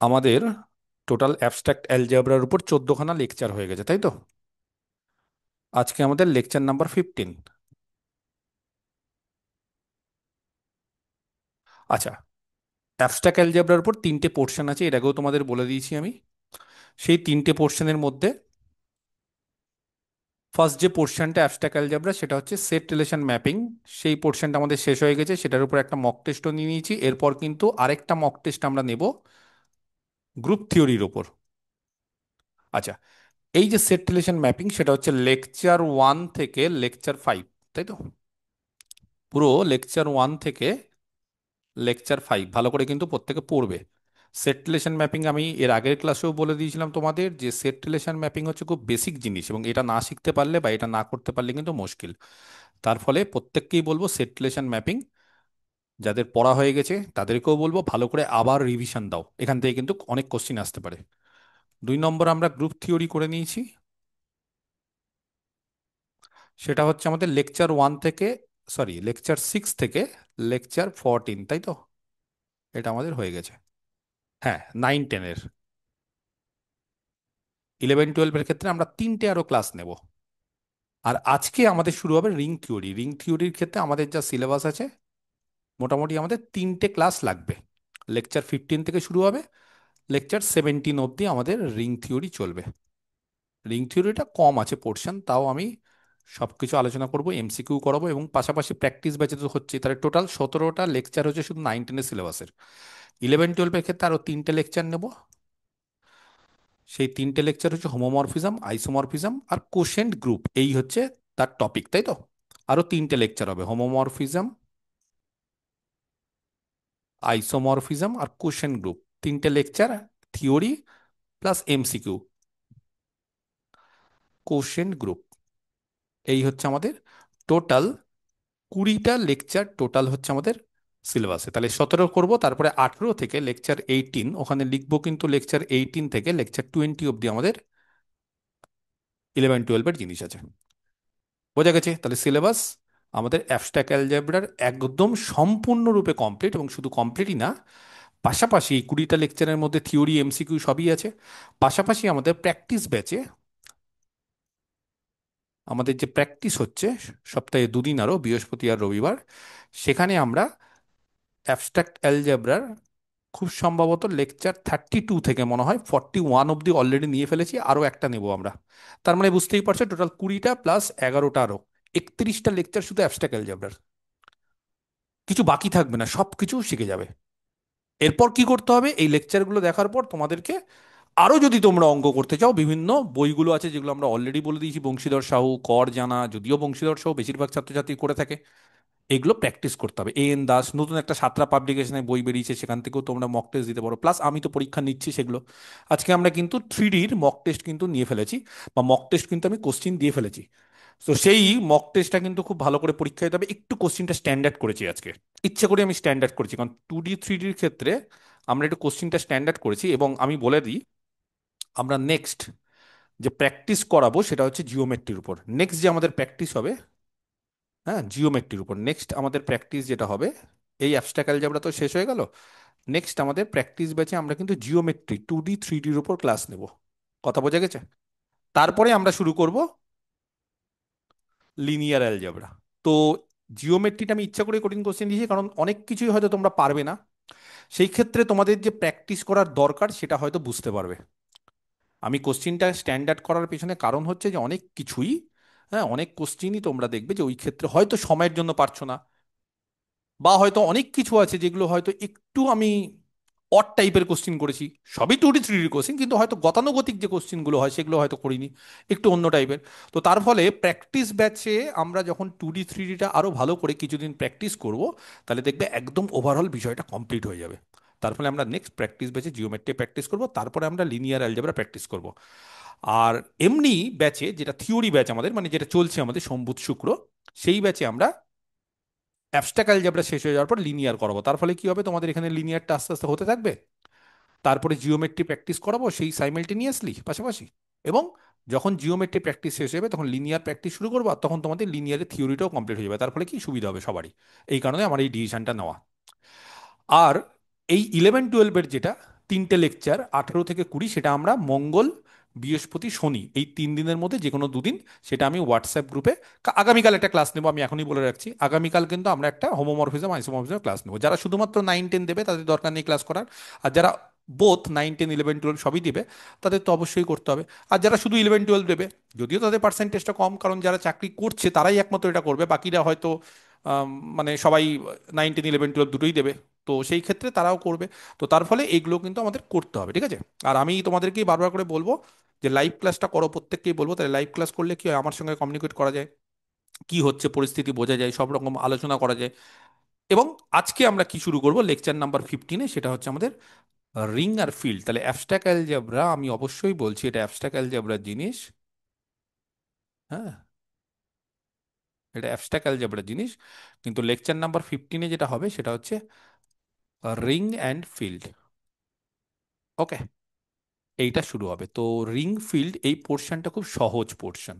আমাদের total abstract অ্যালজেব্রার উপর 14খানা lecture হয়ে গেছে, তাই তো? আজকে আমাদের লেকচার নাম্বার 15। আচ্ছা, অ্যাবস্ট্রাক্ট অ্যালজেব্রার উপর তিনটে পোর্শন আছে, এর আগেও তোমাদের বলে দিয়েছি আমি। সেই তিনটে পোর্শনের মধ্যে ফার্স্ট যে পোর্শনটা অ্যাবস্ট্রাক্ট অ্যালজেব্রা, সেটা হচ্ছে সেট রিলেশন ম্যাপিং। সেই পোর্শনটা আমাদের শেষ হয়ে গেছে, সেটার উপর একটা মক টেস্টও নিয়ে নিয়েছি। এরপর কিন্তু আরেকটা মক টেস্ট আমরা নেব গ্রুপ থিওরির ওপর। আচ্ছা, এই যে সেট রিলেশন ম্যাপিং, সেটা হচ্ছে লেকচার 1 থেকে লেকচার 5, তাই তো? পুরো লেকচার 1 থেকে লেকচার 5 ভালো করে কিন্তু প্রত্যেকে পড়বে। সেট রিলেশন ম্যাপিং আমি এর আগের ক্লাসেও বলে দিয়েছিলাম তোমাদের যে সেট রিলেশন ম্যাপিং হচ্ছে খুব বেসিক জিনিস, এবং এটা না শিখতে পারলে বা এটা না করতে পারলে কিন্তু মুশকিল। তার ফলে প্রত্যেককেই বলবো সেট রিলেশন ম্যাপিং যাদের পড়া হয়ে গেছে তাদেরকেও বলবো ভালো করে আবার রিভিশন দাও, এখান থেকে কিন্তু অনেক কোশ্চিন আসতে পারে। 2 নম্বর আমরা গ্রুপ থিওরি করে নিয়েছি। সেটা হচ্ছে আমাদের লেকচার 1 থেকে, সরি, লেকচার 6 থেকে লেকচার 14, তাই তো? এটা আমাদের হয়ে গেছে। হ্যাঁ, 9-10-এর। 11-12-এর ক্ষেত্রে আমরা তিনটে আরো ক্লাস নেব। আর আজকে আমাদের শুরু হবে রিং থিওরি। রিং থিওরির ক্ষেত্রে আমাদের যা সিলেবাস আছে, মোটামুটি আমাদের তিনটে ক্লাস লাগবে। লেকচার 15 থেকে শুরু হবে, লেকচার 17 অবধি আমাদের রিং থিওরি চলবে। রিং থিওরিটা কম আছে পোর্শন, তাও আমি সবকিছু আলোচনা করব, এমসিকিউ করাবো, এবং পাশাপাশি প্র্যাকটিস ব্যাচে তো হচ্ছে। তাহলে টোটাল 17টা লেকচার হচ্ছে শুধু 9-10-এর সিলেবাসের। 11-12-এর ক্ষেত্রে আরো তিনটে লেকচার নেব। সেই তিনটে লেকচার হচ্ছে হোমোমরফিজম, আইসোমরফিজম আর কোশেন্ট গ্রুপ, এই হচ্ছে তার টপিক, তাই তো? আরো তিনটে লেকচার হবে, হোমোমরফিজম, আইসোমরফিজম আর কোশেন্ট গ্রুপ। তিনটে lecture, theory plus MCQ, quotient group, এই হচ্ছে আমাদের টোটাল 20টা লেকচার টোটাল হচ্ছে আমাদের সিলেবাসে। তাহলে 17 করব, তারপরে 18 থেকে লেকচার 18 ওখানে লিখবো, কিন্তু লেকচার 18 থেকে লেকচার 20 অবধি আমাদের 11-12-এর জিনিস আছে। বোঝা গেছে? তাহলে সিলেবাস আমাদের অ্যাবস্ট্রাক্ট অ্যালজেব্রার একদম সম্পূর্ণরূপে কমপ্লিট, এবং শুধু কমপ্লিটই না, পাশাপাশি এই 20টা লেকচারের মধ্যে থিওরি এমসিকিউ সবই আছে। পাশাপাশি আমাদের প্র্যাকটিস ব্যাচে, আমাদের যে প্র্যাকটিস হচ্ছে সপ্তাহে 2 দিন, আরও বৃহস্পতি আর রবিবার, সেখানে আমরা অ্যাবস্ট্রাক্ট অ্যালজেব্রার খুব সম্ভবত লেকচার 32 থেকে মনে হয় 41 অব্দি অলরেডি নিয়ে ফেলেছি, আরও একটা নেব আমরা। তার মানে বুঝতেই পারছো, টোটাল 20টা প্লাস 11টা আরও 31টা লেকচার শুধু অ্যাবস্ট্রাক্ট অ্যালজেব্রার। কিছু বাকি থাকবে না, সব কিছু শিখে যাবে। এরপর কি করতে হবে, এই লেকচারগুলো দেখার পর তোমাদেরকে আরো যদি তোমরা অঙ্ক করতে চাও, বিভিন্ন বইগুলো আছে যেগুলো আমরা অলরেডি বলে দিয়েছি, বংশীধর সাহু, কর জানা, যদিও বংশীধর সাহু বেশিরভাগ ছাত্রছাত্রী করে থাকে, এগুলো প্র্যাকটিস করতে হবে। এন দাস নতুন একটা সাতরা পাবলিকেশনে বই বেরিয়েছে, সেখান থেকেও তোমরা মক টেস্ট দিতে পারো, প্লাস আমি তো পরীক্ষা নিচ্ছি সেগুলো। আজকে আমরা কিন্তু 3Dর মক টেস্ট কিন্তু নিয়ে ফেলেছি, বা মক টেস্ট কিন্তু আমি কোশ্চিন দিয়ে ফেলেছি। তো সেই মক টেস্টটা কিন্তু খুব ভালো করে পরীক্ষা দিতে হবে। একটু কোশ্চিনটা স্ট্যান্ডার্ড করেছি আজকে, ইচ্ছে করে আমি স্ট্যান্ডার্ড করেছি, কারণ 2D 3Dর ক্ষেত্রে আমরা একটু কোশ্চিনটা স্ট্যান্ডার্ড করেছি। এবং আমি বলে দিই, আমরা নেক্সট যে প্র্যাকটিস করাবো সেটা হচ্ছে জিওমেট্রির উপর। নেক্সট যে আমাদের প্র্যাকটিস হবে, হ্যাঁ, জিওমেট্রির উপর নেক্সট আমাদের প্র্যাকটিস যেটা হবে, এই অ্যাবস্ট্রাক্ট অ্যালজেব্রা তো শেষ হয়ে গেল, নেক্সট আমাদের প্র্যাকটিস ব্যাচে আমরা কিন্তু জিওমেট্রি 2D 3Dর উপর ক্লাস নেব। কথা বোঝা গেছে? তারপরে আমরা শুরু করব লিনিয়ার অ্যালজেব্রা। তো জিওমেট্রিটা আমি ইচ্ছা করে কঠিন কোশ্চেন দিয়েছি, কারণ অনেক কিছুই হয়তো তোমরা পারবে না, সেই ক্ষেত্রে তোমাদের যে প্র্যাকটিস করার দরকার সেটা হয়তো বুঝতে পারবে। আমি কোশ্চিনটা স্ট্যান্ডার্ড করার পেছনে কারণ হচ্ছে যে অনেক কিছুই, হ্যাঁ, অনেক কোশ্চিনই তোমরা দেখবে যে ওই ক্ষেত্রে হয়তো সময়ের জন্য পারছো না, বা হয়তো অনেক কিছু আছে যেগুলো হয়তো একটু আমি অড টাইপের কোশ্চিন করেছি। সবই 2D 3D কোশ্চিন, কিন্তু হয়তো গতানুগতিক যে কোশ্চিনগুলো হয় সেগুলো হয়তো করিনি, একটু অন্য টাইপের। তো তার ফলে প্র্যাকটিস ব্যাচে আমরা যখন 2D 3Dটা আরো ভালো করে কিছুদিন প্র্যাকটিস করব, তাহলে দেখবে একদম ওভারঅল বিষয়টা কমপ্লিট হয়ে যাবে। তার ফলে আমরা নেক্সট প্র্যাকটিস ব্যাচে জিওমেট্রি প্র্যাকটিস করব, তারপরে আমরা লিনিয়ার অ্যালজেব্রা প্র্যাকটিস করব। আর এমনি ব্যাচে, যেটা থিওরি ব্যাচ আমাদের, মানে যেটা চলছে আমাদের সোম বুধ শুক্র, সেই ব্যাচে আমরা অ্যাবস্ট্রাক্ট অ্যালজেব্রা শেষ হয়ে যাওয়ার পর লিনিয়ার করাবো। তার ফলে কি হবে, তোমাদের এখানে লিনিয়ারটা আস্তে আস্তে হতে থাকবে, তারপরে জিওমেট্রি প্র্যাকটিস করাবো সেই সাইমেলটেনিয়াসলি পাশাপাশি। এবং যখন জিওমেট্রি প্র্যাকটিস শেষ হবে তখন লিনিয়ার প্র্যাকটিস শুরু করবো, আর তখন তোমাদের লিনিয়ারের থিওরিটাও কমপ্লিট হয়ে যাবে। তার ফলে কি সুবিধা হবে সবারই, এই কারণে আমার এই ডিসিশনটা নেওয়া। আর এই 11-12-এর যেটা তিনটে লেকচার 18 থেকে 20, সেটা আমরা মঙ্গল, বৃহস্পতি, শনি এই 3 দিনের মধ্যে যে কোনো দুদিন, সেটা আমি হোয়াটসঅ্যাপ গ্রুপে, আগামীকাল একটা ক্লাস নেবো, আমি এখনই বলে রাখছি, আগামীকাল কিন্তু আমরা একটা হোমোমরফিজম আইসোমরফিজম ক্লাস নেবো। যারা শুধুমাত্র 9-10 দেবে তাদের দরকার নেই ক্লাস করার, আর যারা বোথ 9-10 11 12 সবই দেবে তাদের তো অবশ্যই করতে হবে। আর যারা শুধু 11-12 দেবে, যদিও তাদের পার্সেন্টেজটা কম, কারণ যারা চাকরি করছে তারাই একমাত্র এটা করবে, বাকিরা হয়তো আম, মানে সবাই 9-10 11 12 দুটোই দেবে, তো সেই ক্ষেত্রে তারাও করবে। তো তার ফলে এগুলো কিন্তু আমাদের করতে হবে, ঠিক আছে? আর আমি তোমাদেরকেই বারবার করে বলবো যে লাইভ ক্লাসটা করো, প্রত্যেককেই বলবো, তাহলে লাইভ ক্লাস করলে কি হয়, আমার সঙ্গে কমিউনিকেট করা যায়, কি হচ্ছে পরিস্থিতি বোঝা যায়, সব রকম আলোচনা করা যায়। এবং আজকে আমরা কি শুরু করব লেকচার নাম্বার 15-এ, সেটা হচ্ছে আমাদের রিং আর ফিল্ড। তাহলে অ্যাবস্ট্রাক্ট অ্যালজেব্রা, আমি অবশ্যই বলছি এটা অ্যাবস্ট্রাক্ট অ্যালজেব্রার জিনিস। হ্যাঁ, এটা অ্যাবস্ট্রাক্ট অ্যালজেব্রার জিনিস, কিন্তু লেকচার নাম্বার 15-এ যেটা হবে সেটা হচ্ছে রিং অ্যান্ড ফিল্ড। ওকে, এইটা শুরু হবে। তো রিং ফিল্ড এই পোর্শনটা খুব সহজ পোর্শন,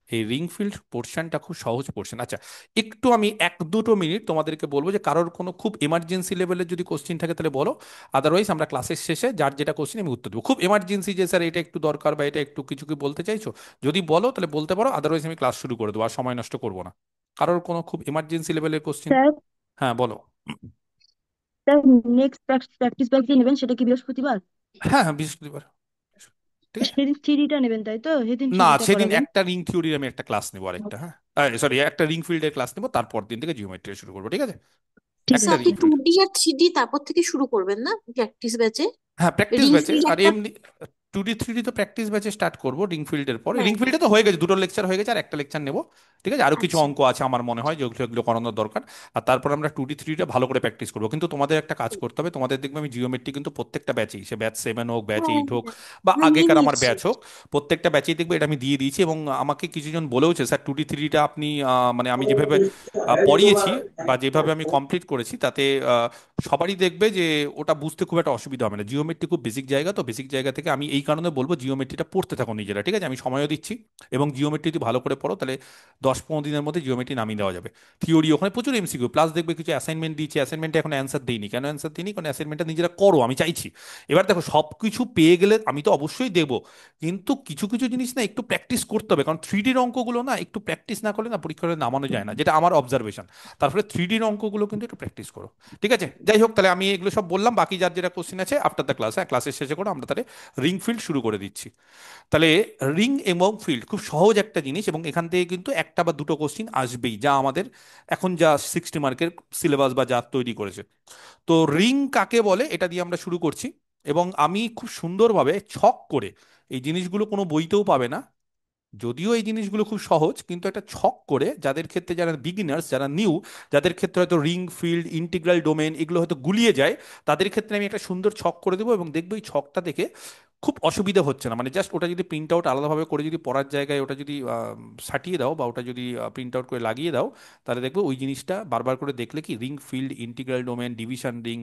এই রিং ফিল্ড পোর্শনটা খুব সহজ পোর্শন। আচ্ছা, একটু আমি 1-2 মিনিট তোমাদেরকে বলবো যে কারোর কোনো খুব এমার্জেন্সি লেভেলের যদি কোশ্চিন থাকে তাহলে বলো, আদারওয়াইজ আমরা ক্লাসের শেষে যার যেটা কোশ্চিন আমি উত্তর দেবো। খুব এমার্জেন্সি যে স্যার এটা একটু দরকার বা এটা একটু কিছু কি বলতে চাইছো, যদি বলো তাহলে বলতে পারো, আদারওয়াইজ আমি ক্লাস শুরু করে দেবো, আর সময় নষ্ট করবো না। কারোর কোনো খুব এমার্জেন্সি লেভেলের কোশ্চিন? স্যার, হ্যাঁ বলো। স্যার নেক্সট প্র্যাকটিস ব্যাচ যে নেবেন সেটা কি বৃহস্পতিবার? হ্যাঁ হ্যাঁ, বৃহস্পতিবার। ঠিক আছে। সেদিন থ্রিডিটা নেবেন তাই তো? সেদিন না, থ্রিডিটা সেদিন করাবেন। একটা রিং থিওরির আমি একটা ক্লাস নেবো, আরেকটা, হ্যাঁ, সরি, একটা রিং ফিল্ডের ক্লাস নেবো, তারপর দিন থেকে জিওমেট্রি শুরু করবো, ঠিক আছে? ঠিক একটা আচ্ছা, আছে। আপনি রিং টু ফিল্ড। ডি আর থ্রি ডি তারপর থেকে শুরু করবেন না প্র্যাকটিস ব্যাচে? হ্যাঁ, প্র্যাকটিস রিং ব্যাচে, ফিল্ড আর একটা। এমনি 2D 3D তো প্র্যাকটিস ব্যাচে স্টার্ট করবো, রিং ফিল্ডের পর। রিং হ্যাঁ, ফিল্ডে তো হয়ে গেছে, দুটো লেকচার হয়ে গেছে, আর একটা লেকচার নেবো, ঠিক আছে? আরো কিছু আচ্ছা। অঙ্ক আছে আমার মনে হয় যেগুলো এগুলো করানোর দরকার। আর তারপর আমরা 2D 3D ভালো করে প্র্যাকটিস করবো। কিন্তু তোমাদের একটা কাজ করতে হবে, তোমাদের দেখবে আমি জিওমেট্রি কিন্তু প্রত্যেকটা ব্যাচেই, সে ব্যাচ 7 হোক, ব্যাচ হ্যাঁ, 8 হোক, হ্যাঁ, বা হ্যাঁ, নিয়ে আগেকার আমার নিয়েছি। ব্যাচ হোক, প্রত্যেকটা ব্যাচেই দেখবে এটা আমি দিয়ে দিয়েছি। এবং আমাকে কিছুজন বলেওছে স্যার 2D 3Dটা আপনি মানে আমি যেভাবে পড়িয়েছি বা যেভাবে আমি কমপ্লিট করেছি তাতে সবারই দেখবে যে ওটা বুঝতে খুব একটা অসুবিধা হবে না। জিওমেট্রি খুব বেসিক জায়গা, তো বেসিক জায়গা থেকে আমি এই কারণে বলবো জিওমেট্রিটা পড়তে থাকো নিজেরা, ঠিক আছে? আমি সময়ও দিচ্ছি। এবং জিওমেট্রি যদি ভালো করে পড়ো তাহলে 10-15 দিনের মধ্যে জিওমেট্রি নামিয়ে দেওয়া যাবে। থিওরি ওখানে প্রচুর এমসিকিউ, প্লাস দেখবে কিছু অ্যাসাইনমেন্ট দিয়েছে, অ্যাসাইনমেন্টে এখন অ্যান্সার দিইনি। কেন অ্যান্সার দিইনি? কারণ অ্যাসাইনমেন্টটা নিজেরা করো, আমি চাইছি। এবার দেখো, সব কিছু পেয়ে গেলে আমি তো অবশ্যই দেবো, কিন্তু কিছু কিছু জিনিস না একটু প্র্যাকটিস করতে হবে, কারণ 3Dর অঙ্কগুলো না একটু প্র্যাকটিস না করলে না পরীক্ষায় নামানো যায় না, যেটা আমার অবজারভেশন। তারপরে 3Dর অঙ্কগুলো কিন্তু একটু প্র্যাকটিস করো, ঠিক আছে? যাই হোক, তাহলে আমি এগুলো সব বললাম, বাকি যার যেটা কোশ্চেন আছে আফটার দ্য ক্লাস, হ্যাঁ, ক্লাসের শেষে করে আমরা তাহলে রিং ফিল্ড শুরু করে দিচ্ছি। তাহলে রিং এবং ফিল্ড খুব সহজ একটা জিনিস, এবং এখান থেকে কিন্তু একটা বা দুটো কোশ্চিন আসবেই, যা আমাদের এখন যা 60 মার্কের সিলেবাস বা যা তৈরি করেছে। তো রিং কাকে বলে এটা দিয়ে আমরা শুরু করছি। এবং আমি খুব সুন্দরভাবে ছক করে, এই জিনিসগুলো কোনো বইতেও পাবে না, যদিও এই জিনিসগুলো খুব সহজ, কিন্তু একটা ছক করে যাদের ক্ষেত্রে, যারা বিগিনার্স, যারা নিউ, যাদের ক্ষেত্রে হয়তো রিং ফিল্ড ইন্টিগ্রাল ডোমেন এগুলো হয়তো গুলিয়ে যায়, তাদের ক্ষেত্রে আমি একটা সুন্দর ছক করে দেবো। এবং দেখবো এই ছকটা দেখে খুব অসুবিধা হচ্ছে না, মানে জাস্ট ওটা যদি প্রিন্ট আউট আলাদাভাবে করে যদি পড়ার জায়গায় ওটা যদি সাটিয়ে দাও, বা ওটা যদি প্রিন্ট আউট করে লাগিয়ে দাও, তাহলে দেখবো ওই জিনিসটা বারবার করে দেখলে কি ring field integral domain division ring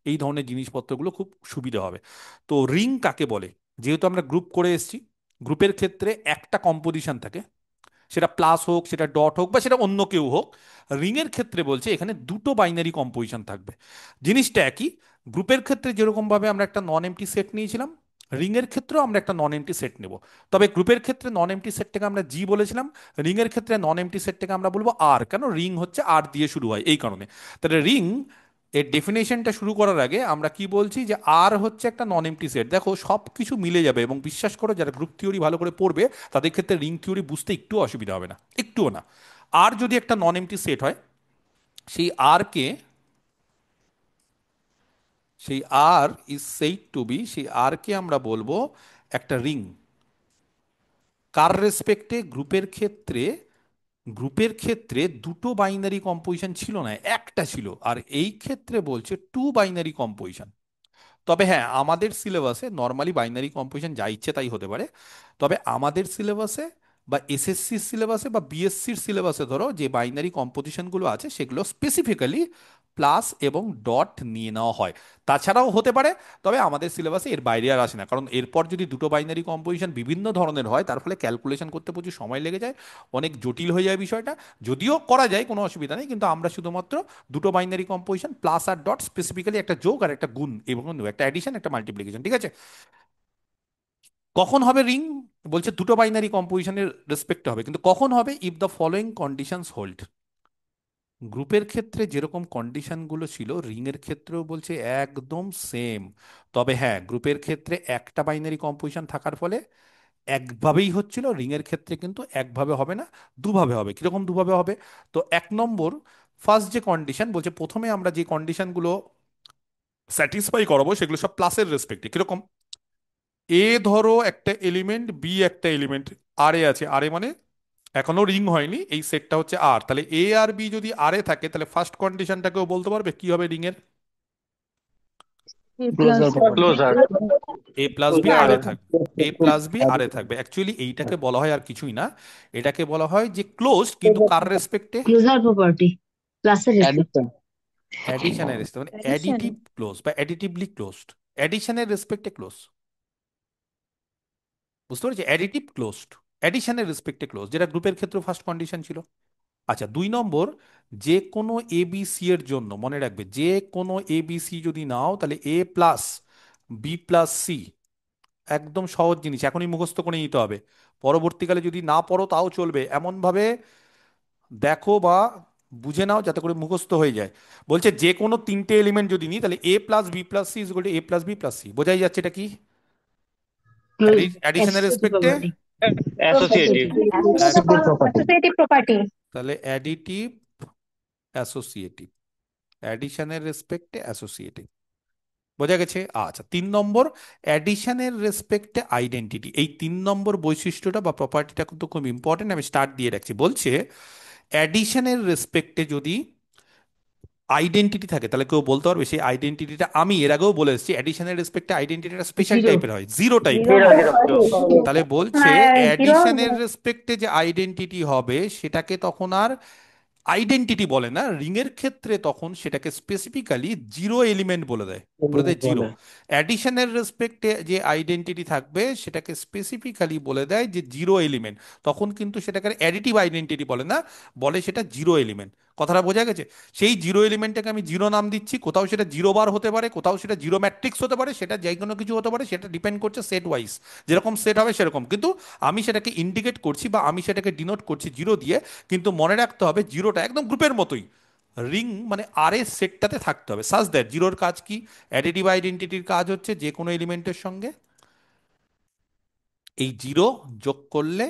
এই ধরনের জিনিসপত্রগুলো খুব সুবিধা হবে। তো রিং কাকে বলে, যেহেতু আমরা গ্রুপ করে এসেছি, গ্রুপের ক্ষেত্রে একটা কম্পোজিশন থাকে, সেটা প্লাস হোক, সেটা ডট হোক, বা সেটা অন্য কেউ হোক। রিংয়ের ক্ষেত্রে বলছে এখানে দুটো বাইনারি কম্পোজিশন থাকবে। জিনিসটা একই, গ্রুপের ক্ষেত্রে যেরকম ভাবে আমরা একটা নন এমটি সেট নিয়েছিলাম, রিংয়ের ক্ষেত্রেও আমরা একটা নন এমটি সেট নেব। তবে গ্রুপের ক্ষেত্রে নন এমটি সেটটাকে আমরা জি বলেছিলাম, রিংয়ের ক্ষেত্রে নন এমটি সেটটাকে আমরা বলবো আর। কেন? রিং হচ্ছে আর দিয়ে শুরু হয় এই কারণে। তাহলে রিং এর ডেফিনেশনটা শুরু করার আগে আমরা কি বলছি, যে আর হচ্ছে একটা নন এমটি সেট। দেখো, সব কিছু মিলে যাবে, এবং বিশ্বাস করো যারা গ্রুপ থিওরি ভালো করে পড়বে তাদের ক্ষেত্রে রিং থিওরি বুঝতে একটু অসুবিধা হবে না, একটুও না। আর যদি একটা নন এমটি সেট হয়, সেই আর কে, সেই আর ইজ সেইড টু বি, সেই আর কে আমরা বলবো একটা রিং। কার রেসপেক্টে? গ্রুপের ক্ষেত্রে। গ্রুপের ক্ষেত্রে দুটো বাইনারি কম্পোজিশন ছিল না, একটা ছিল, আর এই ক্ষেত্রে বলছে টু বাইনারি কম্পোজিশন। তবে হ্যাঁ, আমাদের সিলেবাসে নর্মালি বাইনারি কম্পোজিশন যা ইচ্ছে তাই হতে পারে। তবে আমাদের সিলেবাসে বা এসএসসির সিলেবাসে বা বিএসসির সিলেবাসে ধরো যে বাইনারি কম্পোজিশনগুলো আছে সেগুলো স্পেসিফিক্যালি প্লাস এবং ডট নিয়ে নেওয়া হয়। তাছাড়াও হতে পারে, তবে আমাদের সিলেবাসে এর বাইরে আর আসে না, কারণ এরপর যদি দুটো বাইনারি কম্পোজিশন বিভিন্ন ধরনের হয় তার ফলে ক্যালকুলেশন করতে প্রচুর সময় লেগে যায়, অনেক জটিল হয়ে যায় বিষয়টা। যদিও করা যায়, কোনো অসুবিধা নেই, কিন্তু আমরা শুধুমাত্র দুটো বাইনারি কম্পোজিশন প্লাস আর ডট, স্পেসিফিক্যালি একটা যোগ আর একটা গুণ, এবং একটা অ্যাডিশন একটা মাল্টিপ্লিকেশন, ঠিক আছে? কখন হবে রিং? বলছে দুটো বাইনারি কম্পোজিশনের রেসপেক্টে হবে, কিন্তু কখন হবে? If the following conditions hold. গ্রুপের ক্ষেত্রে যেরকম কন্ডিশনগুলো ছিল রিং এর ক্ষেত্রেও বলছে একদম সেম। তবে হ্যাঁ, গ্রুপের ক্ষেত্রে একটা বাইনারি কম্পোজিশন থাকার ফলে একভাবেই হচ্ছিল, রিং এর ক্ষেত্রে কিন্তু একভাবে হবে না, দুভাবে হবে। কিরকম দুভাবে হবে? তো এক নম্বর, ফার্স্ট যে কন্ডিশন বলছে, প্রথমে আমরা যে কন্ডিশনগুলো স্যাটিসফাই করাবো সেগুলো সব প্লাসের রেসপেক্টে। কিরকম? এ ধরো একটা এলিমেন্ট, বি একটা এলিমেন্ট, আর এ আছে, আর এ মানে এখনো রিং হয়নি, এই সেটটা হচ্ছে আর, তাহলে এ আর বি যদি আর এ থাকে তাহলে ফার্স্ট কন্ডিশনটাকেও বলতে পারবে কি হবে রিং এর? A closure plus property. Closure. A plus B আর এ থাকবে। এ প্লাস বি আর এ থাকবে, অ্যাকচুয়ালি এইটাকে বলা হয় আর কিছুই না, এটাকে বলা হয় যে ক্লোজড, কিন্তু কার রেসপেক্টে? ক্লোজার প্রপার্টি ক্লাসের রেসপেক্ট। অ্যাডিশন। অ্যাডিশনের রেসপেক্ট, মানে addition. অ্যাডিটিভ ক্লোজ বা অ্যাডিটিভলি ক্লোজড। অ্যাডিশনের রেসপেক্টে ক্লোজ, বুঝতে পেরেছি? অ্যাডিটিভ ক্লোজড, অ্যাডিশনের রেসপেক্টে ক্লোজ, যেটা গ্রুপের ক্ষেত্রে ফার্স্ট কন্ডিশন ছিল। আচ্ছা, দুই নম্বর, যে কোনো এ বি সি এর জন্য মনে রাখবে, যে কোনো এ বি সি যদি নাও তাহলে A plus B plus C, একদম সহজ জিনিস, এখনই মুখস্থ করে নিতে হবে। পরবর্তীকালে যদি না পড়ো তাও চলবে, এমন ভাবে দেখো বা বুঝে নাও যাতে করে মুখস্থ হয়ে যায়। বলছে যে কোনো তিনটে এলিমেন্ট যদি নিই তাহলে A plus B plus C is A plus B plus C, বোঝাই যাচ্ছে এটা কি? অ্যাডিশনের অ্যাসোসিয়েটিভ রেসপেক্টে property. Associative. Property. associative property. তাহলে অ্যাডিটিভ অ্যাসোসিয়েটিভ, অ্যাডিশনের রেসপেক্টে অ্যাসোসিয়েটিভ, বোঝা গেছে? আচ্ছা, তিন নম্বর, অ্যাডিশনের রেসপেক্টে আইডেন্টিটি। এই তিন নম্বর বৈশিষ্ট্যটা বা প্রপার্টিটা কিন্তু খুব ইম্পর্টেন্ট, আমি স্টার্ট দিয়ে রাখছি। বলছে অ্যাডিশনের রেসপেক্টে যদি আইডেন্টিটি থাকে তাহলে কেউ বলতে পারবে সেই আইডেন্টিটিটা, আমি এর আগেও বলে এসেছি অ্যাডিশনের রেসপেক্টে আইডেন্টিটিটা স্পেশাল জিরো। টাইপের হয়, জিরো টাইপের Zero হয়। হয়। তাহলে বলছে Zero. অ্যাডিশনের রেসপেক্টে যে আইডেন্টিটি হবে সেটাকে তখন আর আইডেন্টিটি বলে না, রিং এর ক্ষেত্রে তখন সেটাকে স্পেসিফিক্যালি জিরো এলিমেন্ট বলে দেয়, বলে দেয় জিরো। অ্যাডিশনের রেসপেক্টে যে আইডেন্টিটি থাকবে সেটাকে স্পেসিফিক্যালি বলে দেয় যে জিরো এলিমেন্ট, তখন কিন্তু সেটাকে অ্যাডিটিভ আইডেন্টিটি বলে না, বলে সেটা জিরো এলিমেন্ট। কথাটা বোঝা গেছে? সেই জিরো এলিমেন্টটাকে আমি জিরো নাম দিচ্ছি, কোথাও সেটা জিরো বার হতে পারে, কোথাও সেটা জিরো ম্যাট্রিক্স হতে পারে, সেটা যে কোনো কিছু হতে পারে, সেটা ডিপেন্ড করছে সেট ওয়াইজ, যেরকম সেট হবে সেরকম, কিন্তু আমি সেটাকে ইন্ডিকেট করছি বা আমি সেটাকে ডিনোট করছি জিরো দিয়ে। কিন্তু মনে রাখতে হবে জিরোটা একদম গ্রুপের মতোই, রিং মানে আর এর সেটটাতে থাকতে হবে। সাজ দ্যাট জিরোর কাজ কি? অ্যাডিটিভ আইডেন্টিটির কাজ হচ্ছে যে কোনো এলিমেন্টের সঙ্গে এই জিরো যোগ করলে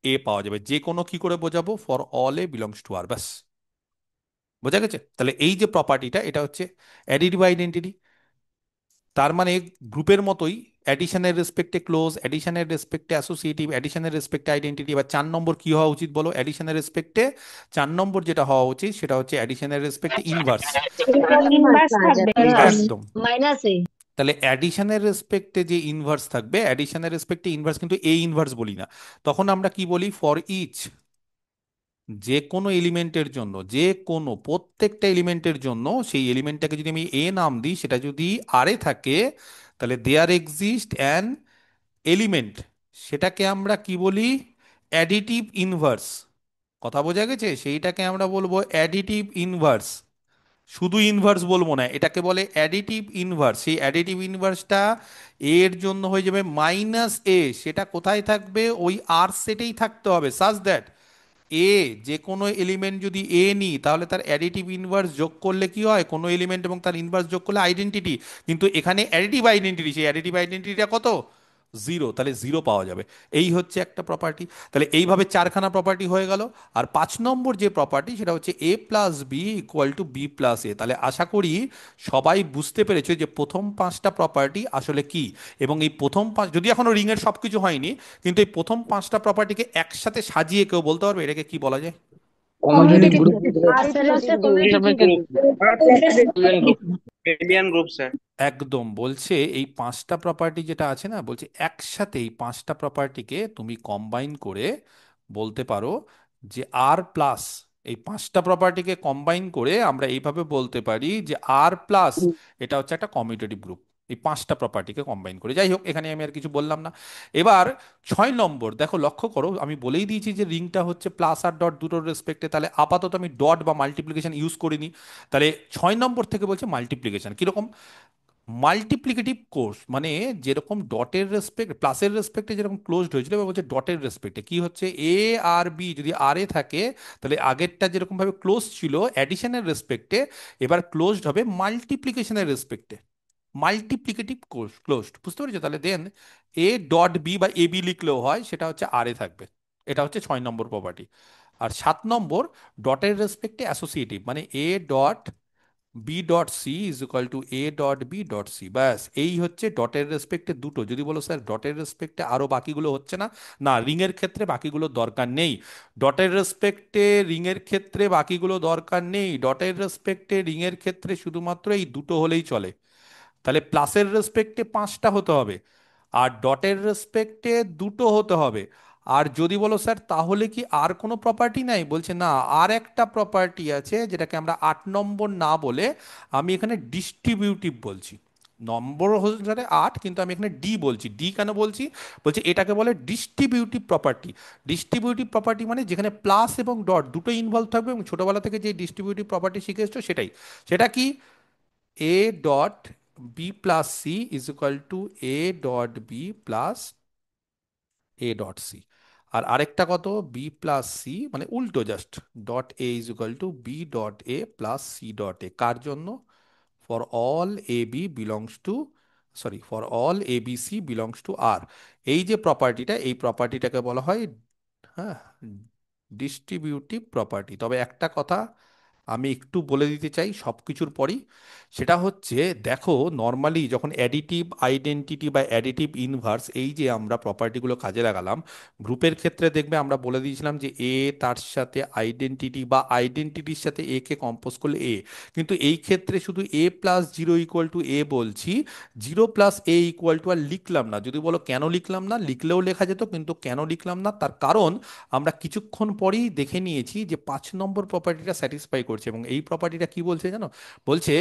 এ পাওয়া যাবে। যে কোনো কি করে বোঝাবো? For all A belongs to R, ব্যাস। বোঝা গেছে? তাহলে এই যে প্রপার্টিটা এটা হচ্ছে অ্যাডিটিভ আইডেন্টিটি, তার মানে গ্রুপের মতোই অ্যাডিশনের রেসপেক্টে ক্লোজ, অ্যাডিশনের রেসপেক্টে অ্যাসোসিয়েটিভ, অ্যাডিশনের রেসপেক্টে আইডেন্টিটি। এবার চার নম্বর কি হওয়া উচিত বলো? অ্যাডিশনের রেসপেক্টে চার নম্বর যেটা হওয়া উচিত সেটা হচ্ছে অ্যাডিশনের রেসপেক্টে ইনভার্স। Inverse থাকবে, inverse. একদম। মাইনাস এ। তাহলে অ্যাডিশনের রেসপেক্টে যে ইনভার্স থাকবে, অ্যাডিশনের রেসপেক্টে ইনভার্স, কিন্তু এই ইনভার্স বলি না, তখন আমরা কি বলি? ফর ইচ, যে কোনো এলিমেন্টের জন্য, যে কোনো প্রত্যেকটা এলিমেন্টের জন্য সেই এলিমেন্টটাকে যদি আমি এ নাম দিই, সেটা যদি আর এ থাকে তাহলে দেয়ার এক্সিস্ট অ্যান এলিমেন্ট, সেটাকে আমরা কি বলি? Additive inverse. কথা বোঝা গেছে? সেইটাকে আমরা বলবো অ্যাডিটিভ ইনভার্স। শুধু ইনভার্স বলবো না, এটাকে বলে অ্যাডিটিভ ইনভার্স। সেই অ্যাডিটিভ ইনভার্সটা এর জন্য হয়ে যাবে মাইনাস এ, সেটা কোথায় থাকবে? ওই আর সেটেই থাকতে হবে, সাজ দ্যাট এ, যে কোনো এলিমেন্ট যদি এ নিই তাহলে তার অ্যাডিটিভ ইনভার্স যোগ করলে কি হয়? কোনো এলিমেন্ট এবং তার ইনভার্স যোগ করলে আইডেন্টিটি, কিন্তু এখানে অ্যাডিটিভ আইডেন্টিটি, সেই অ্যাডিটিভ আইডেন্টিটিটা কত? জিরো, তাহলে জিরো পাওয়া যাবে। এই হচ্ছে একটা প্রপার্টি। তাহলে এইভাবে চারখানা প্রপার্টি হয়ে গেল। আর পাঁচ নম্বর যে প্রপার্টি সেটা হচ্ছে A plus B equal to B plus A. তাহলে আশা করি সবাই বুঝতে পেরেছো যে প্রথম পাঁচটা প্রপার্টি আসলে কি, এবং এই প্রথম পাঁচ, যদি এখনো রিং এর সবকিছু হয়নি, কিন্তু এই প্রথম পাঁচটা প্রপার্টিকে একসাথে সাজিয়ে কেউ বলতে পারবে এটাকে কি বলা যায়? Community Commutative group. group. ক্লাসের লাস্টে community group. Group. Alien group sir. একদম। বলছে এই পাঁচটা প্রপার্টি যেটা আছে না, বলছে একসাথে এই পাঁচটা প্রপার্টিকে তুমি কম্বাইন করে বলতে পারো যে আর প্লাস এই পাঁচটা প্রপার্টিকে কম্বাইন করে আমরা এইভাবে বলতে পারি যে আর প্লাস এটা হচ্ছে একটা কমিউটেটিভ গ্রুপ। এই পাঁচটা প্রপার্টিকে কম্বাইন করে, যাই হোক এখানে আমি আর কিছু বললাম না। এবার 6 নম্বর দেখো, লক্ষ্য করো, আমি বলেই দিয়েছি যে রিংটা হচ্ছে প্লাস আর ডট দুটোর রেসপেক্টে, তাহলে আপাতত আমি ডট বা মাল্টিপ্লিকেশন ইউজ করিনি। তাহলে 6 নম্বর থেকে বলছে মাল্টিপ্লিকেশন। কিরকম? মাল্টিপ্লিকেটিভ কোর্স মানে যেরকম ডটের রেসপেক্ট প্লাসের রেসপেক্টে যেরকম ক্লোজড হয়েছিল, এবার বলছে ডটের রেসপেক্টে কি হচ্ছে, এ আর বি যদি আর এ থাকে তাহলে আগেরটা যেরকম ভাবে ক্লোজ ছিল অ্যাডিশনের রেসপেক্টে, এবার ক্লোজড হবে মাল্টিপ্লিকেশনের রেসপেক্টে। মাল্টিপ্লিকেটিভ কোর্স ক্লোজড, বুঝতে পেরেছো? তাহলে দেন এ ডট বি বা এ বি লিখলেও হয়, সেটা হচ্ছে আর এ থাকবে। এটা হচ্ছে 6 নম্বর প্রপার্টি। আর 7 নম্বর, ডটের রেসপেক্টে অ্যাসোসিয়েটিভ মানে A dot B dot C is equal to A dot B dot C, ব্যাস এই হচ্ছে ডটের রেসপেক্টে দুটো। যদি বলো স্যার ডটের রেসপেক্টে আরো বাকিগুলো হচ্ছে না, না রিং এর ক্ষেত্রে বাকিগুলো দরকার নেই। ডটের রেসপেক্টে রিং এর ক্ষেত্রে বাকিগুলো দরকার নেই, ডটের রেসপেক্টে রিং এর ক্ষেত্রে শুধুমাত্র এই দুটো হলেই চলে। তাহলে প্লাসের রেসপেক্টে পাঁচটা হতে হবে, আর ডটের রেসপেক্টে দুটো হতে হবে। আর যদি বলো স্যার তাহলে কি আর কোনো প্রপার্টি নাই, বলছে না, আর একটা প্রপার্টি আছে যেটাকে আমরা 8 নম্বর না বলে আমি এখানে ডিস্ট্রিবিউটিভ বলছি। নম্বর অনুসারে 8, কিন্তু আমি এখানে ডি বলছি। ডি কেন বলছি? বলছে এটাকে বলে ডিস্ট্রিবিউটিভ প্রপার্টি। ডিস্ট্রিবিউটিভ প্রপার্টি মানে যেখানে প্লাস এবং ডট দুটো ইনভলভ থাকবে, এবং ছোটবেলা থেকে যে ডিস্ট্রিবিউটিভ প্রপার্টি শিখে এসছো সেটাই। সেটা কি? A dot B plus C is equal to A dot B plus A dot C. আর আরেকটা কত, বি প্লাস সি মানে উল্টো, just dot A is equal to B dot A plus C dot A. কার জন্য? For all A B belongs to, sorry, for all A B C belongs to R. এই যে প্রপার্টিটা, এই প্রপার্টিটাকে বলা হয়, হ্যাঁ, ডিস্ট্রিবিউটিভ প্রপার্টি। তবে একটা কথা আমি একটু বলে দিতে চাই সব কিছুর পরই, সেটা হচ্ছে দেখো নর্মালি যখন অ্যাডিটিভ আইডেন্টিটি বা অ্যাডিটিভ ইনভার্স এই যে আমরা প্রপার্টিগুলো কাজে লাগালাম, গ্রুপের ক্ষেত্রে দেখবে আমরা বলে দিয়েছিলাম যে এ তার সাথে আইডেন্টিটি বা আইডেন্টিটির সাথে এ কে কম্পোজ করলে এ। কিন্তু এই ক্ষেত্রে শুধু A plus zero equal to A বলছি, zero plus A equal to আর লিখলাম না। যদি বলো কেন লিখলাম না, লিখলেও লেখা যেত, কিন্তু কেন লিখলাম না তার কারণ আমরা কিছুক্ষণ পরেই দেখে নিয়েছি যে 5 নম্বর প্রপার্টিটা স্যাটিসফাই করছে। এবং এই প্রপার্টিটা কি বলছে জানো? বলছে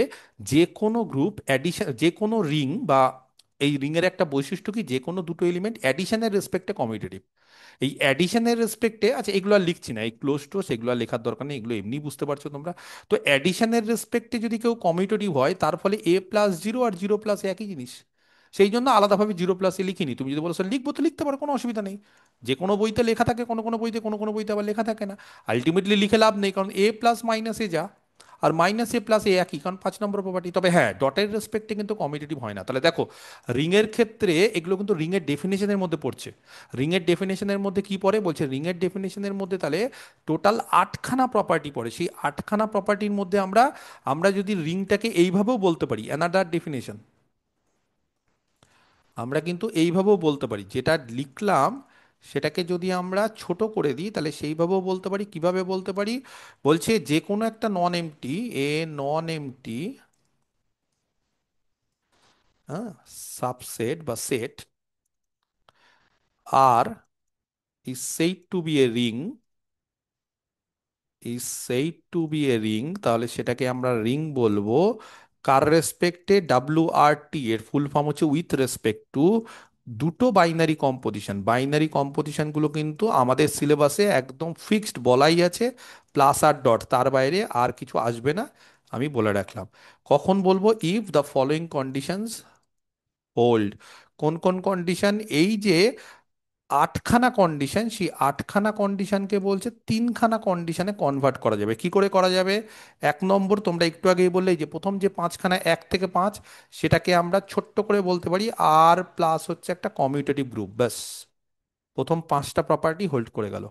যে কোনো গ্রুপ অ্যাডিশন, যে কোনো রিং বা এই রিং এর একটা বৈশিষ্ট্য কি, যে কোনো দুটো এলিমেন্ট অ্যাডিশনের রেসপেক্টে কমিউটেটিভ। এই অ্যাডিশনের রেসপেক্টে, আচ্ছা এগুলো আর লিখছি না, এই ক্লোজ টোস এগুলো আর লেখার দরকার নেই, এগুলো এমনি বুঝতে পারছো তোমরা। তো অ্যাডিশনের রেসপেক্টে যদি কেউ কমিউটেটিভ হয়, তার ফলে এ প্লাস জিরো আর জিরো প্লাস একই জিনিস। সেই জন্য আলাদাভাবে জিরো প্লাসে লিখিনি। তুমি যদি বলো স্যার লিখবো, তো লিখতে পারো, কোনো অসুবিধা নেই। যে কোনো বইতে লেখা থাকে, কোনো কোনো বইতে, কোনো কোনো বইতে আবার লেখা থাকে না। আলটিমেটলি লিখে লাভ নেই, কারণ এ প্লাস মাইনাস এ যা, আর মাইনাস এ প্লাস এ একই, কারণ 5 নম্বর প্রপার্টি। তবে হ্যাঁ, ডটের রেসপেক্টে কিন্তু কমিউটেটিভ হয় না। তাহলে দেখো রিং এর ক্ষেত্রে এগুলো কিন্তু রিং এর ডেফিনেশনের মধ্যে পড়ছে। রিং এর ডেফিনেশনের মধ্যে কি পড়ে বলছে, রিং এর ডেফিনেশনের মধ্যে তাহলে টোটাল 8খানা প্রপার্টি পড়ে। সেই 8খানা প্রপার্টির মধ্যে আমরা আমরা যদি রিংটাকে এইভাবেও বলতে পারি, অ্যানাদার ডেফিনেশন, আমরা কিন্তু এইভাবেও বলতে পারি, যেটা লিখলাম সেটাকে যদি আমরা ছোট করে দিই তাহলে সেইভাবেও বলতে পারি। কিভাবে বলতে পারি? বলছে যে কোনো একটা non empty, A non empty, হ্যাঁ, সাবসেট বা সেট আর is said to be a ring, is said to be a ring, তাহলে সেটাকে আমরা রিং বলবো কার রেসপেক্টে, ডাব্লিউ আর টি এর ফুল ফর্ম হচ্ছে উইথ রেসপেক্ট টু দুটো বাইনারি কম্পোজিশন। বাইনারি কম্পোজিশনগুলো কিন্তু আমাদের সিলেবাসে একদম ফিক্সড বলাই আছে, প্লাস আর ডট, তার বাইরে আর কিছু আসবে না, আমি বলে রাখলাম। কখন বলবো? If the following conditions hold. কোন কোন কন্ডিশন? এই যে 8খানা কন্ডিশন, সেই 8খানা কন্ডিশনকে বলছে 3খানা কন্ডিশনে কনভার্ট করা যাবে। কি করে করা যাবে? 1 নম্বর, তোমরা একটু আগেই বললে যে প্রথম যে 5খানা 1 থেকে 5, সেটাকে আমরা ছোট্ট করে বলতে পারি আর প্লাস হচ্ছে একটা কমিউটেটিভ গ্রুপ, ব্যাস প্রথম 5টা প্রপার্টি হোল্ড করে গেল।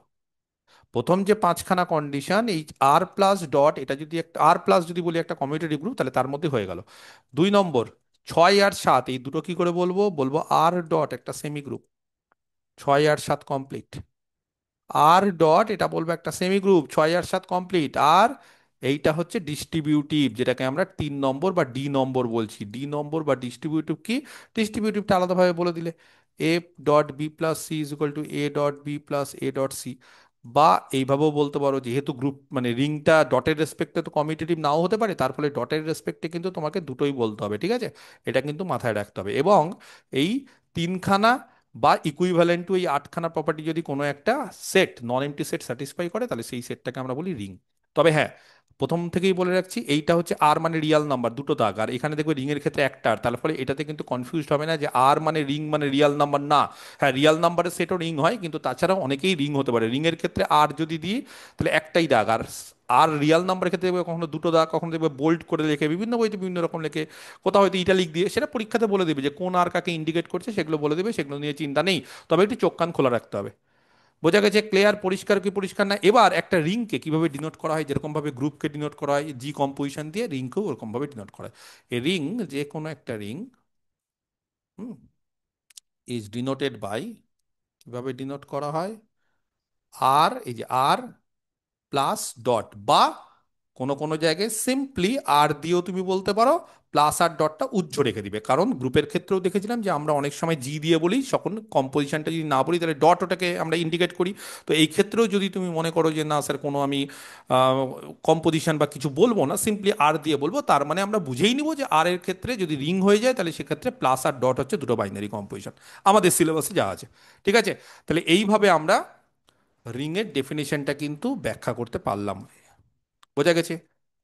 প্রথম যে 5খানা কন্ডিশন, এই আর প্লাস ডট, এটা যদি একটা আর প্লাস যদি বলি একটা কমিউটেটিভ গ্রুপ, তাহলে তার মধ্যে হয়ে গেল। 2 নম্বর, 6 আর 7, এই দুটো কি করে বলবো? বলবো আর ডট একটা সেমি গ্রুপ, 6 আর 7 কমপ্লিট। আর ডট এটা বলবো একটা সেমি গ্রুপ, 6 আর 7 কমপ্লিট। আর এইটা হচ্ছে ডিস্ট্রিবিউটিভ, যেটাকে আমরা 3 নম্বর বা ডি নম্বর বলছি। ডি নম্বর বা ডিস্ট্রিবিউটিভ কি? ডিস্ট্রিবিউটিভটা আলাদাভাবে বলে দিলে, A dot B plus C is equal to A dot B plus A dot C. বা এইভাবেও বলতে পারো যেহেতু গ্রুপ মানে রিংটা ডটের রেসপেক্টে তো কমিউটেটিভ নাও হতে পারে, তার ফলে ডটের রেসপেক্টে কিন্তু তোমাকে দুটোই বলতে হবে, ঠিক আছে? এটা কিন্তু মাথায় রাখতে হবে। এবং এই তিনখানা বা ইকুইভ্যালেন্ট টু এই আটখানা প্রপার্টি যদি কোনো একটা সেট, নন এমটি সেট স্যাটিসফাই করে, তাহলে সেই সেটটাকে আমরা বলি রিং। তবে হ্যাঁ, প্রথম থেকেই বলে রাখছি, এইটা হচ্ছে আর মানে রিয়াল নাম্বার, দুটো দাগ, আর এখানে দেখবে রিং এর ক্ষেত্রে একটা আর, তার ফলে এটাতে কিন্তু কনফিউজড হবে না যে আর মানে রিং মানে রিয়াল নাম্বার না। হ্যাঁ, রিয়াল নাম্বারের সেটও রিং হয়, কিন্তু তাছাড়াও অনেকেই রিং হতে পারে। রিং এর ক্ষেত্রে আর যদি দিই তাহলে একটাই দাগ, আর আর রিয়াল নাম্বারের ক্ষেত্রে দেখবে কখনো দুটো দাগ, কখনো দেখবে বোল্ড করে লেখে, বিভিন্ন বইতে বিভিন্ন রকম লেখে, কোথাও হয়তো ইটালিক দিয়ে, সেটা পরীক্ষাতে বলে দেবে যে কোন আর কাকে ইন্ডিকেট করছে, সেগুলো বলে দেবে, সেগুলো নিয়ে চিন্তা নেই। তবে একটু চোখ কান খোলা রাখতে হবে। বোঝা গেছে? ক্লিয়ার? পরিষ্কার কি পরিষ্কার না? এবার একটা রিংকে কিভাবে ডিনোট করা হয়, যেরকম ভাবে গ্রুপকে ডিনোট করা হয় জি কম্পোজিশন দিয়ে, রিংকেও ওরকম ভাবে ডিনোট করা হয়। এ রিং, যে কোনো একটা রিং ইজ ডিনোটেড বাই, কিভাবে ডিনোট করা হয়, আর এই যে আর প্লাস ডট, বা কোনো কোনো জায়গায় সিম্পলি আর দিয়েও তুমি বলতে পারো, প্লাস আর ডটটা উজ্জ্ব রেখে দিবে, কারণ গ্রুপের ক্ষেত্রেও দেখেছিলাম যে আমরা অনেক সময় জি দিয়ে বলি, যখন কম্পোজিশনটা যদি না বলি তাহলে ডট ওটাকে আমরা ইন্ডিকেট করি। তো এই ক্ষেত্রেও যদি তুমি মনে করো যে না স্যার কোনো আমি কম্পোজিশন বা কিছু বলবো না, সিম্পলি আর দিয়ে বলবো, তার মানে আমরা বুঝেই নিব যে আর এর ক্ষেত্রে যদি রিং হয়ে যায় তাহলে সেক্ষেত্রে প্লাস আর ডট হচ্ছে দুটো বাইনারি কম্পোজিশন, আমাদের সিলেবাসে যা আছে। ঠিক আছে? তাহলে এইভাবে আমরা রিং এর ডেফিনেশনটা কিন্তু ব্যাখ্যা করতে পারলাম। বোঝা গেছে?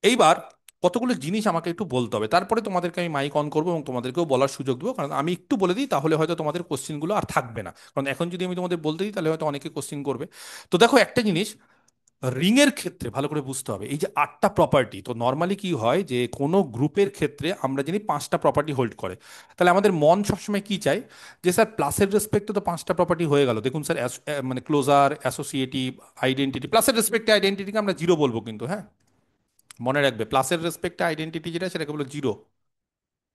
এইবার কতগুলো জিনিস আমাকে একটু বলতে হবে, তারপরে তোমাদেরকে আমি মাইক অন করবো এবং তোমাদেরকেও বলার সুযোগ দেবো, কারণ আমি একটু বলে দিই তাহলে হয়তো তোমাদের কোশ্চিনগুলো আর থাকবে না, কারণ এখন যদি আমি তোমাদের বলতে দিই তাহলে হয়তো অনেকে কোশ্চিন করবে। তো দেখো, একটা জিনিস রিং এর ক্ষেত্রে ভালো করে বুঝতে হবে, এই যে আটটা প্রপার্টি, তো নর্মালি কি হয় যে কোনো গ্রুপের ক্ষেত্রে আমরা জানি পাঁচটা প্রপার্টি হোল্ড করে। তাহলে আমাদের মন সবসময় কি চাই, যে স্যার প্লাসের রেসপেক্টে তো পাঁচটা প্রপার্টি হয়ে গেল, দেখুন স্যার মানে ক্লোজার, অ্যাসোসিয়েটিভ, আইডেন্টিটি, প্লাসের রেসপেক্টে আইডেন্টিটিকে আমরা জিরো বলবো কিন্তু, হ্যাঁ মনে রাখবে, প্লাসের রেসপেক্টে আইডেন্টিটি যেটা সেটাকে বলো জিরো,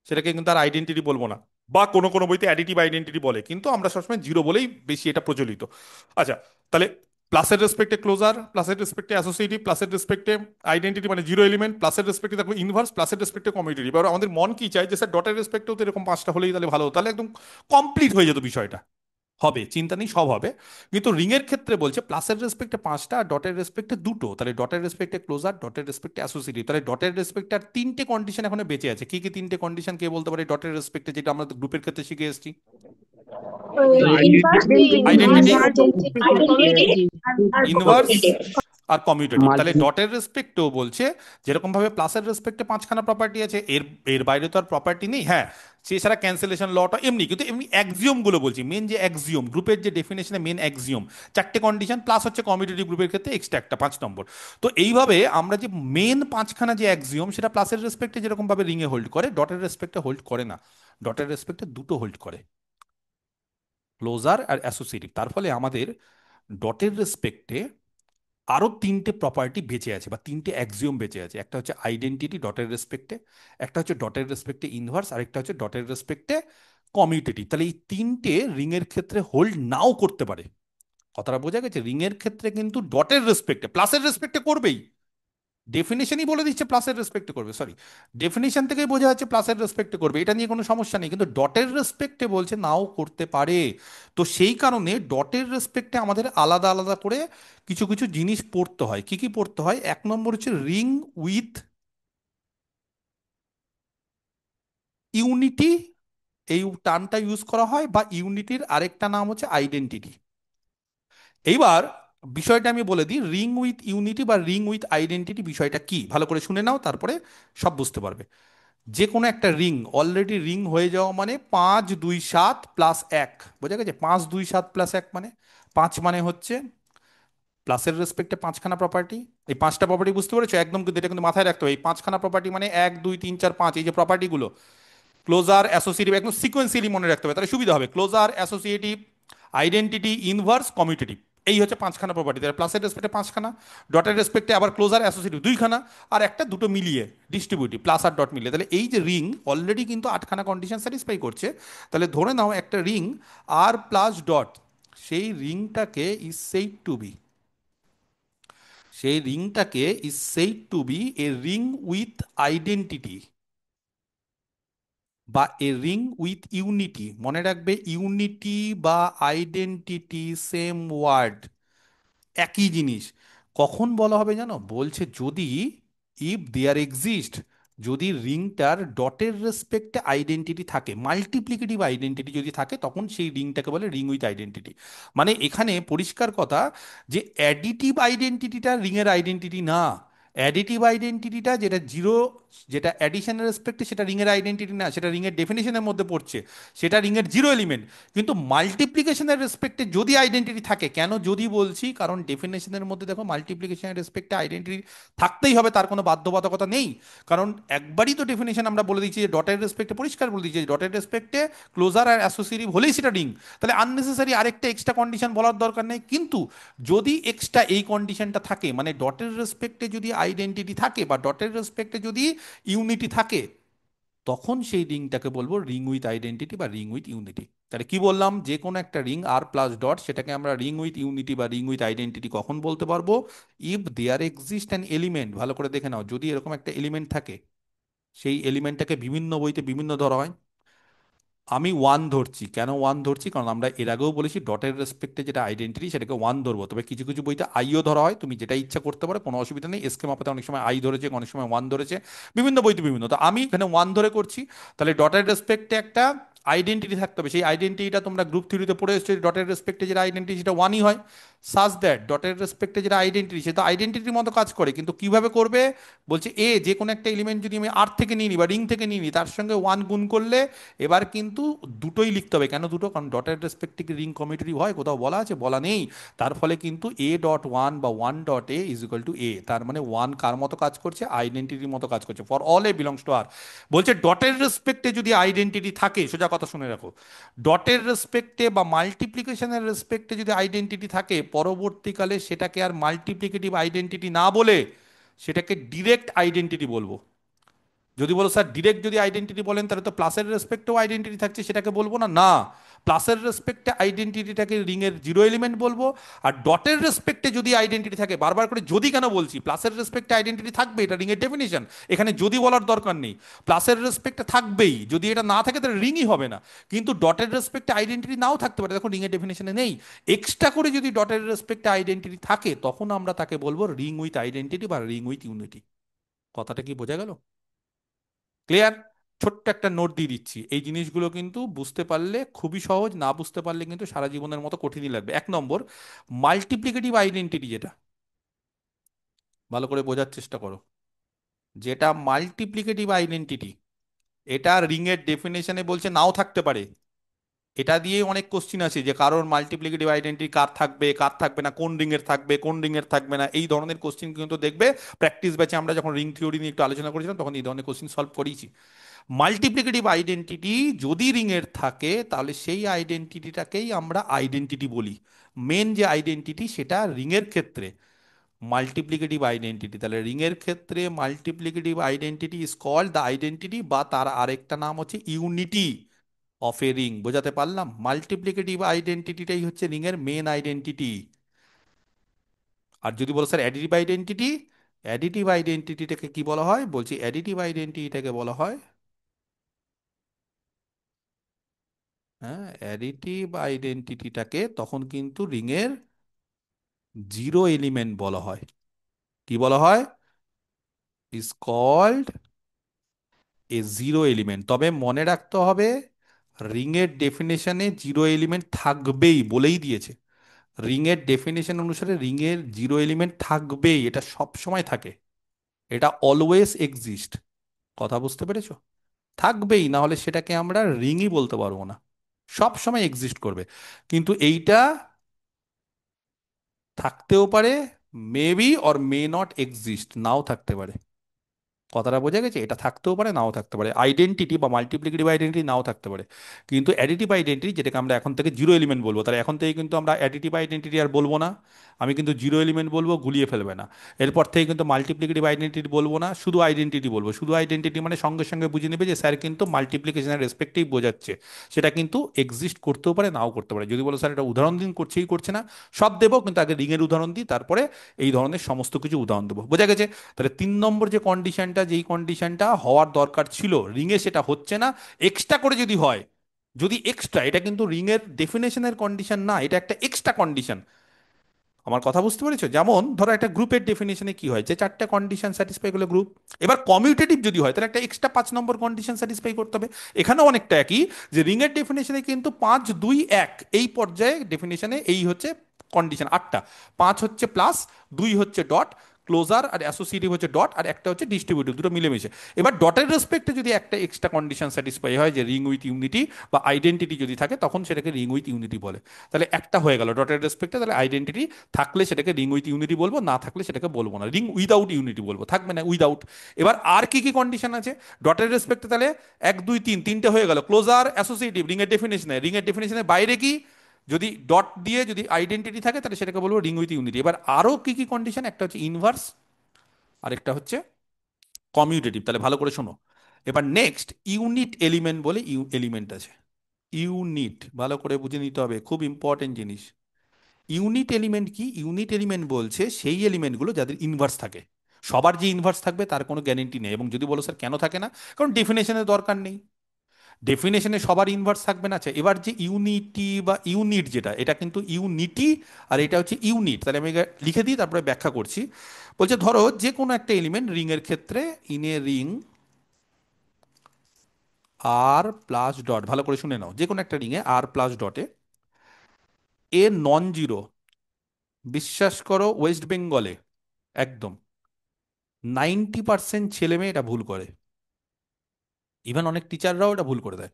সেটাকে কিন্তু আর আইডেন্টিটি বলবো না। বা কোনো কোনো বইতে অ্যাডিটিভ আইডেন্টিটি বলে, কিন্তু আমরা সবসময় জিরো বলেই বেশি এটা প্রচলিত। আচ্ছা, তাহলে প্লাসের রেসপেক্টে ক্লোজার, প্লাসের রেসপেক্টে অ্যাসোসিয়েটিভ, প্লাসের রেসপেক্টে আইডেন্টিটি মানে জিরো এলিমেন্ট, প্লাসের রেসপেক্টে থাকবে ইনভার্স, প্লাসের রেসপেক্টে কমিউটেটিভ। এবার আমাদের মন কি চাই যে স্যার ডটের রেসপেক্টেও তো এরকম পাঁচটা হলেই তাহলে ভালো হতো, তাহলে একদম কমপ্লিট হয়ে যেত বিষয়টা। হবে, চিন্তা নেই, সব হবে। কিন্তু রিং এর ক্ষেত্রে বলছে প্লাসের রেসপেক্টে পাঁচটা আর ডটের রেসপেক্টে দুটো, তাহলে ডটের রেসপেক্টে ক্লোজার, ডটের রেসপেক্টে অ্যাসোসিয়েটিভ, তাহলে ডটের রেসপেক্টে আর তিনটে কন্ডিশন এখন বেঁচে আছে। কি কি তিনটে কন্ডিশন কে বলতে পারে ডটের রেসপেক্টে, যেটা আমরা গ্রুপের ক্ষেত্রে শিখে এসেছি? Inverse, আইডেন্টিটি, কমিউনিটি, ইনভার্স, আর কমিউটেটিভ। তাহলে মাল্টি ডটের রেসপেক্টেও বলছে যেরকম ভাবে প্লাসের রেসপেক্টে পাঁচখানা প্রপার্টি আছে, এর এর বাইরে তো আর প্রপার্টি নেই, হ্যাঁ সেছাড়া ক্যান্সেলেশন লটা এমনি, কিন্তু এমনি অ্যাক্সিওম গুলো বলছি, মেন যে অ্যাক্সিওম গ্রুপের যে ডেফিনেশনে মেন অ্যাক্সিওম, চারটে কন্ডিশন প্লাস হচ্ছে কমিউটেটিভ গ্রুপের ক্ষেত্রে এক্সট্রা একটা 5 নম্বর। তো এইভাবে আমরা যে মেন পাঁচখানা যে অ্যাক্সিওম, সেটা প্লাসের রেসপেক্টে যেরকম ভাবে রিংয়ে হোল্ড করে, ডটের রেসপেক্টে হোল্ড করে না, ডটের রেসপেক্টে দুটো হোল্ড করে, ক্লোজার আর অ্যাসোসিয়েটিভ। তার ফলে আমাদের ডটের রেসপেক্টে আরো তিনটে প্রপার্টি বেঁচে আছে বা তিনটে অ্যাক্সিওম বেঁচে আছে। একটা হচ্ছে আইডেন্টিটি ডটের রেসপেক্টে, একটা হচ্ছে ডটের রেসপেক্টে ইনভার্স, আরেকটা হচ্ছে ডটের রেসপেক্টে কমিউটেটিভ। তাহলে এই তিনটে রিং এর ক্ষেত্রে হোল্ড নাও করতে পারে। কথাটা বোঝা গেছে? রিং এর ক্ষেত্রে কিন্তু ডটের রেসপেক্টে, প্লাসের রেসপেক্টে করবেই, ডেফিনেশনই বলে দিচ্ছে প্লাসের রেসপেক্টে করবে, সরি ডেফিনেশন থেকেই বোঝা যাচ্ছে প্লাসের রেসপেক্টে করবে, এটা নিয়ে কোনো সমস্যা নেই, কিন্তু ডটের রেসপেক্টে বলছে নাও করতে পারে। তো সেই কারণে ডটের রেসপেক্টে আমাদের আলাদা আলাদা করে কিছু কিছু জিনিস পড়তে হয়। কি কি পড়তে হয়? এক নম্বর হচ্ছে রিং উইথ ইউনিটি, এই টার্মটা ইউজ করা হয়, বা ইউনিটির আরেকটা নাম হচ্ছে আইডেন্টিটি। এইবার বিষয়টা আমি বলে দিই, রিং উইথ ইউনিটি বা রিং উইথ আইডেন্টিটি বিষয়টা কি, ভালো করে শুনে নাও, তারপরে সব বুঝতে পারবে। যে কোনো একটা রিং অলরেডি রিং হয়ে যাওয়া মানে 5 2 7 + 1, বোঝা গেছে? 5 2 7 + 1 মানে 5 মানে হচ্ছে প্লাসের রেসপেক্টে পাঁচখানা প্রপার্টি। এই পাঁচটা প্রপার্টি বুঝতে পেরেছো একদম? কিন্তু এটা কিন্তু মাথায় রাখতে হবে, এই পাঁচখানা প্রপার্টি মানে 1 2 3 4 5, এই যে প্রপার্টিগুলো ক্লোজার অ্যাসোসিয়েটিভ, একদম সিকোয়েন্সিয়ালি মনে রাখতে হবে, তাহলে সুবিধা হবে। Closure, associative, identity, inverse, commutative, এই হচ্ছে পাঁচখানা প্রপার্টি। তাহলে প্লাসের রেসপেক্টে পাঁচখানা, ডটের রেসপেক্টে আবার ক্লোজার অ্যাসোসিয়েটিভ দুইখানা, আর একটা দুটো মিলিয়ে ডিস্ট্রিবিউটিভ প্লাস আর ডট মিলিয়ে, তাহলে এই যে রিং অলরেডি কিন্তু আটখানা কন্ডিশন স্যাটিসফাই করছে। তাহলে ধরে নাও একটা রিং আর প্লাস ডট, সেই রিংটাকে ইজ সেইড টু বি, সেই রিংটাকে is said to be a ring with identity বা এ রিং উইথ ইউনিটি। মনে রাখবে, ইউনিটি বা আইডেন্টিটি সেম ওয়ার্ড, একই জিনিস। কখন বলা হবে জানো? বলছে যদি ইফ দেয়ার এক্সিস্ট, যদি রিংটার ডটের রেসপেক্টে আইডেন্টিটি থাকে, মাল্টিপ্লিকেটিভ আইডেন্টিটি যদি থাকে, তখন সেই রিংটাকে বলে রিং উইথ আইডেন্টিটি। মানে এখানে পরিষ্কার কথা যে অ্যাডিটিভ আইডেন্টিটিটা রিংয়ের আইডেন্টিটি না। অ্যাডিটিভ আইডেন্টিটিটা যেটা জিরো, যেটা অ্যাডিশনের রেসপেক্টে, সেটা রিংয়ের আইডেন্টিটি না, সেটা রিংয়ের ডেফিনেশনের মধ্যে পড়ছে, সেটা রিংয়ের জিরো এলিমেন্ট। কিন্তু মাল্টিপ্লিকেশনের রেসপেক্টে যদি আইডেন্টিটি থাকে, কেন যদি বলছি, কারণ ডেফিনেশনের মধ্যে দেখো মাল্টিপ্লিকেশনের রেসপেক্টে আইডেন্টিটি থাকতেই হবে, তার কোনো বাধ্যবাধকতা নেই। কারণ একবারই তো ডেফিনেশন আমরা বলে দিচ্ছি যে ডটের রেসপেক্টে, পরিষ্কার বলে দিচ্ছি যে ডটের রেসপেক্টে ক্লোজার আর অ্যাসোসিয়েটিভ হলেই সেটা রিং। তাহলে আননেসেসারি আরেকটা এক্সট্রা কন্ডিশন বলার দরকার নেই। কিন্তু যদি এক্সট্রা এই কন্ডিশনটা থাকে, মানে ডটের রেসপেক্টে যদি আইডেন্টিটি থাকে বা ডটের রেসপেক্টে যদি ইউনিটি থাকে, তখন সেই রিংটাকে বলবো রিং উইথ আইডেন্টিটি বা রিং উইথ ইউনিটি। তাহলে কি বললাম? যে কোনো একটা রিং আর প্লাস ডট, সেটাকে আমরা রিং উইথ ইউনিটি বা রিং উইথ আইডেন্টিটি কখন বলতে পারবো? If there exist an element, ভালো করে দেখে নাও, যদি এরকম একটা এলিমেন্ট থাকে, সেই এলিমেন্টটাকে বিভিন্ন বইতে বিভিন্ন ধরা হয়। আমি ওয়ান ধরছি, কেন ওয়ান ধরছি? কারণ আমরা এর আগেও বলেছি ডটের রেসপেক্টে যেটা আইডেন্টিটি সেটাকে ওয়ান ধরবো। তবে কিছু কিছু বইতে আইও ধরা হয়, তুমি যেটা ইচ্ছা করতে পারো, কোনো অসুবিধা নেই। এসকে মাপাতে অনেক সময় আই ধরেছে, অনেক সময় ওয়ান ধরেছে, বিভিন্ন বইতে বিভিন্ন। তো আমি এখানে ওয়ান ধরে করছি। তাহলে ডটের রেসপেক্টে একটা আইডেন্টিটি থাকতে হবে, সেই আইডেন্টিটিটা তোমরা গ্রুপ থিওরিতে পড়ে এসেছো, ডটের রেসপেক্টে যেটা আইডেন্টিটি সেটা ওয়ানই হয়। সাজ দ্যাট ডটের রেসপেক্টে যেটা আইডেন্টিটি সেটা আইডেন্টিটির মতো কাজ করে। কিন্তু কিভাবে করবে? বলছে যে কোনো একটা এলিমেন্ট যদি আমি আর থেকে নিয়ে নিই বা রিং থেকে নিয়ে নিই, তার সঙ্গে ওয়ান গুণ করলে, এবার কিন্তু দুটোই লিখতে হবে। কেন দুটো? কারণ ডটের রেসপেক্টে কি রিং কমিউটেটিভ হয়? কোথাও বলা আছে? বলা নেই। তার ফলে কিন্তু এ ডট ওয়ান বা one dot A is equal to A. তার মানে ওয়ান কার মতো কাজ করছে? আইডেন্টিটির মতো কাজ করছে। For all A belongs to R. বলছে ডটের রেসপেক্টে যদি আইডেন্টিটি থাকে, সোজা কথা শুনে রাখো, ডটের রেসপেক্টে বা মাল্টিপ্লিকেশনের রেসপেক্টে যদি আইডেন্টিটি থাকে, পরবর্তীকালে সেটাকে আর মাল্টিপ্লিকেটিভ আইডেন্টিটি না বলে সেটাকে ডিরেক্ট আইডেন্টিটি বলবো। যদি বলো স্যার ডিরেক্ট যদি আইডেন্টিটি বলেন, তাহলে তো প্লাসের রেসপেক্টেও আইডেন্টিটি থাকছে, সেটাকে বলবো না। না, প্লাসের রেসপেক্টে আইডেন্টিটিটাকে রিংয়ের জিরো এলিমেন্ট বলবো। আর ডটের রেসপেক্টে যদি আইডেন্টিটি থাকে, বারবার করে যদি কেন বলছি, প্লাসের রেসপেক্টে আইডেন্টিটি থাকবে, এটা রিংয়ের ডেফিনিশন, এখানে যদি বলার দরকার নেই। প্লাসের রেসপেক্টে থাকবেই, যদি এটা না থাকে তাহলে রিংই হবে না। কিন্তু ডটের রেসপেক্টে আইডেন্টিটি নাও থাকতে পারে, দেখো রিংয়ের ডেফিনেশনে নেই। এক্সট্রা করে যদি ডটের রেসপেক্টে আইডেন্টিটি থাকে, তখন আমরা তাকে বলবো রিং উইথ আইডেন্টিটি বা রিং উইথ ইউনিটি। কথাটা কি বোঝা গেল? ক্লিয়ার? ছোট্ট একটা নোট দিয়ে দিচ্ছি, এই জিনিসগুলো কিন্তু বুঝতে পারলে খুবই সহজ, না বুঝতে পারলে কিন্তু সারা জীবনের মতো কঠিনই লাগবে। এক নম্বর, মাল্টিপ্লিকেটিভ আইডেন্টিটি যেটা, ভালো করে বোঝার চেষ্টা করো। যেটা মাল্টিপ্লিকেটিভ আইডেন্টিটি, এটা রিং এর ডেফিনেশনে বলছে নাও থাকতে পারে। এটা দিয়ে অনেক কোশ্চিন আছে যে কারোর মাল্টিপ্লিকেটিভ আইডেন্টিটি কার থাকবে, কার থাকবে না, কোন রিং এর থাকবে, কোন রিং এর থাকবে না, এই ধরনের কোশ্চিন কিন্তু দেখবে প্র্যাকটিস ব্যাচে। আমরা যখন রিং থিওরি নিয়ে একটু আলোচনা করেছিলাম, তখন এই ধরনের কোশ্চিন সলভ করেছি। মাল্টিপ্লিকেটিভ আইডেন্টিটি যদি রিং এর থাকে, তাহলে সেই আইডেন্টিটিটাকেই আমরা আইডেন্টিটি বলি। মেন যে আইডেন্টিটি সেটা রিং এর ক্ষেত্রে মাল্টিপ্লিকেটিভ আইডেন্টিটি। তাহলে রিং এর ক্ষেত্রে multiplicative identity is called the identity, বা তার আরেকটা নাম হচ্ছে ইউনিটি অফ এ রিং। বোঝাতে পারলাম? মাল্টিপ্লিকেটিভ আইডেন্টিটিটাই হচ্ছে রিং এর মেন আইডেন্টিটি। আর যদি বলো স্যার অ্যাডিটিভ আইডেন্টিটি, অ্যাডিটিভ আইডেন্টিটিটাকে কি বলা হয়? বলছি অ্যাডিটিভ আইডেন্টিটিটাকে বলা হয়, হ্যাঁ, অ্যাডিটিভ আইডেন্টিটিটাকে তখন কিন্তু রিংয়ের জিরো এলিমেন্ট বলা হয়। কি বলা হয়? Is called a zero element. তবে মনে রাখতে হবে, রিংয়ের ডেফিনেশনে জিরো এলিমেন্ট থাকবেই, বলেই দিয়েছে। রিংয়ের ডেফিনেশন অনুসারে রিংয়ের জিরো এলিমেন্ট থাকবেই, এটা সব সময় থাকে, এটা অলওয়েজ এক্সিস্ট। কথা বুঝতে পেরেছো? থাকবেই, না হলে সেটাকে আমরা রিংই বলতে পারবো না। সব সময় এক্সিস্ট করবে। কিন্তু এইটা থাকতেও পারে, maybe or may not exist, নাও থাকতে পারে। কথাটা বোঝা গেছে? এটা থাকতেও পারে, নাও থাকতে পারে। আইডেন্টিটি বা মাল্টিপ্লিকেটিভ আইডেন্টিটি নাও থাকতে পারে। কিন্তু অ্যাডিটিভ আইডেন্টিটি, যেটাকে আমরা এখন থেকে জিরো এলিমেন্ট বলবো, তাহলে এখন থেকে কিন্তু আমরা অ্যাডিটিভ আইডেন্টিটি আর বলবো না, আমি কিন্তু জিরো এলিমেন্ট বলবো, গুলিয়ে ফেলবে না। এরপর থেকে কিন্তু মাল্টিপ্লিকেটিভ আইডেন্টিটি বলবো না, শুধু আইডেন্টিটি বলবো। শুধু আইডেন্টিটি মানে সঙ্গে সঙ্গে বুঝে নেবে যে স্যার কিন্তু মাল্টিপ্লিকেশনের রেসপেক্টেই বোঝাচ্ছে। সেটা কিন্তু এক্সিস্ট করতেও পারে, নাও করতে পারে। যদি বলো স্যার এটা উদাহরণ দিন, করছেই করছে না, সব দেবো, কিন্তু আগে রিংয়ের উদাহরণ দিই, তারপরে এই ধরনের সমস্ত কিছু উদাহরণ দেবো। বোঝা গেছে? তাহলে 3 নম্বর যে কন্ডিশনটা, যেই কন্ডিশনটা হওয়ার দরকার ছিল রিংয়ে, সেটা হচ্ছে না। এক্সট্রা করে যদি হয়, যদি এক্সট্রা, এটা কিন্তু রিংয়ের ডেফিনেশনের কন্ডিশন না, এটা একটা এক্সট্রা কন্ডিশন। আমার কথা বুঝতে পেরেছো? যেমন ধরো একটা গ্রুপের ডেফিনেশনে কি হয়, যে চারটে কন্ডিশন স্যাটিসফাই করলে গ্রুপ। এবার কমিউটেটিভ যদি হয় তাহলে একটা এক্সট্রা 5 নম্বর কন্ডিশন স্যাটিসফাই করতে হবে। এখানেও অনেকটা একই, যে রিং এর ডেফিনেশনে কিন্তু 5 2 1 এই পর্যায়ে ডেফিনেশনে এই হচ্ছে কন্ডিশন 8টা। 5 হচ্ছে প্লাস, 2 হচ্ছে ডট, ক্লোজার আর অ্যাসোসিয়েটিভ হচ্ছে ডট, আর একটা হচ্ছে ডিস্ট্রিবিউটিভ, দুটো মিলেমিশে। এবার ডটের রেসপেক্টে যদি একটা এক্সট্রা কন্ডিশন স্যাটিসফাই হয়, যে রিং উইথ ইউনিটি বা আইডেন্টিটি যদি থাকে, তখন সেটাকে রিং উইথ ইউনিটি বলে। তাহলে একটা হয়ে গেল ডটের রেসপেক্টে। তাহলে আইডেন্টিটি থাকলে সেটাকে রিং উইথ ইউনিটি বলবো, না থাকলে সেটাকে বলবো না, রিং উইদাউট ইউনিটি বলবো, থাকবে না উইদাউট। এবার আর কি কি কন্ডিশন আছে ডটের রেসপেক্টে? তাহলে 1 2 3 তিনটে হয়ে গেল। ক্লোজার, অ্যাসোসিয়েটিভ, রিং এর ডেফিনেশনে বাইরে কি, যদি ডট দিয়ে যদি আইডেন্টিটি থাকে তাহলে সেটাকে বলবো রিং উইথ ইউনিটি। এবার আরো কি কি কন্ডিশন, একটা হচ্ছে ইনভার্স, আরেকটা হচ্ছে কমিউটেটিভ। তাহলে ভালো করে শোনো। এবার নেক্সট ইউনিট এলিমেন্ট বলে এলিমেন্ট আছে। ইউনিট ভালো করে বুঝে নিতে হবে, খুব ইম্পর্টেন্ট জিনিস। ইউনিট এলিমেন্ট কি? ইউনিট এলিমেন্ট বলছে সেই এলিমেন্টগুলো যাদের ইনভার্স থাকে। সবার যে ইনভার্স থাকবে তার কোনো গ্যারেন্টি নেই। এবং যদি বলো স্যার কেন থাকে না, কারণ ডেফিনেশনের দরকার নেই। ডেফিনেশনে সবার ইনভার্স থাকবে না। আচ্ছা, এবার যে ইউনিটি বা ইউনিট যেটা, এটা কিন্তু ইউনিটি আর এটা হচ্ছে ইউনিট। তাহলে আমি এটা লিখে দিই, তারপরে ব্যাখ্যা করছি। বলছে ধরো যে কোনো একটা এলিমেন্ট রিং এর ক্ষেত্রে, in a ring R plus dot, ভালো করে শুনে নাও, যে কোনো একটা রিংয়ে আর প্লাস ডটে এ নন জিরো। বিশ্বাস করো ওয়েস্ট বেঙ্গলে একদম 90% ছেলে মেয়ে এটা ভুল করে। ইভেন অনেক টিচাররাও এটা ভুল করে দেয়।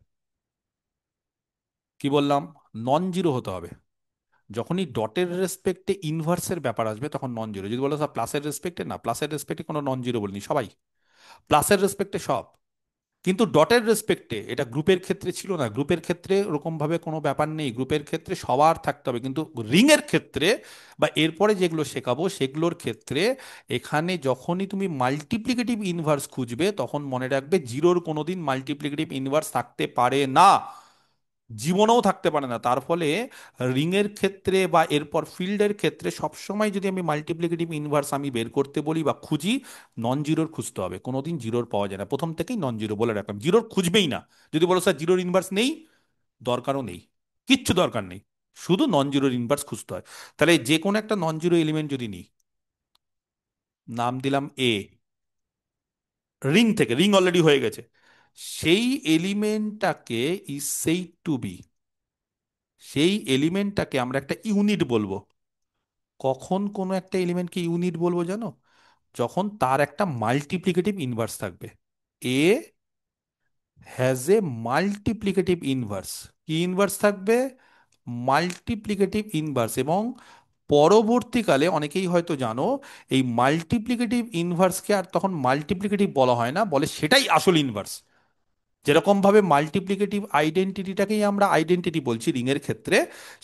কি বললাম? নন জিরো হতে হবে। যখনই ডটের রেসপেক্টে ইনভার্সের ব্যাপার আসবে তখন নন জিরো। যদি বলো স্যার প্লাসের রেসপেক্টে, না, প্লাসের রেসপেক্টে কোনো নন জিরো বলিনি, সবাই প্লাসের রেসপেক্টে সব। কিন্তু ডটের রেসপেক্টে, এটা গ্রুপের ক্ষেত্রে ছিল না, গ্রুপের ক্ষেত্রে ওরকম ভাবে কোনো ব্যাপার নেই, গ্রুপের ক্ষেত্রে সবার থাকতে হবে। কিন্তু রিং এর ক্ষেত্রে বা এরপরে যেগুলো শেখাবো সেগুলোর ক্ষেত্রে, এখানে যখনই তুমি মাল্টিপ্লিকেটিভ ইনভার্স খুঁজবে তখন মনে রাখবে জিরোর কোনোদিন মাল্টিপ্লিকেটিভ ইনভার্স থাকতে পারে না, জীবনেও থাকতে পারে না। তার ফলে রিং এর ক্ষেত্রে বা এরপর ফিল্ডের ক্ষেত্রে সবসময় যদি আমি মাল্টিপ্লিকেটিভ ইনভার্স আমি বের করতে বলি বা খুঁজি, নন জিরোর খুঁজতে হবে, কোনোদিন জিরোর পাওয়া যায় না। প্রথম থেকেই নন জিরো বলে রাখলাম, জিরোর খুঁজবেই না। যদি বলো স্যার জিরোর ইনভার্স নেই, দরকারও নেই, কিচ্ছু দরকার নেই, শুধু নন জিরোর ইনভার্স খুঁজতে হয়। তাহলে যে কোনো একটা নন জিরো এলিমেন্ট যদি নিই, নাম দিলাম এ, রিং থেকে, রিং অলরেডি হয়ে গেছে, সেই এলিমেন্টটাকে ইজ সেই টু বি, সেই এলিমেন্টটাকে আমরা একটা ইউনিট বলবো। কখন কোনো একটা এলিমেন্টকে ইউনিট বলবো জানো? যখন তার একটা মাল্টিপ্লিকেটিভ ইনভার্স থাকবে। এ হ্যাজ এ মাল্টিপ্লিকেটিভ ইনভার্স। কি ইনভার্স থাকবে? Multiplicative inverse. এবং পরবর্তীকালে অনেকেই হয়তো জানো, এই মাল্টিপ্লিকেটিভ ইনভার্সকে আর তখন মাল্টিপ্লিকেটিভ বলা হয় না, বলে সেটাই আসল ইনভার্স। যেরকম ভাবে মাল্টিপ্লিকেটিভ আইডেন্টিটিটাকেই আমরা আইডেন্টিটি বলছি রিং এর ক্ষেত্রে,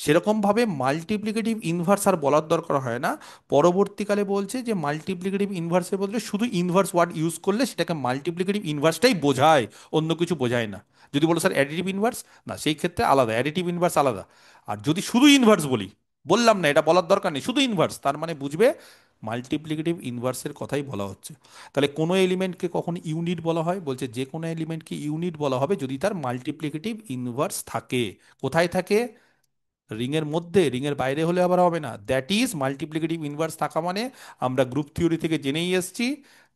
সেরকম ভাবে মাল্টিপ্লিকেটিভ ইনভার্স আর বলার দরকার হয় না। পরবর্তীকালে বলছে যে মাল্টিপ্লিকেটিভ ইনভার্সের বদলে শুধু ইনভার্স ওয়ার্ড ইউজ করলে সেটাকে মাল্টিপ্লিকেটিভ ইনভার্সটাই বোঝায়, অন্য কিছু বোঝায় না। যদি বলো স্যার অ্যাডিটিভ ইনভার্স, না, সেই ক্ষেত্রে আলাদা, অ্যাডিটিভ ইনভার্স আলাদা। আর যদি শুধু ইনভার্স বলি, বললাম না এটা বলার দরকার নেই, শুধু ইনভার্স, তার মানে বুঝবে মাল্টিপ্লিকেটিভ ইনভার্সের কথাই বলা হচ্ছে। তাহলে কোনো এলিমেন্টকে কখন ইউনিট বলা হয়? বলছে যে কোনো এলিমেন্টকে ইউনিট বলা হবে যদি তার মাল্টিপ্লিকেটিভ ইনভার্স থাকে। কোথায় থাকে? রিং এর মধ্যে, রিং এর বাইরে হলে আবার হবে না। দ্যাট ইজ মাল্টিপ্লিকেটিভ ইনভার্স থাকা মানে, আমরা গ্রুপ থিওরি থেকে জেনেই এসেছি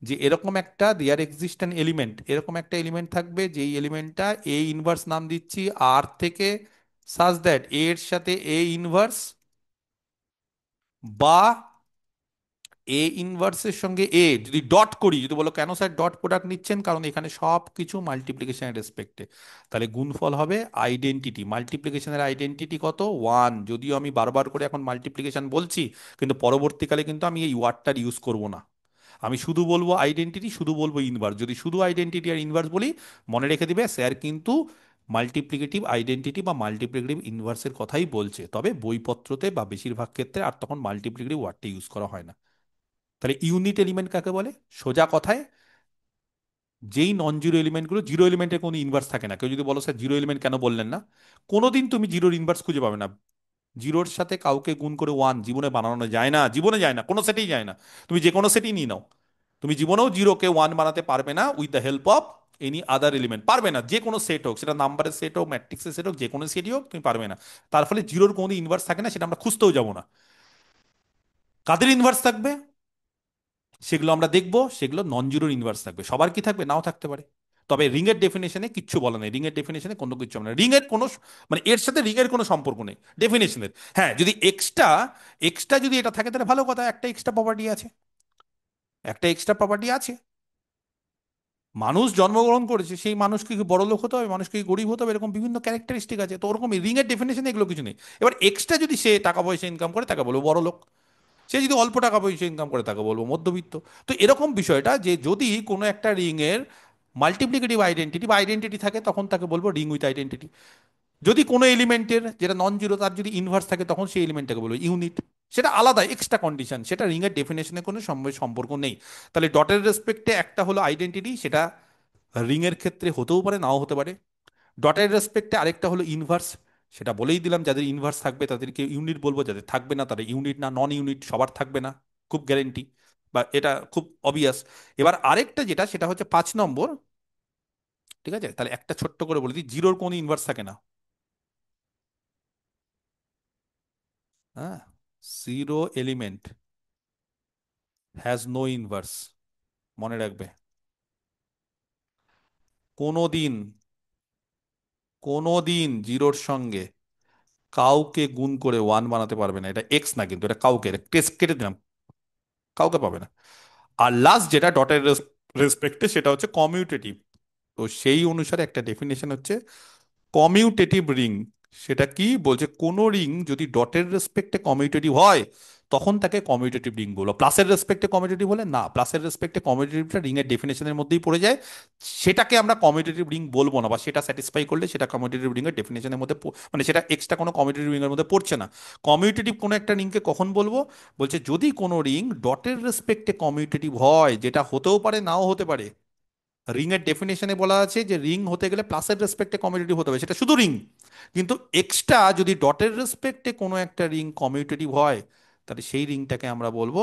যে এরকম একটা দেয়ার এক্সিস্টেন্ট এলিমেন্ট, এরকম একটা এলিমেন্ট থাকবে যেই এলিমেন্টটা এ ইনভার্স নাম দিচ্ছি আর থেকে, সাজ দ্যাট এর সাথে এ ইনভার্স বা এ ইনভার্সের সঙ্গে এ যদি ডট করি, যদি বলো কেন স্যার ডট প্রোডাক্ট নিচ্ছেন, কারণ এখানে সব কিছু মাল্টিপ্লিকেশনের রেসপেক্টে, তাহলে গুণফল হবে আইডেন্টিটি। মাল্টিপ্লিকেশনের আইডেন্টিটি কত? 1। যদিও আমি বারবার করে এখন মাল্টিপ্লিকেশন বলছি, কিন্তু পরবর্তীকালে কিন্তু আমি এই ওয়ার্ডটার ইউজ করব না। আমি শুধু বলবো আইডেন্টিটি, শুধু বলবো ইনভার্স। যদি শুধু আইডেন্টিটি আর ইনভার্স বলি, মনে রেখে দিবে স্যার কিন্তু মাল্টিপ্লিকেটিভ আইডেন্টিটি বা মাল্টিপ্লিকেটিভ ইনভার্সের কথাই বলছে, তবে বইপত্রতে বা বেশিরভাগ ক্ষেত্রে আর তখন মাল্টিপ্লিকেটিভ ওয়ার্ডটা ইউজ করা হয় না। তাহলে ইউনিট এলিমেন্ট কাকে বলে? সোজা কথায়, যেই নন জিরো এলিমেন্টগুলো, জিরো এলিমেন্টের কোনো ইনভার্স থাকে না। কেউ যদি বলো স্যার জিরো এলিমেন্ট কেন বললেন না, কোনোদিন তুমি জিরোর ইনভার্স খুঁজে পাবে না। জিরোর সাথে কাউকে গুণ করে ওয়ান জীবনে বানানো যায় না, জীবনে যায় না, কোনো সেটেই যায় না। তুমি যে কোনো সেটই নিয়ে নাও, তুমি জীবনেও জিরোকে ওয়ান বানাতে পারবে না with the help of any other element. পারবে না, যে কোনো সেট হোক, সেটা নাম্বারের সেট হোক, ম্যাট্রিক্সের সেট হোক, যে কোনো সেটই হোক, তুমি পারবে না। তার ফলে জিরোর কোনো ইনভার্স থাকে না, সেটা আমরা খুঁজতেও যাবো না। কাদের ইনভার্স থাকবে সেগুলো আমরা দেখবো, সেগুলো নন জিরোর ইনভার্স থাকবে। সবার কি থাকবে, নাও থাকতে পারে। তবে রিং এর ডেফিনেশনে কিচ্ছু বলা নেই, রিং এর ডেফিনেশনে কোনো কিছু হবে না, রিং এর কোনো মানে এর সাথে রিং এর কোনো সম্পর্ক নেই ডেফিনেশনের। হ্যাঁ, যদি এক্সট্রা এক্সট্রা যদি এটা থাকে তাহলে ভালো কথা, একটা এক্সট্রা প্রপার্টি আছে, একটা এক্সট্রা প্রপার্টি আছে। মানুষ জন্মগ্রহণ করেছে, সেই মানুষকে কি বড় লোক হতে হবে, মানুষকে কি গরিব হতে হবে, এরকম বিভিন্ন ক্যারেক্টারিস্টিক আছে। তো ওরকম রিং এর ডেফিনেশনে এগুলো কিছু নেই। এবার এক্সট্রা যদি সে টাকা পয়সা ইনকাম করে তাকে বলবো বড় লোক, সে যদি অল্প টাকা পয়সা ইনকাম করে তাকে বলবো মধ্যবিত্ত। তো এরকম বিষয়টা, যে যদি কোনো একটা রিং এর মাল্টিপ্লিকেটিভ আইডেন্টিটি বা আইডেন্টিটি থাকে তখন তাকে বলবো রিং উইথ আইডেন্টিটি। যদি কোনো এলিমেন্টের যেটা নন জিরো তার যদি ইনভার্স থাকে তখন সেই এলিমেন্টটাকে বলবো ইউনিট। সেটা আলাদা এক্সট্রা কন্ডিশন, সেটা রিং এর ডেফিনেশনে কোনো সম্পর্ক নেই। তাহলে ডটের রেসপেক্টে একটা হলো আইডেন্টিটি, সেটা রিং এর ক্ষেত্রে হতেও পারে নাও হতে পারে। ডটের রেসপেক্টে আরেকটা হলো ইনভার্স, সেটা বলেই দিলাম, যাদের ইনভার্স থাকবে তাদেরকে ইউনিট বলবো, যাদের থাকবে না তাদের ইউনিট না, নন ইউনিট সবার থাকবে না, খুব গ্যারেন্টি, বা এটা খুব অবভিয়াস। এবার আরেকটা যেটা, সেটা হচ্ছে 5 নম্বর। ঠিক আছে, তাহলে একটা ছোট্ট করে বলে দিই, জিরোর কোনো ইনভার্স থাকে না। হ্যাঁ, zero element has no inverse, মনে রাখবে। কোনোদিন কোনোদিন জিরোর সঙ্গে কাউকে গুণ করে ওয়ান বানাতে পারবে না, এটা এক্স না কিন্তু, এটা কাউকে, টেস্ট কেটে দিলাম, কাউকে পাবে না। আর লাস্ট যেটা ডটের রেসপেক্টে, সেটা হচ্ছে কমিউটেটিভ। তো সেই অনুসারে একটা ডেফিনেশন হচ্ছে কমিউটেটিভ রিং। সেটা কি বলছে, কোন রিং যদি ডটের রেসপেক্টে কমিউটেটিভ হয় তখন তাকে কমিউটেটিভ রিং বলো। প্লাসের রেসপেক্টে কমিউটেটিভ হলে না, প্লাসের রেসপেক্টে কমিউটেটিভটা রিং এর ডেফিনেশনের মধ্যেই পড়ে যায়, সেটাকে আমরা কমিউটেটিভ রিং বলবো না, বা সেটা স্যাটিসফাই করলে সেটা কমিউটেটিভ রিং এর ডেফিনেশনের মধ্যে মানে সেটা এক্সট্রা কোনো কমিউটেটিভ রিং এর মধ্যে পড়ছে না। কমিউটেটিভ কোনো একটা রিংকে কখন বলবো, বলছে যদি কোনো রিং ডটের রেসপেক্টে কমিউটেটিভ হয়, যেটা হতেও পারে নাও হতে পারে। রিং এর ডেফিনেশনে বলা আছে যে রিং হতে গেলে প্লাসের রেসপেক্টে কমিউটেটিভ হতে হবে, সেটা শুধু রিং। কিন্তু এক্সট্রা যদি ডটের রেসপেক্টে কোনো একটা রিং কমিউটেটিভ হয়, তাহলে সেই রিংটাকে আমরা বলবো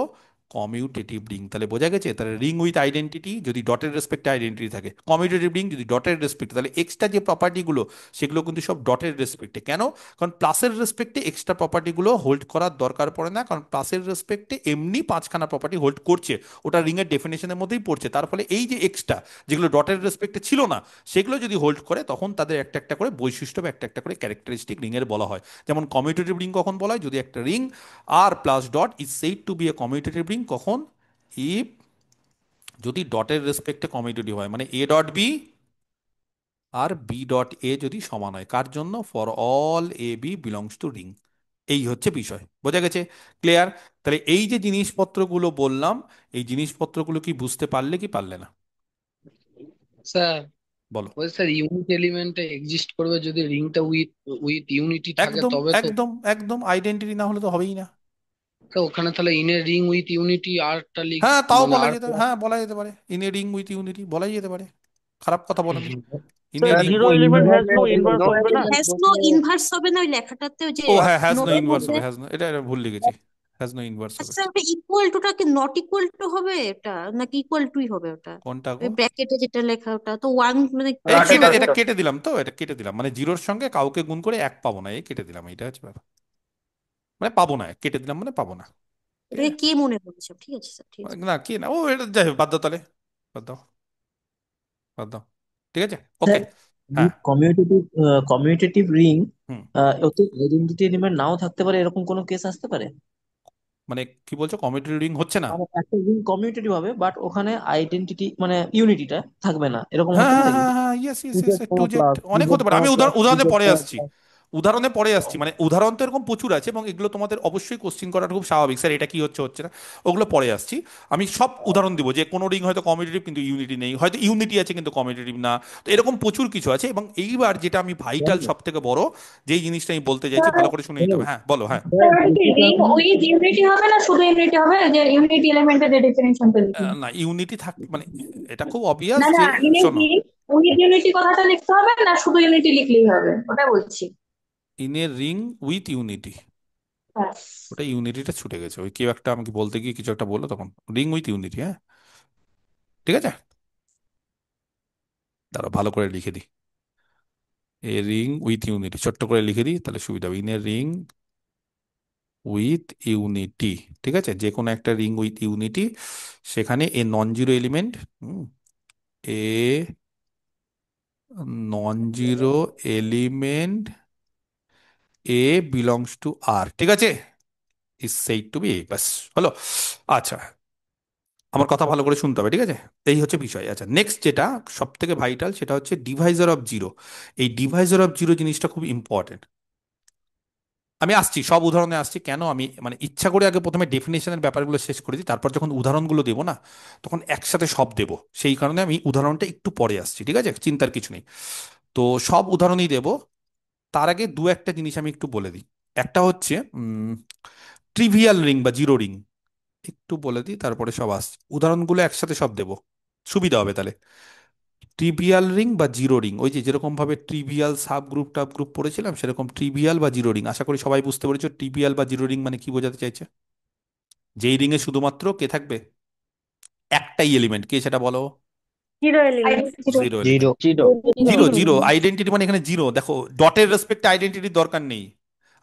কমিউটেটিভ রিং। তাহলে বোঝা গেছে, তাহলে রিং উইথ আইডেন্টিটি যদি ডটের রেসপেক্টে আইডেন্টিটি থাকে, কমিউটেটিভ রিং যদি ডটের রেসপেক্টে, তাহলে এক্সট্রা যে প্রপার্টিগুলো সেগুলো কিন্তু সব ডটের রেসপেক্টে। কেন? কারণ প্লাসের রেসপেক্টে এক্সট্রা প্রপার্টিগুলো হোল্ড করার দরকার পড়ে না, কারণ প্লাসের রেসপেক্টে এমনি 5খানা প্রপার্টি হোল্ড করছে, ওটা রিং এর ডেফিনেশনের মধ্যেই পড়ছে। তার ফলে এই যে এক্সট্রা যেগুলো ডটের রেসপেক্টে ছিল না, সেগুলো যদি হোল্ড করে তখন তাদের একটা একটা করে বৈশিষ্ট্য বা একটা একটা করে ক্যারেক্টারিস্টিক রিং এর বলা হয়। যেমন কমিউটেটিভ রিং কখন বলা হয়, যদি একটা ring R plus dot is said to be a commutative ring, কখন, ইফ, যদি ডটের রেসপেক্টে কমিউটেটিভ হয়, মানে এ ডট বি আর বি ডট এ যদি সমান হয়, কার জন্য, for all A B belongs to ring. এই হচ্ছে বিষয়, বোঝা গেছে? ক্লিয়ার? তাহলে এই যে জিনিসপত্রগুলো বললাম, এই জিনিসপত্রগুলো কি বুঝতে পারলে কি পারলে না? স্যার বলো। বলছি স্যার ইউনিট এলিমেন্টটা এক্সিস্ট করবে যদি রিংটা উইথ উইথ ইউনিটি থাকে একদম তবে তো। একদম একদম, আইডেন্টিটি না হলে তো হবেই না। তো ওখানে তাহলে ইনের রিং উইথ ইউনিটি আরটা লিখ হ্যাঁ, তাও মানে বলা আর যেতে, হ্যাঁ বলা যেতে পারে, in a ring with unity বলাই যেতে পারে, খারাপ কথা বলেনি। In a sir ring, zero ওই element has no inverted inverse no হবে না? হ্যাজ নো এলিমেন্ট ইনভার্স হবে না ওই লেখাটাতে, ওই যে ও হ্যাঁ, হ্যাজ নো নোটের ইনভার্স মধ্যে। হবে, হ্যাজ নো, এটা এটা ভুল লিখেছি, হ্যাজ নো ইনভার্স হবে। আচ্ছা ওটা ইকুয়াল টুটা কি নট ইকুয়াল টু হবে এটা, নাকি ইকুয়াল টুই হবে ওটা? কোনটা ওই গো? ব্র্যাকেটে যেটা লেখা ওটা তো ওয়ান মানে এই নট কেটে, একশো। ইকুয়াল এটা টু কেটে দিলাম, তো এটা কেটে দিলাম, মানে জিরোর সঙ্গে কাউকে গুণ করে এক পাবো না, এই কেটে দিলাম, এইটা হচ্ছে ব্যাপার। মানে পাবো না, কেটে দিলাম মানে পাবো না। ঠিক এটাকে আছে? কে মনে করেছে? ঠিক আছে স্যার, ঠিক আছে। না কি না, ও এটা যাই হোক, বাদ দাও তাহলে, বাদ দাও, বাদ দাও। ঠিক আছে, ওকে। স্যার হ্যাঁ। কমিউটেটিভ কমিউটেটিভ রিং হুম। ওতে আইডেন্টিটি এলিমেন্ট নাও থাকতে পারে, এরকম কোনো কেস আসতে পারে? মানে কি বলছো, কমিউনিটি রিং হচ্ছে না? মানে একটা রিং কমিউটেটিভ হবে বাট ওখানে আইডেন্টিটি মানে ইউনিটিটা থাকবে না, এরকম হ্যাঁ হতে হ্যাঁ পারে কি? হ্যাঁ হ্যাঁ, yes two yes yes, Z to power Z plus two অনেক জেড হতে পারে, আমি পাওয়ার প্লাস থ্রি উদাহরণে জেড পরে পাওয়ার আসছি, প্লাস। উদাহরণে পরে আসছি, মানে উদাহরণ তো এরকম প্রচুর আছে, এবং এগুলো তোমাদের অবশ্যই কোশ্চিন করাটা খুব স্বাভাবিক, স্যার এটা কি হচ্ছে হচ্ছে না, ওগুলো পরে আসছি। আমি সব উদাহরণ দিব, যে কোনো রিং হয়তো কমিউনিটিভ কিন্তু ইউনিটি নেই, হয়তো ইউনিটি আছে কিন্তু কমিউনিটিভ না। তো এরকম প্রচুর কিছু আছে, এবং এইবার যেটা আমি ভাইটাল সব থেকে বড় যেই জিনিসটা আমি বলতে চাইছি, ভালো করে শুনে নিতে হবে। হ্যাঁ বলো, হ্যাঁ। তাহলে কি রিং উইথ ইউনিটি হবে না শুধু ইউনিটি হবে, যে ইউনিটি এলিমেন্টের যে ডেফিনেশনটা লিখলাম? না, ইউনিটি থাক মানে এটা খুব অবভিয়াস না না, যে, শোনো, ইউনিটি উইথ ইউনিটি কথাটা লিখতে হবে না শুধু ইউনিটি লিখলেই হবে, ওটা বলছি। In a ring with unity, হ্যাঁ। ওটা ইউনিটিটা ছুটে গেছে, ওই কেউ একটা আমাকে বলতে গিয়ে কিছু একটা বললো তখন, রিং উইথ ইউনিটি, হ্যাঁ। ঠিক আছে, দাঁড়াও ভালো করে লিখে দিই, এ রিং উইথ ইউনিটি ছোট্ট করে লিখে দিই, তাহলে সুবিধা হবে। In a ring with unity, ঠিক আছে, যে কোনো একটা রিং উইথ ইউনিটি, সেখানে a non zero element, a non zero element A belongs to R, ঠিক আছে, is said to be A, বাস হলো। আচ্ছা, আমার কথা ভালো করে শুনতে হবে, ঠিক আছে, এই হচ্ছে বিষয়। আচ্ছা, নেক্সট যেটা সব থেকে ভাইটাল সেটা হচ্ছে ডিভাইজার অফ জিরো। এই ডিভাইজার অফ জিরো জিনিসটা খুব ইম্পর্টেন্ট। আমি আসছি, সব উদাহরণে আসছি, কেন আমি মানে ইচ্ছা করে আগে প্রথমে ডেফিনেশনের ব্যাপারগুলো শেষ করেছি, তারপর যখন উদাহরণগুলো দেবো না, তখন একসাথে সব দেবো, সেই কারণে আমি উদাহরণটা একটু পরে আসছি, ঠিক আছে, চিন্তার কিছু নেই। তো সব উদাহরণই দেবো, তার আগে দু একটা জিনিস আমি একটু বলে দিই। একটা হচ্ছে ট্রিভিয়াল রিং বা জিরো রিং, একটু বলে দিই, তারপরে সব আসছে, উদাহরণগুলো একসাথে সব দেবো, সুবিধা হবে তাহলে। ট্রিভিয়াল রিং বা জিরো রিং, ওই যে যেরকম ভাবে trivial sub group tub group পড়েছিলাম, সেরকম ট্রিভিয়াল বা জিরো রিং, আশা করি সবাই বুঝতে পেরেছো ট্রিভিয়াল বা জিরো রিং মানে কি বোঝাতে চাইছে। যেই রিং এ শুধুমাত্র কে থাকবে, একটাই এলিমেন্ট, কে সেটা বলো। Zero element. Zero zero element. Zero zero zero identity মানে এখানে জিরো, দেখো ডটের রেসপেক্টে আইডেন্টিটির দরকার নেই,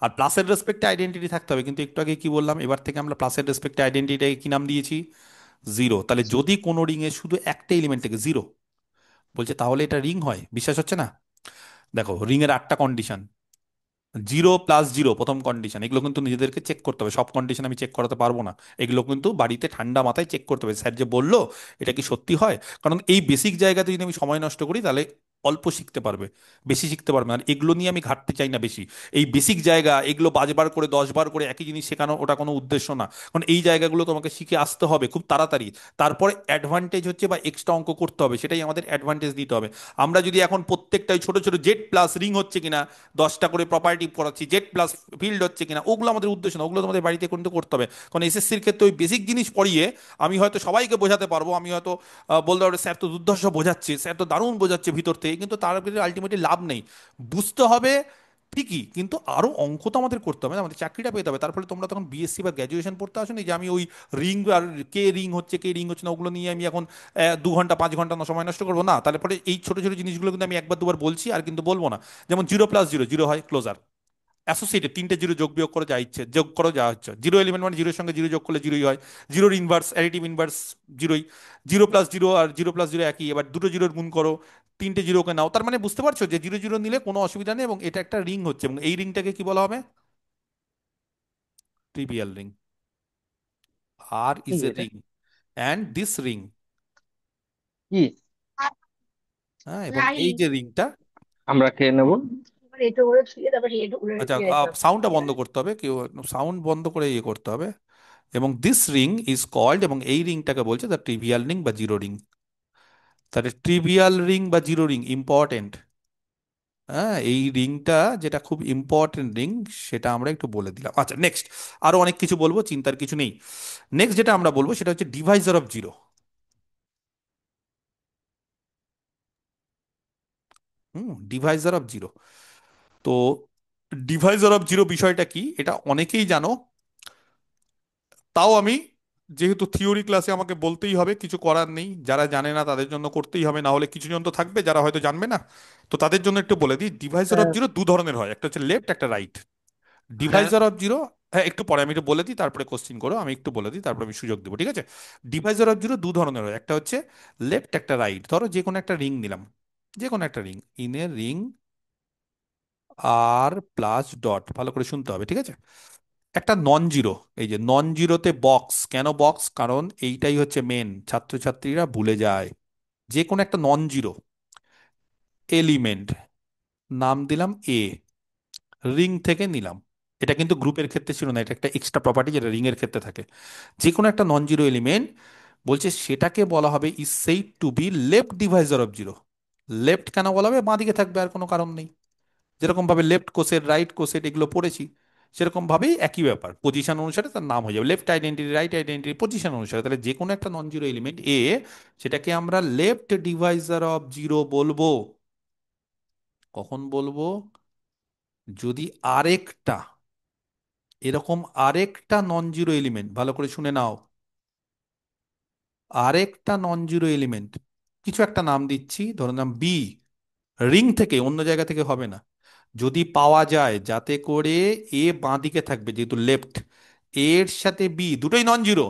আর প্লাসের রেসপেক্টে আইডেন্টিটি থাকতে হবে, কিন্তু একটু আগে কি বললাম, এবার থেকে আমরা প্লাসের রেসপেক্টে আইডেন্টিটিটাকে কি নাম দিয়েছি, জিরো। তাহলে যদি কোনো রিং এ শুধু একটা এলিমেন্ট থেকে জিরো বলছে, তাহলে এটা রিং হয়, বিশ্বাস হচ্ছে না। দেখো রিং এর 8টা কন্ডিশন, জিরো প্লাস জিরো প্রথম কন্ডিশন, এগুলো কিন্তু নিজেদেরকে চেক করতে হবে, সব কন্ডিশন আমি চেক করাতে পারবো না, এগুলো কিন্তু বাড়িতে ঠান্ডা মাথায় চেক করতে হবে, স্যার যে বললো এটা কি সত্যি হয়। কারণ এই বেসিক জায়গাতে যদি আমি সময় নষ্ট করি, তাহলে অল্প শিখতে পারবে, বেশি শিখতে পারবে না, আর এগুলো নিয়ে আমি ঘাটতে চাই না বেশি। এই বেসিক জায়গা এগুলো 5বার করে 10বার করে একই জিনিস শেখানো, ওটা কোনো উদ্দেশ্য না। কারণ এই জায়গাগুলো তোমাকে শিখে আসতে হবে খুব তাড়াতাড়ি, তারপরে অ্যাডভান্টেজ হচ্ছে বা এক্সট্রা অঙ্ক করতে হবে, সেটাই আমাদের অ্যাডভান্টেজ দিতে হবে। আমরা যদি এখন প্রত্যেকটাই ছোট ছোট জেড প্লাস রিং হচ্ছে কিনা 10টা করে প্রপার্টি পড়াচ্ছি, জেড প্লাস ফিল্ড হচ্ছে কিনা, ওগুলো আমাদের উদ্দেশ্য না, ওগুলো তোমাদের বাড়িতে কিন্তু করতে হবে। কারণ এসএসসির ক্ষেত্রে ওই বেসিক জিনিস পড়িয়ে আমি হয়তো সবাইকে বোঝাতে পারবো, আমি হয়তো বলতে পারবো স্যার তো দুর্ধর্ষ বোঝাচ্ছে, স্যার তো দারুণ বোঝাচ্ছে ভিতর থেকে, কিন্তু তার আলটিমেটলি লাভ নেই। বুঝতে হবে ঠিকই, কিন্তু আরো অঙ্ক তো আমাদের করতে হবে না, আমাদের চাকরিটা পেতে হবে। তারপরে তোমরা তখন বিএসসি বা গ্র্যাজুয়েশন পড়তে আসোনি যে আমি ওই রিং আর কে রিং হচ্ছে কে রিং হচ্ছে না ওগুলো নিয়ে আমি এখন 2 ঘন্টা 5 ঘন্টা সময় নষ্ট করবো না। তারপরে এই ছোট ছোট জিনিসগুলো কিন্তু আমি একবার দুবার বলছি আর কিন্তু বলবো না। যেমন জিরো প্লাস জিরো, জিরো হয় ক্লোজার, অ্যাসোসিয়েটেড, 3টে জিরো যোগ বিয়োগ করে যা ইচ্ছে যোগ করো যা হচ্ছে, জিরো এলিমেন্ট মানে জিরোর সঙ্গে জিরো যোগ করলে জিরোই হয়। জিরোর ইনভার্স অ্যাডিটিভ ইনভার্স জিরোই। জিরো প্লাস জিরো আর জিরো প্লাস জিরো একই, এবার দুটো জিরোর গুণ করো, 3টে জিরোকে নাও, তার মানে বুঝতে পারছো যে জিরো জিরো নিলে কোনো অসুবিধা নেই, এবং এটা একটা রিং হচ্ছে, এবং এই রিংটাকে কি বলা হবে, ট্রিভিয়াল রিং। আর কি ইজ এ এটা রিং অ্যান্ড দিস রিং, কি হ্যাঁ, এবং এই যে রিংটা, আমরা খেয়ে নেবো। আচ্ছা সাউন্ডটা বন্ধ করতে হবে, কেউ সাউন্ড বন্ধ করে ইয়ে করতে হবে, এবং দিস রিং ইজ কল্ড, এবং এই রিংটাকে বলছে দ্য ট্রিভিয়াল রিং বা জিরো রিং। তাহলে ট্রিভিয়াল রিং বা জিরো রিং ইম্পর্টেন্ট, হ্যাঁ, এই রিংটা যেটা খুব ইম্পর্টেন্ট রিং, সেটা আমরা একটু বলে দিলাম। আচ্ছা নেক্সট, আরো অনেক কিছু বলবো, চিন্তার কিছু নেই। নেক্সট যেটা আমরা বলবো সেটা হচ্ছে Deviser of zero. Divisor of zero. তো ডিভাইজার অফ জিরো বিষয়টা কি, এটা অনেকেই জানো, তাও আমি যেহেতু থিওরি ক্লাসে আমাকে বলতেই হবে, কিছু করার নেই, যারা জানে না তাদের জন্য করতেই হবে, না হলে কিছু জন তো থাকবে যারা হয়তো জানবে না, তো তাদের জন্য একটু বলে দিই। ডিভাইজার অফ জিরো দু ধরনের হয়, একটা হচ্ছে লেফট, একটা রাইট। হ্যাঁ, ডিভাইজার অফ জিরো, হ্যাঁ একটু পরে আমি একটু বলে দিই, তারপরে কোশ্চিন করো, আমি একটু বলে দিই তারপরে আমি সুযোগ দেবো, ঠিক আছে। ডিভাইজার অফ জিরো দু ধরনের হয়, একটা হচ্ছে লেফট, একটা রাইট। ধরো যে কোনো একটা রিং নিলাম, যে কোনো একটা ring, in a ring R plus dot, ভালো করে শুনতে হবে, ঠিক আছে, একটা নন জিরো। এই যে নন জিরোতে বক্স, কেন বক্স, কারণ এইটাই হচ্ছে মেন, ছাত্রছাত্রীরা ভুলে যায়। যে কোনো একটা নন জিরো এলিমেন্ট, নাম দিলাম এ, রিং থেকে নিলাম, এটা কিন্তু গ্রুপের ক্ষেত্রে ছিল না, এটা একটা এক্সট্রা প্রপার্টি যেটা রিং এর ক্ষেত্রে থাকে। যে কোনো একটা নন জিরো এলিমেন্ট বলছে সেটাকে বলা হবে is said to be left divisor of zero. Left কেন বলা হবে, বাঁ দিকে থাকবে, আর কোনো কারণ নেই। যেরকম ভাবে লেফট কোসেট রাইট কোসেট এগুলো পড়েছি, সেরকম ভাবেই একই ব্যাপার, পজিশন অনুসারে তার নাম হয়ে যাবে, left identity right identity position অনুসারে। তাহলে যে কোনো একটা নন জিরো এলিমেন্ট এ, সেটাকে আমরা লেফট ডিভাইজার অফ জিরো বলবো। কখন বলবো, যদি আরেকটা এরকম আরেকটা নন জিরো এলিমেন্ট, ভালো করে শুনে নাও, আরেকটা নন জিরো এলিমেন্ট, কিছু একটা নাম দিচ্ছি, ধরে নাম বি, রিং থেকে, অন্য জায়গা থেকে হবে না, যদি পাওয়া যায় যাতে করে এ বাঁ দিকে থাকবে, যেহেতু লেফট, এ এর সাথে বি দুটোই নন জিরো,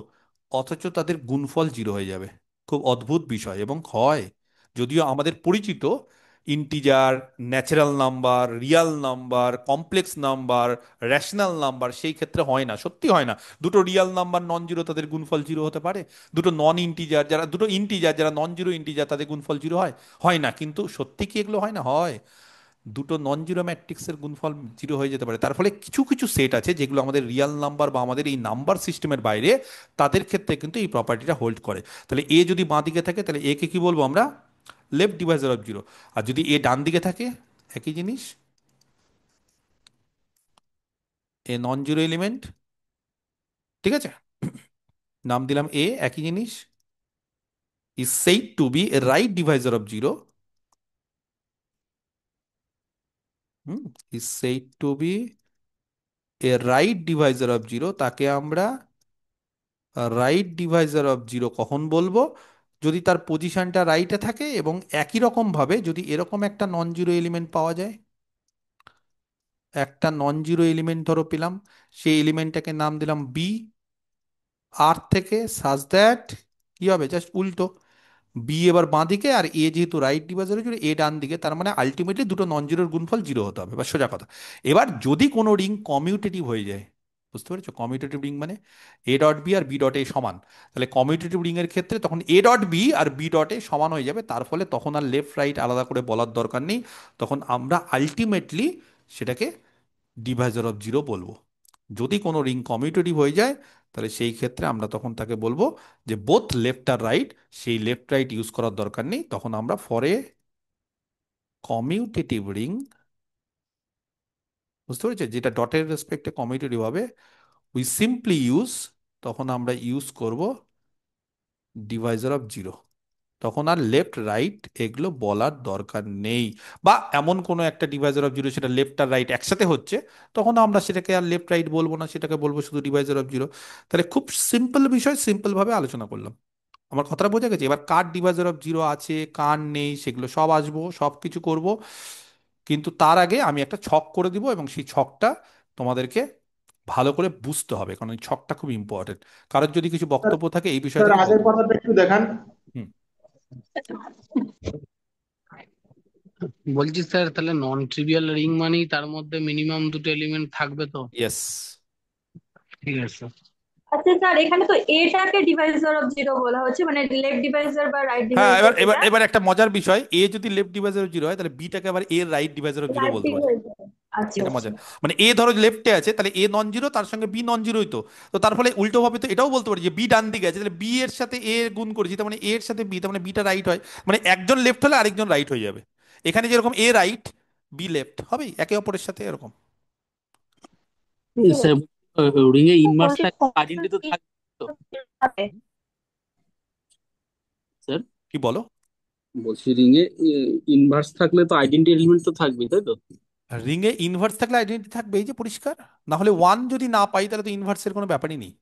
অথচ তাদের গুণফল জিরো হয়ে যাবে। খুব অদ্ভুত বিষয় এবং হয়, যদিও আমাদের পরিচিত integer, natural number, Real number, complex number, rational number সেই ক্ষেত্রে হয় না, সত্যি হয় না। দুটো রিয়াল নাম্বার নন জিরো তাদের গুণফল জিরো হতে পারে, দুটো নন ইন্টিজার যারা, দুটো ইন্টিজার যারা নন জিরো ইন্টিজার তাদের গুণফল জিরো হয়, হয় না। কিন্তু সত্যি কি এগুলো হয় না? হয়। দুটো নন জিরো ম্যাট্রিক্সের গুণফল জিরো হয়ে যেতে পারে। তার ফলে কিছু কিছু সেট আছে যেগুলো আমাদের রিয়াল নাম্বার বা আমাদের এই নাম্বার সিস্টেমের বাইরে, তাদের ক্ষেত্রে কিন্তু এই প্রপার্টিটা হোল্ড করে। তাহলে এ যদি বাঁ দিকে থাকে তাহলে এ কে কি বলবো আমরা? Left divisor of zero. আর যদি এ ডান দিকে থাকে, একই জিনিস, এ নন জিরো এলিমেন্ট, ঠিক আছে, নাম দিলাম এ, একই জিনিস, is said to be a right divisor of zero. Hmm, is said to be a right divisor of zero, তাকে আমরা রাইট ডিভাইজার অফ জিরো কখন বলবো? যদি তার পজিশনটা রাইটে থাকে এবং একই রকম ভাবে যদি এরকম একটা নন জিরো এলিমেন্ট পাওয়া যায়, একটা নন জিরো এলিমেন্ট ধরো পেলাম, সেই এলিমেন্টটাকে নাম দিলাম বি, আর থেকে সাজ দ্যাট কি হবে, জাস্ট উল্টো, বি এবার বাঁ দিকে আর এ যেহেতু রাইট ডিভাইজারের জন্য এ ডান দিকে, তার মানে আলটিমেটলি দুটো নন জিরোর গুণফল জিরো হতে হবে, বা সোজা কথা। এবার যদি কোনো রিং কমিউটেটিভ হয়ে যায়, বুঝতে পেরেছো? কমিউটেটিভ রিং মানে এ ডট বি আর বি ডট এ সমান, তাহলে কমিউটেটিভ রিং এর ক্ষেত্রে তখন এ ডট বি আর বি ডট এ সমান হয়ে যাবে। তার ফলে তখন আর লেফট রাইট আলাদা করে বলার দরকার নেই, তখন আমরা আলটিমেটলি সেটাকে ডিভাইজার অফ জিরো বলবো। যদি কোনো রিং কমিউটেটিভ হয়ে যায় তাহলে সেই ক্ষেত্রে আমরা তখন তাকে বলবো যে বোথ লেফট আর রাইট, সেই লেফট রাইট ইউজ করার দরকার নেই, তখন আমরা ফরে কমিউটেটিভ রিং, বুঝতে পেরেছি, যেটা ডটের রেসপেক্টে কমিউটেটিভ হবে, উই সিম্পলি ইউজ, তখন আমরা ইউজ করব ডিভাইজার অফ জিরো। তখন আর লেফট রাইট এগুলো বলার দরকার নেই। বা এমন কোনো একটা ডিভাইজার অফ জিরো সেটা লেফট আর রাইট একসাথে হচ্ছে, তখন আমরা সেটাকে আর লেফট রাইট বলবো না, সেটাকে বলবো শুধু ডিভাইজার অফ জিরো। তাহলে খুব সিম্পল বিষয়, সিম্পল ভাবে আলোচনা করলাম। আমার কথাটা বোঝা গেছে? এবার কার ডিভাইজার অফ জিরো আছে, কার নেই, সেগুলো সব আসবো, সব কিছু করব। কিন্তু তার আগে আমি একটা ছক করে দিব এবং সেই ছকটা তোমাদেরকে ভালো করে বুঝতে হবে, কারণ এই ছকটা খুব ইম্পর্টেন্ট। কারোর যদি কিছু বক্তব্য থাকে এই বিষয় স্যার থেকে আগের বলো। কথাটা একটু দেখান। হুম। বলছি স্যার, তাহলে নন ট্রিভিয়াল রিং মানেই তার মধ্যে মিনিমাম দুটো এলিমেন্ট থাকবে তো? ইয়েস। ঠিক আছে। আচ্ছা স্যার, এখানে তো এটাকে ডিভাইজার অফ জিরো বলা হচ্ছে, মানে লেফট ডিভাইজার বা রাইট হ্যাঁ, ডিভাইজার এবার এবার যেটা, এবার একটা মজার বিষয়, এ যদি লেফট ডিভাইজার অফ জিরো হয় তাহলে বিটাকে আবার এর right divisor of zero right বলতে পারি। ডিভাইজার। আচ্ছা এটা আচ্ছা। মজার, মানে এ ধরো লেফটে আছে তাহলে এ নন জিরো, তার সঙ্গে বি নন জিরোই তো। তো তার ফলে উল্টো ভাবে তো এটাও বলতে পারি যে বি ডান দিকে আছে, তাহলে বি এর সাথে এ গুণ করেছি, তার মানে এ এর সাথে বি, তার মানে বিটা রাইট হয়, মানে একজন লেফট হলে আরেকজন রাইট হয়ে যাবে। এখানে যেরকম এ রাইট বি লেফট হবেই একে অপরের সাথে এরকম। ঠিক স্যার, আছে। রিং এ ইনভার্স বলছি থাকলে আইডেন্টি তো থাকবে তো? স্যার, কি বলো? বলছি রিং এ ইনভার্স থাকলে তো আইডেন্টি এলিমেন্ট তো থাকবে, তাই তো? রিং এ ইনভার্স থাকলে আইডেন্টি থাকবে, এই যে পরিষ্কার। না হলে ওয়ান যদি না পাই তাহলে তো ইনভার্সের কোনো ব্যাপারই নেই,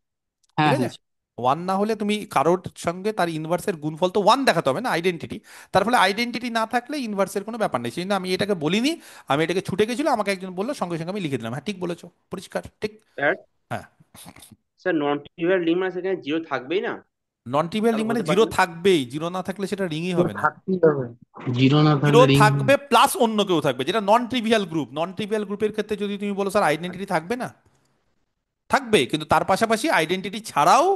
ঠিক হ্যাঁ আছে। হ্যাঁ। ওয়ান না হলে তুমি কারোর সঙ্গে তার ইনভার্সের গুণফল তো ওয়ান দেখাতে হবে না, আইডেন্টিটি। তার ফলে আইডেন্টিটি না থাকলে ইনভার্সের কোনো ব্যাপার নেই, সেই জন্য আমি এটাকে বলিনি, আমি এটাকে ছুটে গেছিলো, আমাকে একজন বললো, সঙ্গে সঙ্গে আমি লিখে দিলাম। হ্যাঁ ঠিক বলেছো, পরিষ্কার, ঠিক। স্যার, হ্যাঁ। স্যার নন ট্রিভিয়াল রিং মানে সেখানে জিরো থাকবেই না, নন ট্রিভিয়াল তাহলে রিং মানে হতে পারে জিরো না। থাকবেই, জিরো না থাকলে সেটা রিংই হবে না। থাকতেই হবে। জিরো না জিরো থাকলে রিং? থাকবে প্লাস অন্য কেউ থাকবে, যেটা non trivial group. Non trivial গ্রুপের ক্ষেত্রে যদি তুমি বলো স্যার আইডেন্টিটি থাকবে না, থাকবে, কিন্তু তার পাশাপাশি আইডেন্টিটি ছাড়াও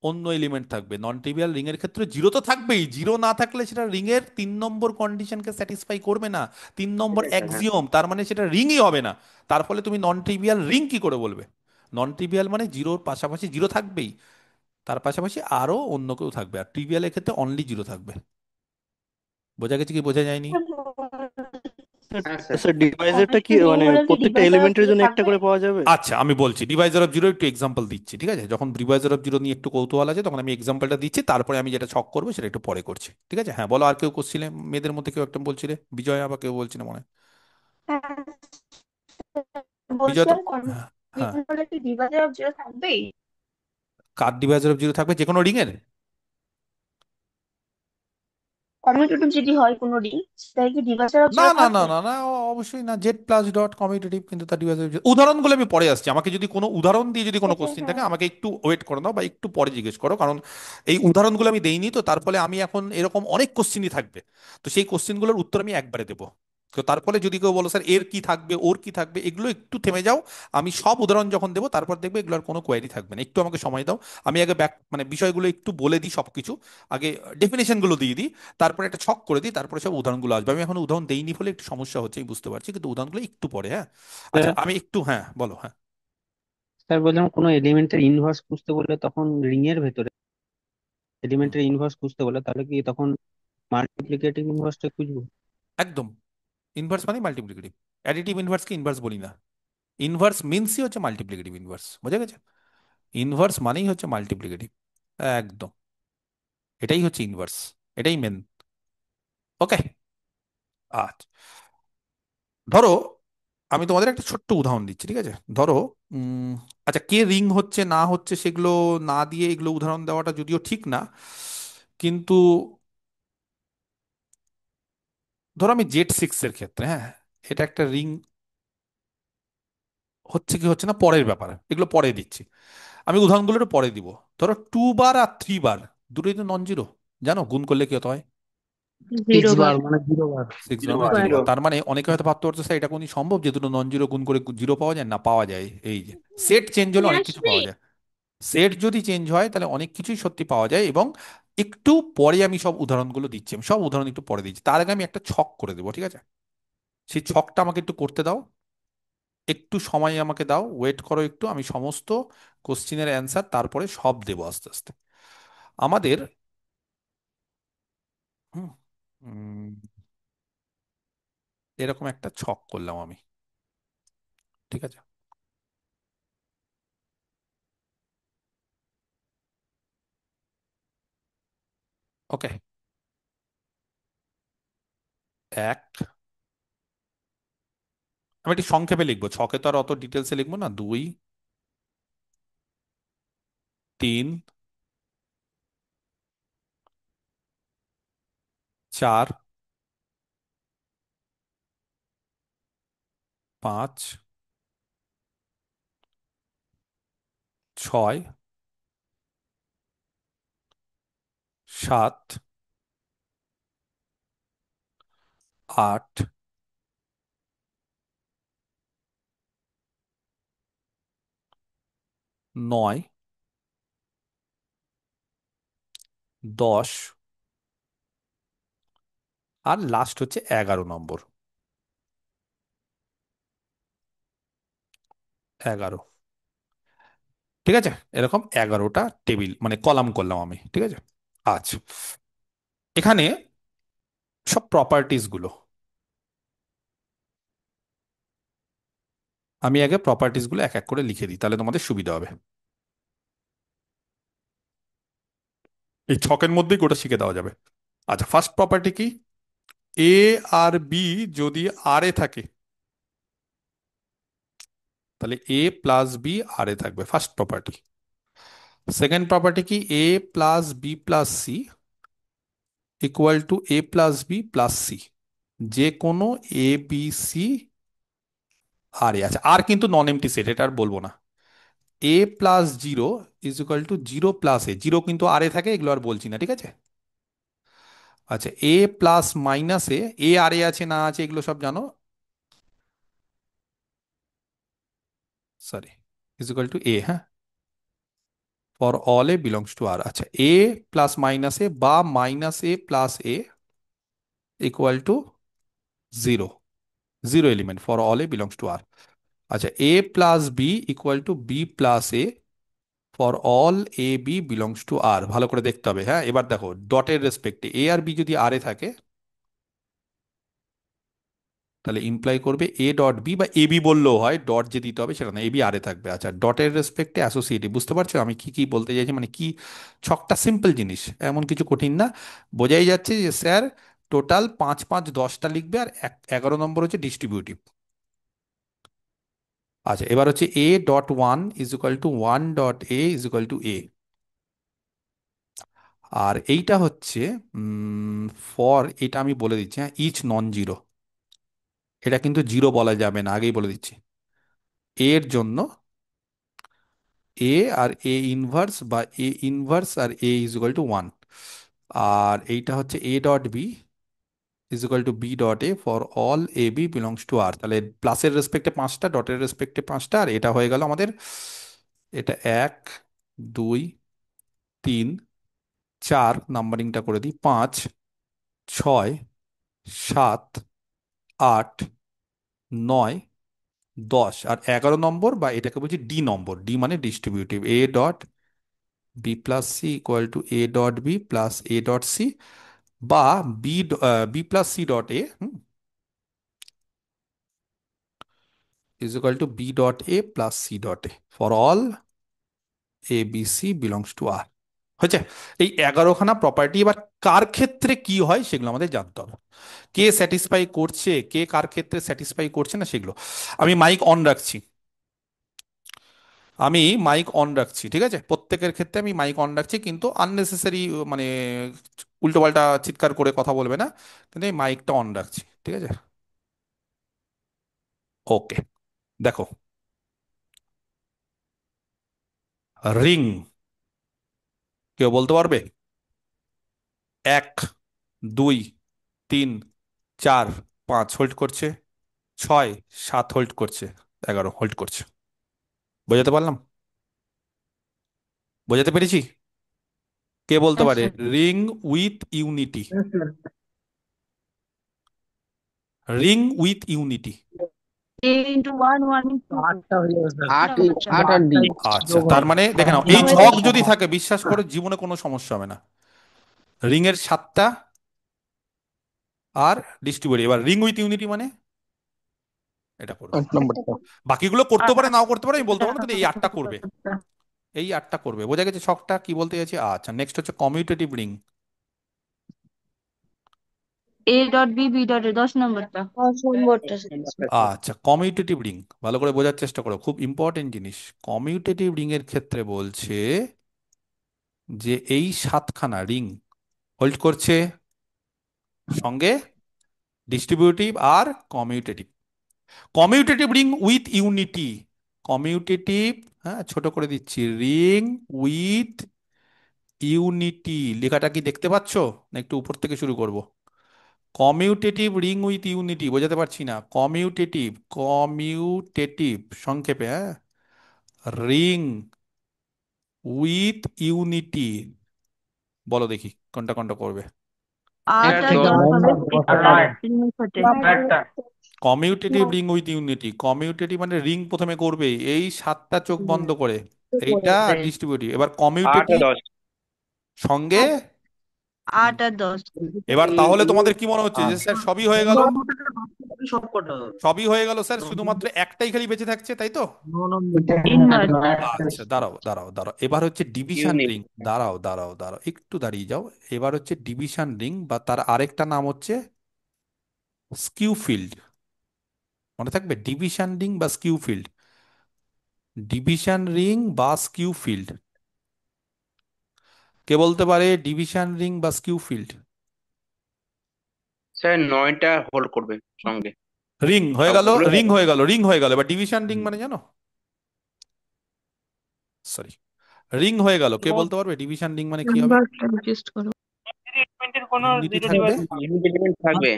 অন্য এলিমেন্ট থাকবে। নন ট্রিভিয়াল রিং এর ক্ষেত্রে জিরো তো থাকবেই, জিরো না থাকলে সেটা রিং এর 3 নম্বর কন্ডিশনকে স্যাটিসফাই করবে না, 3 নম্বর সেটাই স্যার, হ্যাঁ। অ্যাক্সিওম, তার মানে সেটা রিংই হবে না। তার ফলে তুমি নন ট্রিভিয়াল রিং কি করে বলবে? নন ট্রিভিয়াল মানে জিরোর পাশাপাশি জিরো থাকবেই, তার পাশাপাশি আরো অন্য কেউ থাকবে, আর ট্রিভিয়ালের ক্ষেত্রে অনলি জিরো থাকবে। বোঝা গেছে কি বোঝা যায়নি? হ্যাঁ স্যার। স্যার ডিভাইজারটা কি রিং মানে হলে কি প্রত্যেকটা ডিভাইজার অফ এলিমেন্টের জিরো জন্য একটা থাকবে? করে পাওয়া যাবে? আচ্ছা আমি বলছি, ডিভাইজার অফ জিরো একটু এক্সাম্পল দিচ্ছি, ঠিক আছে। যখন ডিভাইজার অফ জিরো নিয়ে একটু কৌতূহল আছে তখন আমি এক্সাম্পলটা দিচ্ছি, তারপরে আমি যেটা ছক করবো সেটা একটু পরে করছি, ঠিক আছে। হ্যাঁ বলো, আর কেউ করছিলে মেয়েদের মধ্যে, কেউ একটা বলছিলে, বিজয় আবার কেউ বলছিল মনে হয়। হ্যাঁ, বিজয় তো, বলছিলাম হ্যাঁ রিং হ্যাঁ। হলে কি ডিভাইজার অফ জিরো থাকবেই? কার ডিভাইজার অফ জিরো থাকবে? যে কোনো রিং এর? কমিউটেটিভ যদি হয় কোনো রিং, সেটা কি ডিভাইসারও না জিরো না না থাকবে? না না অবশ্যই না, জেড প্লাস ডট কমিউটেটিভ, কিন্তু তার ডিভাইস উদাহরণগুলো আমি পরে আসছি। আমাকে যদি কোনো উদাহরণ দিয়ে যদি কোনো হ্যাঁ হ্যাঁ কোশ্চিন থাকে হ্যাঁ। আমাকে একটু ওয়েট করে নাও বা একটু পরে জিজ্ঞেস করো, কারণ এই উদাহরণগুলো আমি দেইনি তো, তার ফলে আমি এখন এরকম অনেক কোশ্চিনই থাকবে, তো সেই কোশ্চিনগুলোর উত্তর আমি একবারে দেবো। তো তার ফলে যদি কেউ বলো স্যার এর কি থাকবে ওর কি থাকবে, এগুলো একটু থেমে যাও। আমি সব উদাহরণ যখন দেবো তারপর দেখবে এগুলোর কোনো কোয়ারি থাকবে না, একটু আমাকে সময় দাও। আমি আগে ব্যাক মানে বিষয়গুলো একটু বলে দিই সবকিছু, আগে ডেফিনেশনগুলো দিয়ে দিই, তারপরে একটা ছক করে দিই, তারপরে সব উদাহরণগুলো আসবে। আমি এখন উদাহরণ দেইনি বলে একটু সমস্যা হচ্ছে, আমি বুঝতে পারছি, কিন্তু উদাহরণগুলো একটু পরে। হ্যাঁ, আচ্ছা স্যার আমি একটু, হ্যাঁ বলো, হ্যাঁ। স্যার বললাম কোনো এলিমেন্টের ইনভার্স খুঁজতে বললে তখন রিং এর ভেতরে হুম, এলিমেন্টের ইনভার্স খুঁজতে বললে তাহলে কি তখন মাল্টিপ্লিকেটিভ ইনভার্সটা খুঁজবো? একদম। ইনভার্স মানে মাল্টিপ্লিকেটিভ, অ্যাডিটিভ ইনভার্সকে ইনভার্স বলি না। ইনভার্স মিনসই হচ্ছে মাল্টিপ্লিকেটিভ ইনভার্স, বোঝা গেছে? ইনভার্স মানেই হচ্ছে মাল্টিপ্লিকেটিভ, একদম, এটাই হচ্ছে ইনভার্স, এটাই মেন। ওকে, আচ্ছা ধরো আমি তোমাদের একটা ছোট্ট উদাহরণ দিচ্ছি, ঠিক আছে? ধরো উম, আচ্ছা কে রিং হচ্ছে না হচ্ছে সেগুলো না দিয়ে এগুলো উদাহরণ দেওয়াটা যদিও ঠিক না, কিন্তু ধরো আমি জেড সিক্স এর ক্ষেত্রে, হ্যাঁ, এটা একটা রিং হচ্ছে কি হচ্ছে না পরের ব্যাপার, এগুলো পরে দিচ্ছি, আমি উদাহরণগুলো একটু পরে দিব। ধরো 2 বার আর 3 বার দুটোই তো নন জিরো, জানো গুণ করলে কি হতে হয়? সিক্স 0 বার। বার মানে 0 বার। 6 বার জিরো মানে বার জিরো জিরো। বার, তার মানে অনেকে হয়তো ভাবতে পারতো স্যার এটা কোনদিন সম্ভব যে দুটো নন জিরো গুণ করে জিরো পাওয়া যায়? না, পাওয়া যায়। এই যে সেট চেঞ্জ হলে অনেক কিছু আসবে। পাওয়া যায়, সেট যদি চেঞ্জ হয় তাহলে অনেক কিছুই সত্যি পাওয়া যায়। এবং একটু পরে আমি সব উদাহরণগুলো দিচ্ছি, আমি সব উদাহরণ একটু পরে দিচ্ছি, তার আগে আমি একটা ছক করে দেবো, ঠিক আছে? সেই ছকটা আমাকে একটু করতে দাও, একটু সময় আমাকে দাও, ওয়েট করো একটু, আমি সমস্ত কোশ্চিনের অ্যান্সার তারপরে সব দেবো আস্তে আস্তে। আমাদের হুম, উম, এরকম একটা ছক করলাম আমি, ঠিক আছে? ওকে, এক, আমি একটু সংক্ষেপে লিখবো, ছকে তো আর অত ডিটেলসে লিখবো না। দুই, তিন, চার, পাঁচ, ছয়, সাত, আট, নয়, 10, আর লাস্ট হচ্ছে 11 নম্বর। 11, ঠিক আছে? এরকম 11টা টেবিল মানে কলাম করলাম আমি, ঠিক আছে? আচ্ছা, এখানে সব প্রপার্টিজ গুলো আমি আগে প্রপার্টিজ গুলো এক এক করে লিখে দিই, তাহলে তোমাদের সুবিধা হবে। এই ছকের মধ্যেই গোটা শিখে দেওয়া যাবে। আচ্ছা, ফার্স্ট প্রপার্টি কি? এ আর বি যদি আর এ থাকে, তাহলে এ প্লাস বি আর এ থাকবে, ফার্স্ট প্রপার্টি। সেকেন্ড প্রপার্টি কি? A plus B plus C equal to A plus B plus C, যে কোনো এ বি সি আর এ আছে। আর কিন্তু নন এমটি সেট, এটা আর বলবো না। A plus zero is equal to zero plus A, zero কিন্তু আর এ থাকে, এগুলো আর বলছি না, ঠিক আছে? আচ্ছা, এ প্লাস মাইনাস এ আর এ আছে না আছে এগুলো সব জানো, sorry, is equal to A, হ্যাঁ, for all A belongs to R. আচ্ছা, এ প্লাস মাইনাস এ বা minus A plus A equal to zero, zero element for all A belongs to R. আচ্ছা, A plus B equal to B plus A for all A B belongs to R. ভালো করে দেখতে হবে, হ্যাঁ। এবার দেখো ডটের রেসপেক্টে এ আর B যদি আর এ থাকে, তাহলে ইমপ্লাই করবে এ ডট বি, বা এ বি বললেও হয়, ডট যে দিতে হবে সেটা না, এ বি আর এ থাকবে। আচ্ছা, ডটের রেসপেক্টে অ্যাসোসিয়েটিভ, বুঝতে পারছো আমি কি কি বলতে চাইছি, মানে কি? ছকটা সিম্পল জিনিস, এমন কিছু কঠিন না। বোঝাই যাচ্ছে যে স্যার টোটাল 5 5 10টা লিখবে, আর 11 নম্বর হচ্ছে ডিস্ট্রিবিউটিভ। আচ্ছা, এবার হচ্ছে এ dot one is equal to one dot A is equal to A. আর এইটা হচ্ছে ফর, এটা আমি বলে দিচ্ছি, হ্যাঁ, ইচ নন জিরো। এটা কিন্তু জিরো বলা যাবে না, আগেই বলে দিচ্ছি। এর জন্য এ আর এ ইনভার্স, বা এ ইনভার্স আর a is equal to one. আর এইটা হচ্ছে এ dot b is equal to B dot a for all A B belongs to R. তাহলে প্লাসের রেসপেক্টে পাঁচটা, ডটের রেসপেক্টে পাঁচটা, আর এটা হয়ে গেল আমাদের, এটা এক, দুই, তিন, চার, নাম্বারিংটা করে দিই, পাঁচ, ছয়, সাত, আট, নয়, 10 আর 11 নম্বর, বা এটাকে বলছি ডি নম্বর। ডি মানে distributive, a dot B plus C equal to A dot B plus A dot C, বা b b plus C dot A is equal to B dot A plus C dot a for all A B C belongs to R. হয়েছে? এই 11খানা property. এবার কার ক্ষেত্রে কি হয় সেগুলো আমাদের জানতে হবে, কে স্যাটিসফাই করছে, কে কার ক্ষেত্রে স্যাটিসফাই করছে না সেগুলো। আমি মাইক অন রাখছি, ঠিক আছে? প্রত্যেকের ক্ষেত্রে আমি মাইক অন রাখছি, কিন্তু আননেসেসারি মানে উল্টোপাল্টা চিৎকার করে কথা বলবে না, কিন্তু এই মাইকটা অন রাখছি, ঠিক আছে? ওকে, দেখো, রিং, কেউ বলতে পারবে? এক, দুই, তিন, চার, পাঁচ হোল্ড করছে, ছয়, সাত হোল্ড করছে, 11 হোল্ড করছে। বোঝাতে পারলাম? বোঝাতে পেরেছি? কে বলতে হ্যাঁ পারে sir. Ring with unity? Ring with unity. A into one, one into আটটা হয়ে যাবে স্যার। আট, স্যার। আট আর ডি। আচ্ছা, তার মানে দেখে নাও, এই ছক যদি থাকে বিশ্বাস করে জীবনে কোনো সমস্যা হবে না। রিং এর 7টা আর ডিস্ট্রিবিউটিভ। এবার রিং উইথ ইউনিটি মানে এটা করবে, 8 নম্বরটা। বাকিগুলো করতে পারে নাও করতে পারে, আমি বলতে পারবো না, কিন্তু এই 8টা করবে, আটটা। এই 8টা করবে। বোঝা গেছে ছকটা কি বলতে গেছি? আচ্ছা, নেক্সট হচ্ছে commutative ring. A dot B, B dot A, 10 নম্বরটা। 5 নম্বরটা। আচ্ছা, কমিউটেটিভ রিং ভালো করে বোঝার চেষ্টা করো, খুব ইম্পর্টেন্ট জিনিস। কমিউটেটিভ রিং এর ক্ষেত্রে বলছে যে এই 7খানা রিং হোল্ড করছে, সঙ্গে ডিস্ট্রিবিউটিভ আর commutative. Commutative ring with unity, commutative, হ্যাঁ ছোট করে দিচ্ছি, রিং উইথ ইউনিটি। লেখাটা কি দেখতে পাচ্ছো, না একটু উপর থেকে শুরু করব? কমিউটেটিভ রিং উইথ ইউনিটি, বোঝাতে পারছি না? কমিউটেটিভ সংক্ষেপে, হ্যাঁ, রিং উইথ ইউনিটি। বলো দেখি কোনটা কোনটা করবে। আট আর 10 হবে রিংয়ের সাথে। Commutative ring with unity, commutative মানে রিং প্রথমে করবে এই 7টা চোখ বন্ধ করে, এইটা ডিস্ট্রিবিউটিভ। এবার 8 আর কমিউটেটিভ 10। সঙ্গে, 8 আর 10। এবার তাহলে তোমাদের কি মনে হচ্ছে যে স্যার সবই হয়ে গেল? সব কটা সবই হয়ে গেল স্যার, শুধুমাত্র একটাই খালি বেঁচে থাকছে, তাই তো? ইনভার্স। আচ্ছা, দাঁড়াও দাঁড়াও দাঁড়াও, এবার হচ্ছে ডিভিশন ইউনিট। রিং। দাঁড়াও দাঁড়াও দাঁড়াও, একটু দাঁড়িয়ে যাও। এবার হচ্ছে ডিভিশন রিং, বা তার আরেকটা নাম হচ্ছে স্কিউ ফিল্ড। মনে থাকবে, ডিভিশন রিং বা স্কিউ ফিল্ড, ডিভিশন রিং বা স্কিউ ফিল্ড। কে বলতে পারে ডিভিশন রিং বা স্কিউ ফিল্ড? স্যার 9টা হোল্ড করবে সঙ্গে। রিং হয়ে গেল, সবগুলো রিং হয়ে গেল, রিং হয়ে গেল। এবার ডিভিশন রিং মানে জানো? সরি, রিং হয়ে গেল। কে বলতে পারবে ডিভিশন রিং মানে কি হবে? ইউনিটি থাকবে, ইউনিট এলিমেন্ট থাকবে।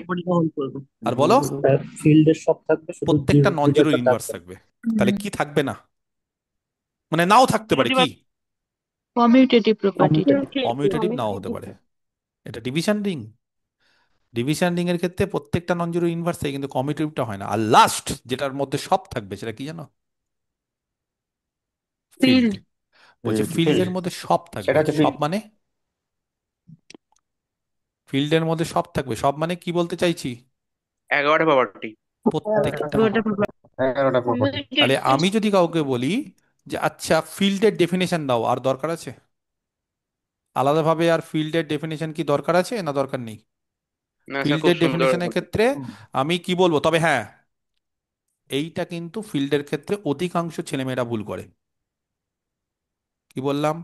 আর বলো, ফিল্ডের সব থাকবে, শুধু প্রত্যেকটা নন জিরো জিরোটা ইনভার্স থাকবে। থাকবে। তাহলে কি থাকবে না, মানে নাও থাকতে পারে কি? কমিউটেটিভ প্রপার্টিটা। কমিউটেটিভ নাও হতে পারে। এটা ডিভিশন রিং। ডিভিশন রিং এর ক্ষেত্রে প্রত্যেকটা নন জিরো ইনভার্স থাকে, কিন্তু কমিউটেটিভটা হয় না। আর লাস্ট যেটার মধ্যে সব থাকবে সেটা কি জানো? ফিল্ড। ফিল্ড। বলছে ফিল্ডের মধ্যে সব থাকবে। সব মানে ফিল্ডের মধ্যে সব থাকবে, সব মানে কি বলতে চাইছি? 11টা প্রপার্টি। প্রত্যেকটা। 11টা প্রপার্টি। তাহলে আমি যদি কাউকে বলি যে আচ্ছা ফিল্ডের ডেফিনেশন দাও, আর দরকার আছে আলাদাভাবে? আর ফিল্ডের ডেফিনেশন কি দরকার আছে না দরকার নেই? না স্যার, খুব ফিল্ডের সুন্দর ডেফিনেশনের ক্ষেত্রে আমি কি বলবো? তবে হ্যাঁ, এইটা কিন্তু ফিল্ডের ক্ষেত্রে অধিকাংশ ছেলেমেয়েরা ভুল করে। কি বললাম?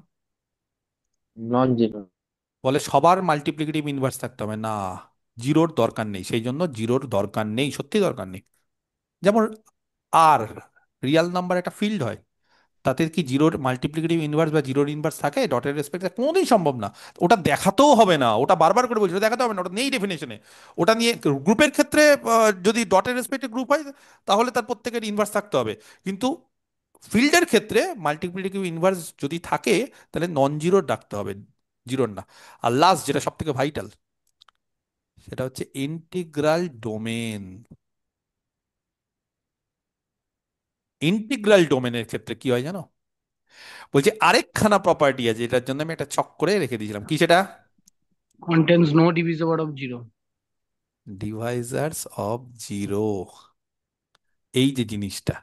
Non zero. বলে সবার মাল্টিপ্লিকেটিভ ইনভার্স থাকতে হবে না, জিরোর দরকার নেই, সেই জন্য জিরোর দরকার নেই, সত্যি দরকার নেই। যেমন আর রিয়াল নাম্বার একটা ফিল্ড হয়, তাতে কি জিরোর মাল্টিপ্লিকেটিভ ইনভার্স বা জিরোর ইনভার্স থাকে ডটের রেসপেক্টে? কোনোদিন সম্ভব না। ওটা দেখাতেও হবে না, ওটা বারবার করে বলছি ওটা দেখাতে হবে না, ওটা নেই ডেফিনেশনে। ওটা নিয়ে গ্রুপের ক্ষেত্রে যদি ডটের রেসপেক্টে গ্রুপ হয় তাহলে তার প্রত্যেকের ইনভার্স থাকতে হবে, কিন্তু ফিল্ডের ক্ষেত্রে মাল্টিপ্লিকেটিভ ইনভার্স যদি থাকে তাহলে নন জিরোর ডাকতে হবে, জিরোর না। আর লাস্ট যেটা সব থেকে ভাইটাল, সেটা হচ্ছে ইন্টিগ্রাল ডোমেন। ইন্টিগ্রাল ডোমেনের ক্ষেত্রে কি হয় জানো? বলছি আরেকখানা প্রপার্টি আছে, এটার জন্য আমি একটা ছক করে রেখে দিয়েছিলাম, কি সেটা? contains no divisible of zero. Divisors of zero. এই যে জিনিসটা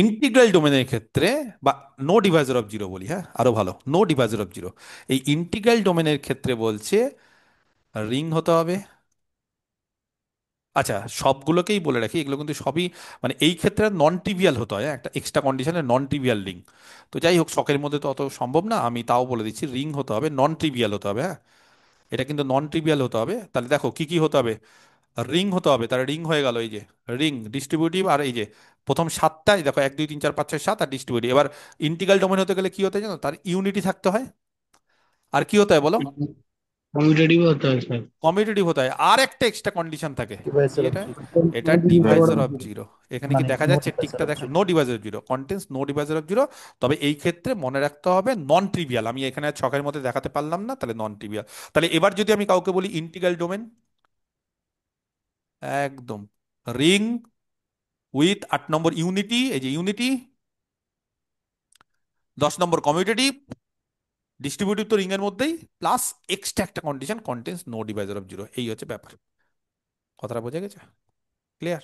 ইন্টিগ্রাল ডোমেনের ক্ষেত্রে, বা নো ডিভাইজার অফ জিরো বলি, হ্যাঁ আরো ভালো, নো ডিভাইজার অফ জিরো। এই ইন্টিগ্রাল ডোমেনের ক্ষেত্রে বলছে রিং হতে হবে। আচ্ছা সবগুলোকেই বলে রাখি, এগুলো কিন্তু সবই মানে এই ক্ষেত্রে নন ট্রিভিয়াল হতে হয়, হ্যাঁ? একটা এক্সট্রা কন্ডিশনে নন ট্রিভিয়াল রিং। তো যাই হোক, শখের মধ্যে তো অত সম্ভব না, আমি তাও বলে দিচ্ছি রিং হতে হবে, নন ট্রিভিয়াল হতে হবে, হ্যাঁ? এটা কিন্তু নন ট্রিভিয়াল হতে হবে। তাহলে দেখো কি কি হতে হবে, রিং হতে হবে, তাহলে রিং হয়ে গেল, এই যে রিং ডিস্ট্রিবিউটিভ, আর এই যে প্রথম সাতটাই দেখো 1 2 3 4 5 6 7 আর ডিস্ট্রিবিউটিভ। এবার ইন্টিগ্রাল ডোমেন হতে গেলে কি হতে হয় জানো? তার ইউনিটি থাকতে হয়, আর কি হতে হয় বলো? Commutative होता है सर। কমিউটেটিভ হতে হয়, আর একটা এক্সট্রা কন্ডিশন থাকে, কি ডিভাইসের অফ এটা? জিরো, এটা no divisor divisor of of zero, zero. এখানে কি মানে দেখা নো যাচ্ছে ডিভাইজার টিকটা? অফ দেখা, zero. No divisor of zero, contains no divisor of zero. তবে এই ক্ষেত্রে মনে রাখতে হবে নন ট্রিভিয়াল, আমি এখানে আর ছকের মধ্যে দেখাতে পারলাম না, তাহলে নন ট্রিভিয়াল। তাহলে এবার যদি আমি কাউকে বলি ইন্টিগ্রাল ডোমেন, একদম রিং উইথ 8 নম্বর ইউনিটি, এই যে ইউনিটি, 10 নম্বর কমিউটেটিভ, ডিস্ট্রিবিউটিভ তো রিং এর মধ্যেই, প্লাস এক্সট্রা একটা condition contains no divisor of zero. এই হচ্ছে ব্যাপার, কথাটা বোঝা গেছে? Clear?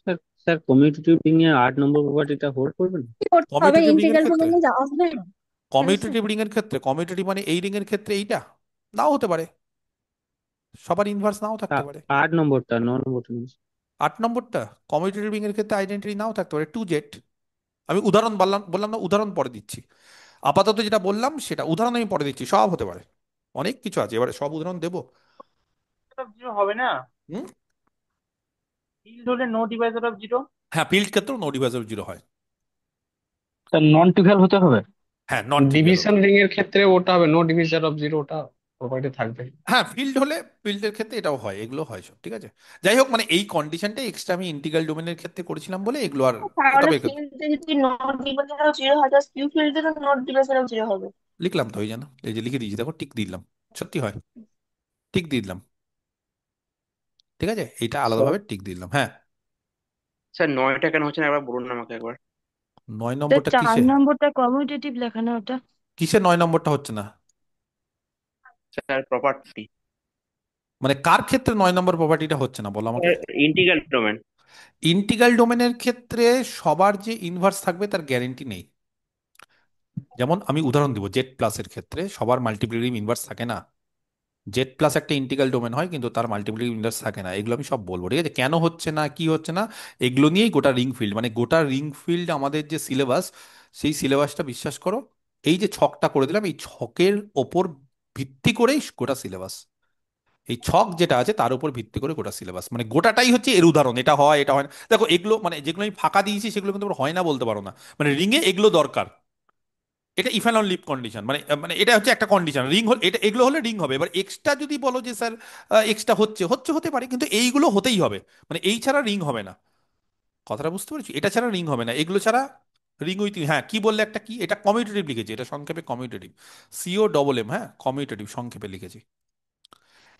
Sir, sir commutative ring এর 8 নম্বর প্রপার্টিটা হোল্ড করবে না? কি করতে হবে কমিউটেটিভ রিং এর ইন্টিগ্রাল ক্ষেত্রে, ডোমেনে যাওয়া হবে না কেন স্যার? কমিউটেটিভ রিং এর ক্ষেত্রে, কমিউটেটিভ মানে এই রিং এর ক্ষেত্রে এইটা নাও হতে পারে, সবার ইনভার্স নাও থাকতে পারে। 8 নম্বরটা, 9 নম্বরটা নয়। 8 নম্বরটা কমিউটেটিভ রিং এর ক্ষেত্রে আইডেন্টিটি নাও থাকতে পারে, টু জেড। আমি উদাহরণ বললাম বললাম না, উদাহরণ পরে দিচ্ছি। আপাতত যেটা বললাম সেটা উদাহরণ আমি পরে দিচ্ছি, সব হতে পারে, অনেক কিছু আছে, এবারে সব উদাহরণ দেবো। অফ জিরো হবে না, হুম, ফিল্ড হলে নো ডিভাইজার অফ জিরো। হ্যাঁ ফিল্ড ক্ষেত্রেও নো ডিভাইজার জিরো হয়। স্যার নন ট্রিভিয়াল হতে হবে। হ্যাঁ নন ট্রিভিয়াল হতে ডিভিশন হবে। রিং এর ক্ষেত্রে ওটা হবে নো ডিভিশন অফ জিরো, ওটা প্রপার্টি থাকবে। হ্যাঁ ফিল্ড হলে, ফিল্ডের ক্ষেত্রে এটাও হয়, এগুলো হয় সব, ঠিক আছে। যাই হোক, মানে এই কন্ডিশনটা এক্সট্রা আমি ইন্টিগ্রাল ডোমেনের ক্ষেত্রে করেছিলাম বলে এগুলো আর, তাহলে তবে ফিল্ডে যদি নট ডিভাইজার অফ জিরো হয় তাহলে কিউ ফিল্ডে তো নট ডিভাইজার অফ জিরো হবে। লিখলাম তো, ওই জন্য এই যে লিখে দিয়েছি দেখো, টিক দিলাম, সত্যি হয়, টিক দিয়ে দিলাম, ঠিক আছে, এটা স্যার আলাদাভাবে টিক দিলাম, হ্যাঁ। স্যার 9টা কেন হচ্ছে না একবার বলুন না আমাকে একবার। নয় তো নম্বরটা 4 কিসে? নম্বরটা কমিউটেটিভ লেখা না ওটা? কিসে 9 নম্বরটা হচ্ছে না? স্যার প্রপার্টি, মানে কার ক্ষেত্রে 9 নম্বর প্রপার্টিটা হচ্ছে না বলো আমাকে? Integral domain. ইন্টিগ্রাল ডোমেনের ক্ষেত্রে সবার যে ইনভার্স থাকবে তার গ্যারেন্টি নেই। যেমন আমি উদাহরণ দিব, জেড প্লাসের ক্ষেত্রে সবার মাল্টিপ্লিকেটিভ ইনভার্স থাকে না। জেড প্লাস একটা ইন্টিগ্রাল ডোমেন হয় কিন্তু তার মাল্টিপ্লিকেটিভ ইনভার্স থাকে না, এগুলো আমি সব বলবো, ঠিক আছে? কেন হচ্ছে না, কি হচ্ছে না, এগুলো নিয়েই গোটা রিং ফিল্ড, মানে গোটা রিং ফিল্ড আমাদের যে সিলেবাস, সেই সিলেবাসটা বিশ্বাস করো, এই যে ছকটা করে দিলাম এই ছকের ওপর ভিত্তি করেই গোটা সিলেবাস। এই ছক যেটা আছে তার উপর ভিত্তি করে গোটা সিলেবাস, মানে গোটাটাই হচ্ছে এর উদাহরণ, এটা হয় এটা হয় না। দেখো এগুলো মানে যেগুলো আমি ফাঁকা দিয়েছি সেগুলো কিন্তু তোমরা হয় না বলতে পারো না, মানে রিংয়ে এগুলো দরকার। এটা ইফ অ্যান্ড অনলি কন্ডিশন, মানে মানে এটা হচ্ছে একটা কন্ডিশন, রিং হলে এটা, এগুলো হলে রিং হবে। এবার এক্সট্রা যদি বলো যে স্যার এক্সট্রা হচ্ছে হচ্ছে হতে পারে, কিন্তু এইগুলো হতেই হবে, মানে এই ছাড়া রিং হবে না। কথাটা বুঝতে পেরেছি? এটা ছাড়া রিং হবে না, এগুলো ছাড়া রিং উইথ, হ্যাঁ কি বললে একটা কি, এটা কমিউটেটিভ লিখেছি, এটা সংক্ষেপে কমিউটেটিভ, সিও ডবল এম, হ্যাঁ কমিউটেটিভ সংক্ষেপে লিখেছি,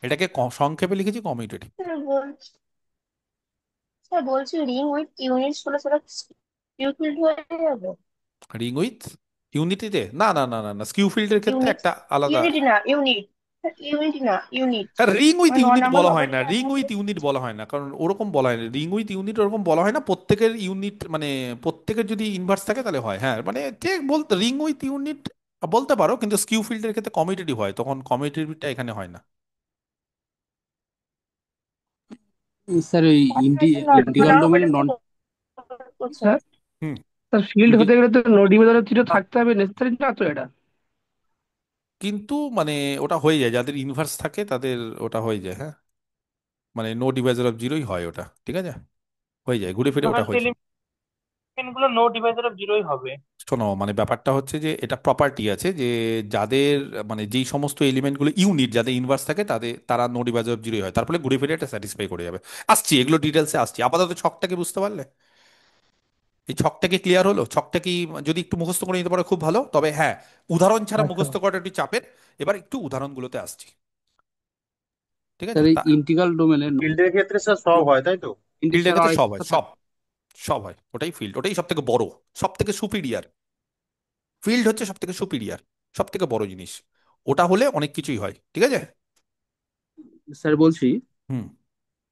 এটাকে সংক্ষেপে লিখেছি কমিউটেটিভ। স্যার বলছি, স্যার বলছি রিং উইথ ইউনিটস হলে সেটা কিউ ফিল্ড হয়ে যাবে। রিং উইথ ইউনিটিতে না না না না না, স্কিউ ফিল্ডের ক্ষেত্রে ইউনিট, একটা আলাদা। ইউনিটি না ইউনিট, ইউনিটি না ইউনিট, রিং উইথ মানে ন ইউনিট নম্বর বলা হয় না, প্রপার্টিটা রিং আছে। উইথ ইউনিট বলা হয় না, কারণ ওরকম বলা হয় না, রিং উইথ ইউনিট ওরকম বলা হয় না, প্রত্যেকের ইউনিট মানে প্রত্যেকের যদি ইনভার্স থাকে তাহলে হয়, হ্যাঁ মানে ঠিক বলতে রিং উইথ ইউনিট বলতে পারো, কিন্তু স্কিউ ফিল্ডের ক্ষেত্রে কমিউটেটিভ হয়, তখন কমিউটেটিভটা এখানে হয় না। স্যার ওই ইন্টিগ্রাল ডোমেনের নন, করছে। স্যার, হুম, স্যার ফিল্ড হতে গেলে তো নো ডিভাইজার অফ জিরো থাকতে হবে, নেসেসারি না তো এটা? কিন্তু মানে ওটা হয়ে যায়, যাদের ইনভার্স থাকে তাদের ওটা হয়ে যায়, হ্যাঁ, মানে নো ডিভাইজার অফ জিরোই হয় ওটা, ঠিক আছে, হয়ে যায়, ঘুরে ফিরে ওটা মাল্টি হয়ে যায়। এলিমেন্ট গুলো নো ডিভাইজার অফ জিরোই হবে। শোনো, মানে ব্যাপারটা হচ্ছে যে এটা প্রপার্টি আছে যে যাদের মানে যেই সমস্ত এলিমেন্টগুলো ইউনিট, যাদের ইনভার্স থাকে তারা নো ডিভাইজার অফ জিরোই হয়, তারপরে ঘুরে ফিরে এটা স্যাটিসফাই করে যাবে। আসছি এগুলো ডিটেলসে আসছি, আপাতত ছকটাকে বুঝতে পারলে? এই ছকটা কি ক্লিয়ার হলো? ছকটা কি যদি একটু মুখস্থ করে নিতে পারো খুব ভালো, তবে হ্যাঁ, উদাহরণ ছাড়া আচ্ছা। মুখস্থ করাটা একটু চাপের। এবার একটু উদাহরণগুলোতে আসছি, ঠিক আছে? স্যার এই ইন্টিগ্রাল ডোমেনে ফিল্ডের ক্ষেত্রে স্যার সব হয় তাই তো? ফিল্ডের ইন্টিগ্রাল ক্ষেত্রে সব হয়, আরেকটা সব থাকে। সব হয়, ওটাই ফিল্ড, ওটাই সব থেকে বড়, সব থেকে সুপিরিয়ার। ফিল্ড হচ্ছে সব থেকে সুপিরিয়ার, সব থেকে বড় জিনিস। ওটা হলে অনেক কিছুই হয়, ঠিক আছে। স্যার বলছি হুম।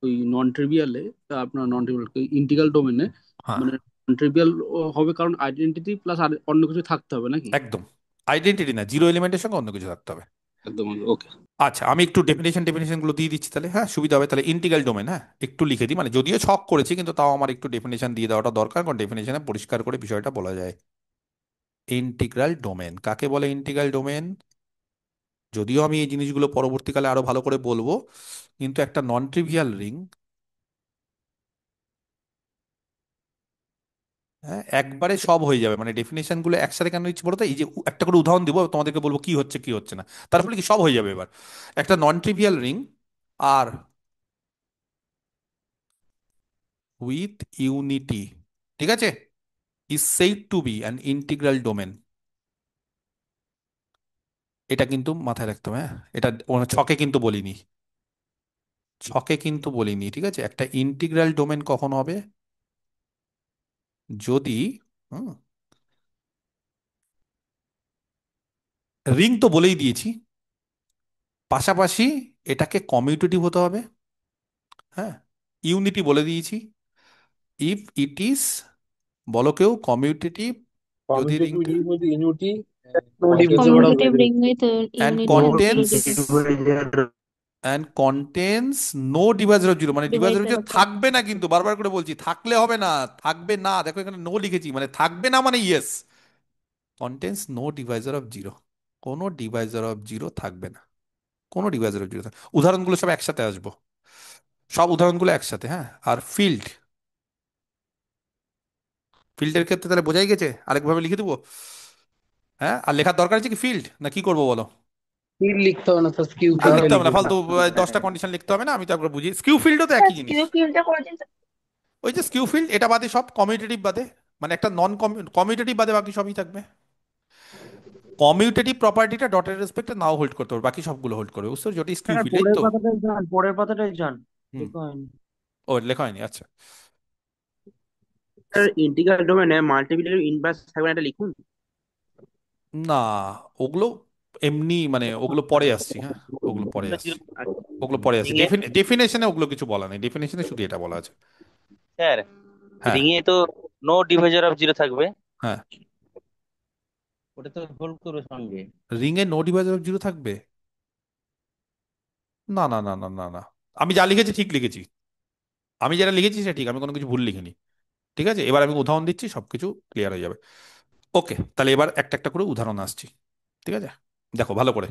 ওই নন ট্রিভিয়ালে, আপনার নন ট্রিভিয়াল ইন্টিগ্রাল ডোমেনে হ্যাঁ, মানে নন ট্রিভিয়াল হবে কারণ আইডেন্টিটি প্লাস আর অন্য কিছু থাকতে হবে নাকি? একদম। আইডেন্টিটি না, জিরো এলিমেন্টের সঙ্গে অন্য কিছু থাকতে হবে। একদম ওকে। আচ্ছা, আমি একটু ডেফিনেশন গুলো দিয়ে দিচ্ছি তাহলে, হ্যাঁ, সুবিধা হবে তাহলে। ইন্টিগ্রাল ডোমেন, হ্যাঁ, একটু লিখে দিই, মানে যদিও ছক করেছি কিন্তু তাও আমার একটু ডেফিনেশন দিয়ে দেওয়াটা দরকার, কারণ ডেফিনেশনে পরিষ্কার করে বিষয়টা বলা যায়। ইন্টিগ্রাল ডোমেন কাকে বলে? ইন্টিগ্রাল ডোমেন, যদিও আমি এই জিনিসগুলো পরবর্তীকালে আরো ভালো করে বলবো, কিন্তু একটা নন ট্রিভিয়াল রিং, হ্যাঁ, একবারে সব হয়ে যাবে। মানে ডেফিনেশন গুলো একসাথে কেন দিচ্ছি বলো তো? এই যে একটা করে উদাহরণ দিব, তোমাদেরকে বলবো কি হচ্ছে কি হচ্ছে না, তার ফলে কি সব হয়ে যাবে। এবার একটা non trivial ring R with unity, ঠিক আছে, is said to be an integral domain. এটা কিন্তু মাথায় রাখতে হবে, হ্যাঁ, এটা ছকে কিন্তু বলিনি, ছকে কিন্তু বলিনি, ঠিক আছে। একটা ইন্টিগ্রাল ডোমেন কখন হবে? যদি, হুম, রিং তো বলেই দিয়েছি, পাশাপাশি এটাকে কমিউটেটিভ হতে হবে, হ্যাঁ, ইউনিটি বলে দিয়েছি। ইফ ইট ইজ, বলো কেউ, কমিউটেটিভ, যদি কমিউনিটি রিংটা ring with unity no contains divisor of commutative ring with and unity contains divisor and contains no divisor of zero, মানে divisor of divisor zero of থাকবে না, কিন্তু বারবার করে বলছি থাকলে হবে না, থাকবে না, দেখো এখানে নো লিখেছি, মানে থাকবে না মানে yes, contains no divisor of zero, কোনো ডিভাইজার অফ জিরো থাকবে না, কোনো ডিভাইজার অফ জিরো। উদাহরণগুলো সব একসাথে আসবো, সব উদাহরণগুলো একসাথে, হ্যাঁ। আর ফিল্ড, ফিল্ডের ক্ষেত্রে তাহলে বোঝাই গেছে, আরেকভাবে লিখে দেবো, হ্যাঁ, আর লেখার দরকার আছে কি ফিল্ড, না কি করবো বলো? ফিল্ড লিখতে হবে না, স্কিউ আর ফিল্ডটা লিখতে হবে না লিখে দিন। ফালতু, 10টা কন্ডিশন লিখতে হবে না, আমি তো একবার বুঝি। স্কিউ ফিল্ডও তো স্যার একই জিনিস, স্কিউ ফিল্ডটা করে দিন। ওই যে স্কিউ ফিল্ড, এটা বাদে সব কমিউটেটিভ বাদে, মানে একটা নন কমিউটেটিভ বাদে বাকি সবই থাকবে। কমিউটেটিভ প্রপার্টিটা ডটের রেসপেক্টে নাও হোল্ড করতে পারবে, বাকি সবগুলো হোল্ড করবে, বুঝতে পারছো? ওটি স্কিউ স্যার ফিল্ড, এই পরের তো। পাতাটাই যান, পরের পাতাটাই যান। হুম। লেখা হয়নি। ও, লেখা হয়নি, আচ্ছা। স্যার ইন্টিগ্রাল ডোমেনে মাল্টিপ্লিকেটিভ ইনভার্স থাকবে না, এটা লিখুন। না, ওগুলো এমনি, মানে ওগুলো পরে আসছি, হ্যাঁ, ওগুলো পরে আসছি, ওগুলো পরে আসছি। রিং এ ডেফিনেশনে ওগুলো কিছু বলা নেই, ডেফিনেশনে শুধু এটা বলা আছে। স্যার, হ্যাঁ, রিং এ তো নো ডিভাইজার অফ জিরো থাকবে, হ্যাঁ, ওটা তো হোল্ড করবে সঙ্গে। রিং এ নো ডিভাইজার অফ জিরো থাকবে? না, না, না, না, না, না, আমি যা লিখেছি ঠিক লিখেছি, আমি যেটা লিখেছি সেটা ঠিক, আমি কোনো কিছু ভুল লিখিনি, ঠিক আছে। এবার আমি উদাহরণ দিচ্ছি, সবকিছু ক্লিয়ার হয়ে যাবে। ওকে, তাহলে এবার একটা একটা করে উদাহরণ আসছি, ঠিক আছে, দেখো ভালো করে।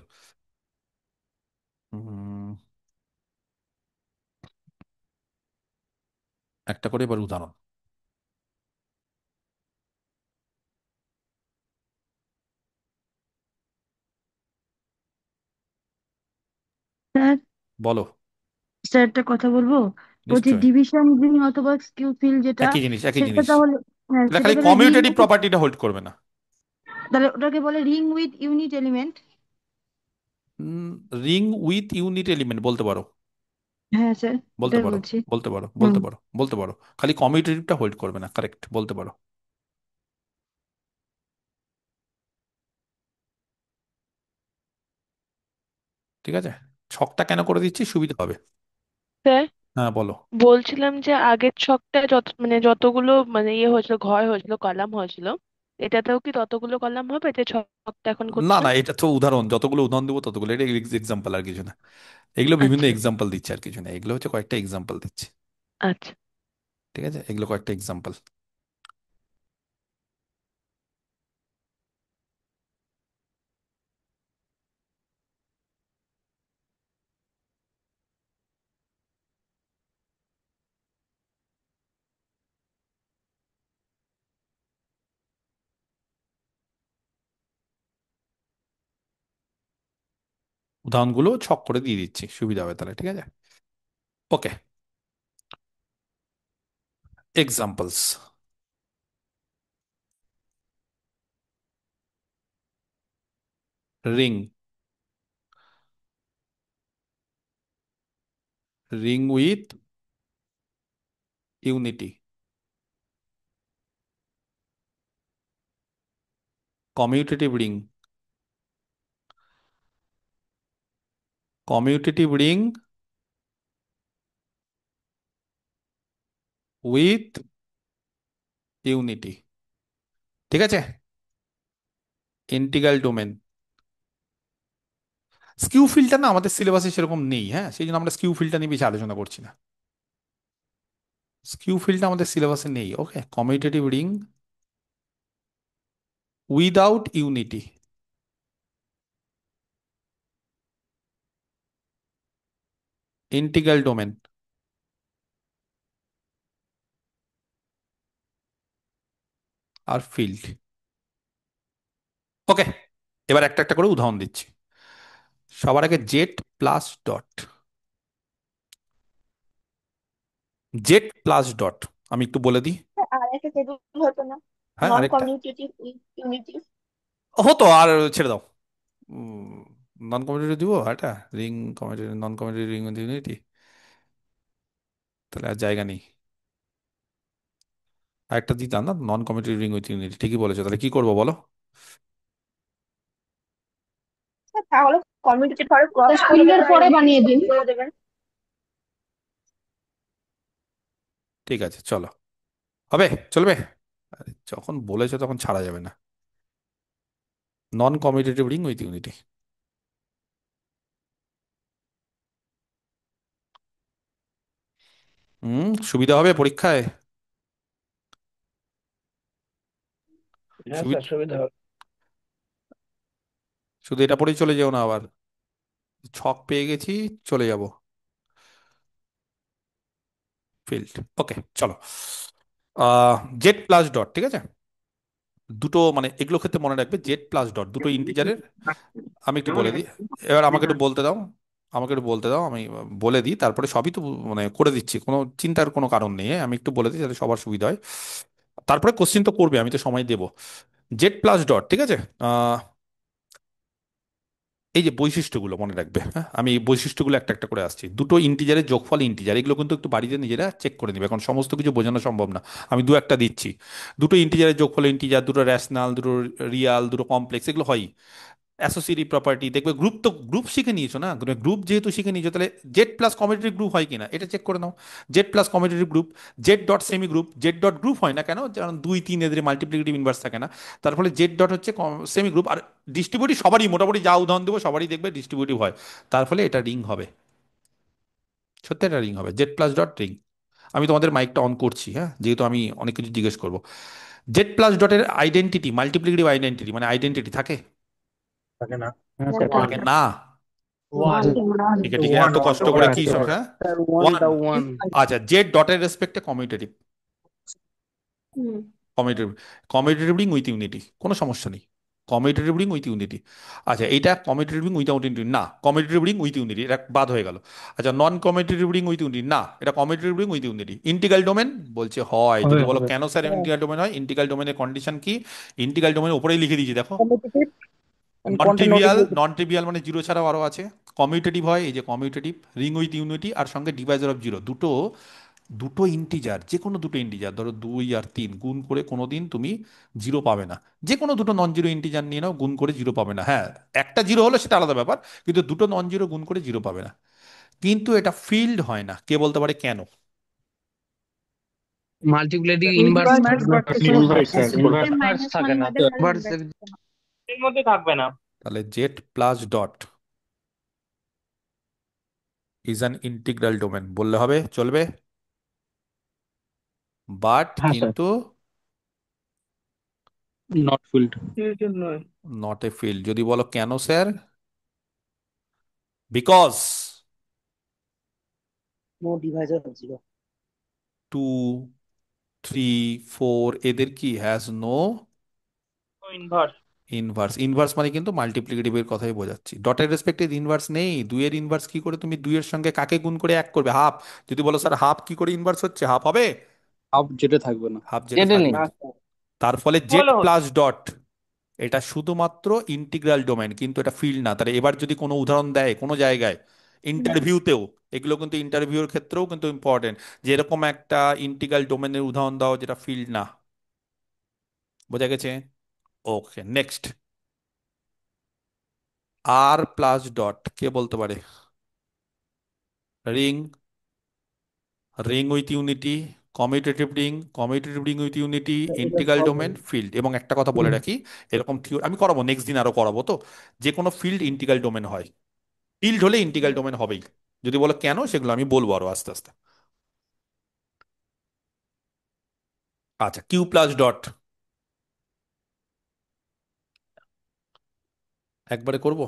উম, একটা করে এবার উদাহরণ। স্যার বলো। স্যার একটা কথা বলবো। বলছি নিশ্চয়ই। ডিভিশন রিং অথবা স্কিউ ফিল্ড যেটা, একই জিনিস, একই সেটা জিনিস, তাহলে, হ্যাঁ এটা সেটা খালি তাহলে রিং, কমিউটেটিভ প্রপার্টিটা হোল্ড করবে না। তাহলে ওটাকে বলে ring with unit element. Ring with unit element বলতে পারো, হ্যাঁ স্যার বলতে ওটাই পারো, বলছি। বলতে পারো, হুম। বলতে পারো, বলতে পারো, খালি কমিউটেটিভটা হোল্ড করবে না, কারেক্ট, বলতে পারো, ঠিক আছে। ছকটা কেন করে দিচ্ছি সুবিধা হবে। স্যার, হ্যাঁ, বলো। বলছিলাম যে আগের ছকটা যত মানে যতগুলো মানে ইয়ে হয়েছিল, ঘর হয়েছিল, কলাম হয়েছিল, এটাতেও কি ততগুলো কলাম হবে যে ছকটা এখন না, করছেন? না, এটা তো উদাহরণ, যতগুলো উদাহরণ দেবো ততগুলো, এটা এক্সাম্পল আর কিছু না। এগুলো বিভিন্ন আচ্ছা এক্সাম্পল দিচ্ছে, আর কিছু না, এগুলো হচ্ছে কয়েকটা এক্সাম্পল দিচ্ছে, আচ্ছা। ঠিক আছে, এগুলো কয়েকটা এক্সাম্পল। উদাহরণগুলো ছক করে দিয়ে দিচ্ছি, সুবিধা হবে তাহলে, ঠিক আছে? ওকে, examples. Ring, ring with unity, commutative ring, commutative ring with unity, ঠিক আছে? Integral domain. স্কিউ ফিল্ডটা না আমাদের সিলেবাসে সেরকম নেই, হ্যাঁ, সেই জন্য আমরা স্কিউ ফিল্ডটা নিয়ে বেশি আলোচনা করছি না। স্কিউ ফিল্ডটা আমাদের সিলেবাসে নেই। Okay, commutative ring without unity, integral domain, আর ফিল্ড। ওকে, এবার একটা একটা করে উদাহরণ দিচ্ছি। সবার আগে Z plus dot, Z plus dot আমি একটু বলে দিই। আর একটা টেবিল হতো না, হ্যাঁ, নন আরেকটা কমিউনিকেটিভ উইথ ইউনিটি? হতো, আর ছেড়ে দাও। নন কমিউটেটিভ দিব এটা, ring commutative, non commutative ring with unity, তাহলে আর জায়গা নেই। আরেকটা দিতাম না, নন কমিউটেটিভ রিং উইথ ইউনিটি, ঠিকই বলেছো। তাহলে কি করবো বলো? তাহলে কমিউনিকেটিভ ভাবে ওটা ক্রস করে স্পিনের দেবেন, পরে বানিয়ে দিন। করে দেবেন। ঠিক আছে, চলো, হবে, চলবে। আরে, যখন বলেছো তখন ছাড়া যাবে না। নন কমিউটেটিভ রিং উইথ ইউনিটি, সুবিধা হবে পরীক্ষায়। হ্যাঁ সুবিধা, স্যার, সুবিধা হবে। শুধু এটা পরেই চলে যেও না আবার, ছক পেয়ে গেছি, চলে যাব ফিল্ড। ওকে, চলো। জেড প্লাস ডট, ঠিক আছে? দুটো মানে এগুলো ক্ষেত্রে মনে রাখবে, জেড প্লাস ডট দুটো ইন্টিজারের। আমি একটু বলে দিই, এবার আমাকে একটু বলতে দাও, আমাকে একটু বলতে দাও, আমি বলে দিই, তারপরে সবই তো মানে করে দিচ্ছি, কোনো চিন্তার কোনো কারণ নেই, হ্যাঁ? আমি একটু বলে দিই যাতে সবার সুবিধা হয়। তারপরে কোশ্চিন তো করবে, আমি তো সময় দেবো। জেড প্লাস ডট, ঠিক আছে? আহ, এই যে বৈশিষ্ট্যগুলো মনে রাখবে, হ্যাঁ, আমি এই বৈশিষ্ট্যগুলো একটা একটা করে আসছি। দুটো ইন্টিজারের যোগফল ইন্টিজার, এগুলো কিন্তু একটু বাড়িতে নিজেরা চেক করে নিবে, এখন সমস্ত কিছু বোঝানো সম্ভব না। আমি দু একটা দিচ্ছি। দুটো ইন্টিজারের যোগফল ইন্টিজার, দুটো র্যাশনাল, দুটো রিয়াল, দুটো কমপ্লেক্স, এগুলো হয়। অ্যাসোসিয়েটিভ প্রপার্টি দেখবে, গ্রুপ তো গ্রুপ শিখে নিয়েছো না, গ্রুপ যেহেতু শিখে নিয়েছো, তাহলে জেড প্লাস কমিউটেটিভ গ্রুপ হয় কিনা এটা চেক করে নাও। Z plus commutative group, Z dot semi group, Z dot group হয় না কেন? কারণ দুই তিন এদের মাল্টিপ্লিকেটিভ ইনভার্স থাকে না, তার ফলে জেড ডট হচ্ছে সেমি গ্রুপ। আর ডিস্ট্রিবিউটিভ সবারই মোটামুটি, যা উদাহরণ দেবো সবারই দেখবে ডিস্ট্রিবিউটিভ হয়, তার ফলে এটা রিং হবে, সত্যি এটা রিং হবে, জেড প্লাস ডট রিং। আমি তোমাদের মাইকটা অন করছি, হ্যাঁ, যেহেতু আমি অনেক কিছু জিজ্ঞেস করবো। জেড প্লাস ডটের আইডেন্টিটি, মাল্টিপ্লিকেটিভ আইডেন্টিটি মানে আইডেন্টিটি থাকে থাকে না। হ্যাঁ স্যার থাকে থাকে। না? ওয়ান, ঠিক আছে, ঠিক আছে, ওয়ান এত কষ্ট করে কি আছে। সংখ্যা? Sir one. ওয়ানটা ওয়ান। আচ্ছা, জেড ডটের রেসপেক্টে commutative, hmm. Commutative, commutative ring with unity, কোনো সমস্যা নেই। Commutative ring with unity. আচ্ছা, এইটা কমিউটেটিভ রিং উইথাউট ইউনিটি না, কমিউটেটিভ রিং উইথ ইউনিটি, এটা বাদ হয়ে গেল। আচ্ছা, non commutative ring with unity না, এটা commutative ring with unity. Integral domain বলছে হয়, হবে যদি বলো হবে। কেন স্যার ইন্টিগ্রাল ডোমেন হয়, ইন্টিগ্রাল ডোমেনের কন্ডিশন কি? ইন্টিগ্রাল ডোমেনের উপরেই লিখে দিয়েছি, দেখো। Commutative and non trivial, continuity. Non trivial মানে জিরো ছাড়াও আরো আছে। কমিউটেটিভ হয়, এই যে কমিউটেটিভ রিং উইথ ইউনিটি, আর সঙ্গে ডিভাইজার অফ জিরো, দুটো, দুটো ইন্টিজার, যে কোনো দুটো ইন্টিজার, ধরো 2 আর 3 গুণ করে কোনোদিন তুমি জিরো পাবে না। যে কোনো দুটো নন জিরো ইন্টিজার নিয়ে নাও, গুণ করে জিরো পাবে না। হ্যাঁ, একটা জিরো হলো সেটা আলাদা ব্যাপার, কিন্তু দুটো নন জিরো গুণ করে জিরো পাবে না। কিন্তু এটা ফিল্ড হয় না, কে বলতে পারে কেন? মাল্টিপ্লিকেটিভ ইনভার্স ইনভার্স থাকে না। করতে ইনভার্স স্যার, সিস্টেম ইনভার্স -1 থাকে না। বাদে খালি ইনভার্স ইনভার্স। এর মধ্যে থাকবে না। তাহলে Z plus dot is an integral domain বললে হবে, চলবে। বাট হ্যাঁ স্যার। কিন্তু নট ফিল্ড। এর জন্যই নট এ ফিল্ড। যদি বলো কেন sir? Because no divisor of zero. 2, 3, 4 এদের কি has no inverse. Inverse inverse মানে কিন্তু মাল্টিপ্লিকেটিভের কথাই বোঝাচ্ছি। ডটের রেসপেক্টে ইনভার্স নেই। দুইয়ের ইনভার্স কি করে? তুমি দুইয়ের সঙ্গে কাকে গুণ করে এক করবে? হাফ। যদি বলো স্যার হাফ কি করে ইনভার্স হচ্ছে, হাফ হবে? হাফ জেটে থাকবে না। হাফ যেটা জেনে থাকবে নেই। না। তার ফলে জেড বলো প্লাস ডট এটা শুধুমাত্র ইন্টিগ্রাল ডোমেন, কিন্তু এটা ফিল্ড না। তাহলে এবার যদি কোনো উদাহরণ দেয় কোনো জায়গায়, ইন্টারভিউতেও, এগুলো কিন্তু ইন্টারভিউর ক্ষেত্রেও কিন্তু ইম্পর্টেন্ট, যে এরকম একটা ইন্টিগ্রাল ডোমেনের উদাহরণ দাও যেটা ফিল্ড না। বোঝা গেছে? ওকে, নেক্সট। আর প্লাস ডট কে বলতে পারে? Ring, ring with unity, commutative ring with unity, integral domain, field. এবং একটা কথা বলে রাখি, এরকম থিওরি আমি করাবো নেক্সট দিন, আরো করাবো। তো যে কোনো ফিল্ড ইন্টিগ্রাল ডোমেন হয়, ফিল্ড হলে ইন্টিগ্রাল ডোমেন হবেই। যদি বলো কেন, সেগুলো আমি বলবো আরো আস্তে আস্তে। আচ্ছা, কিউ প্লাস ডট একবারে করব।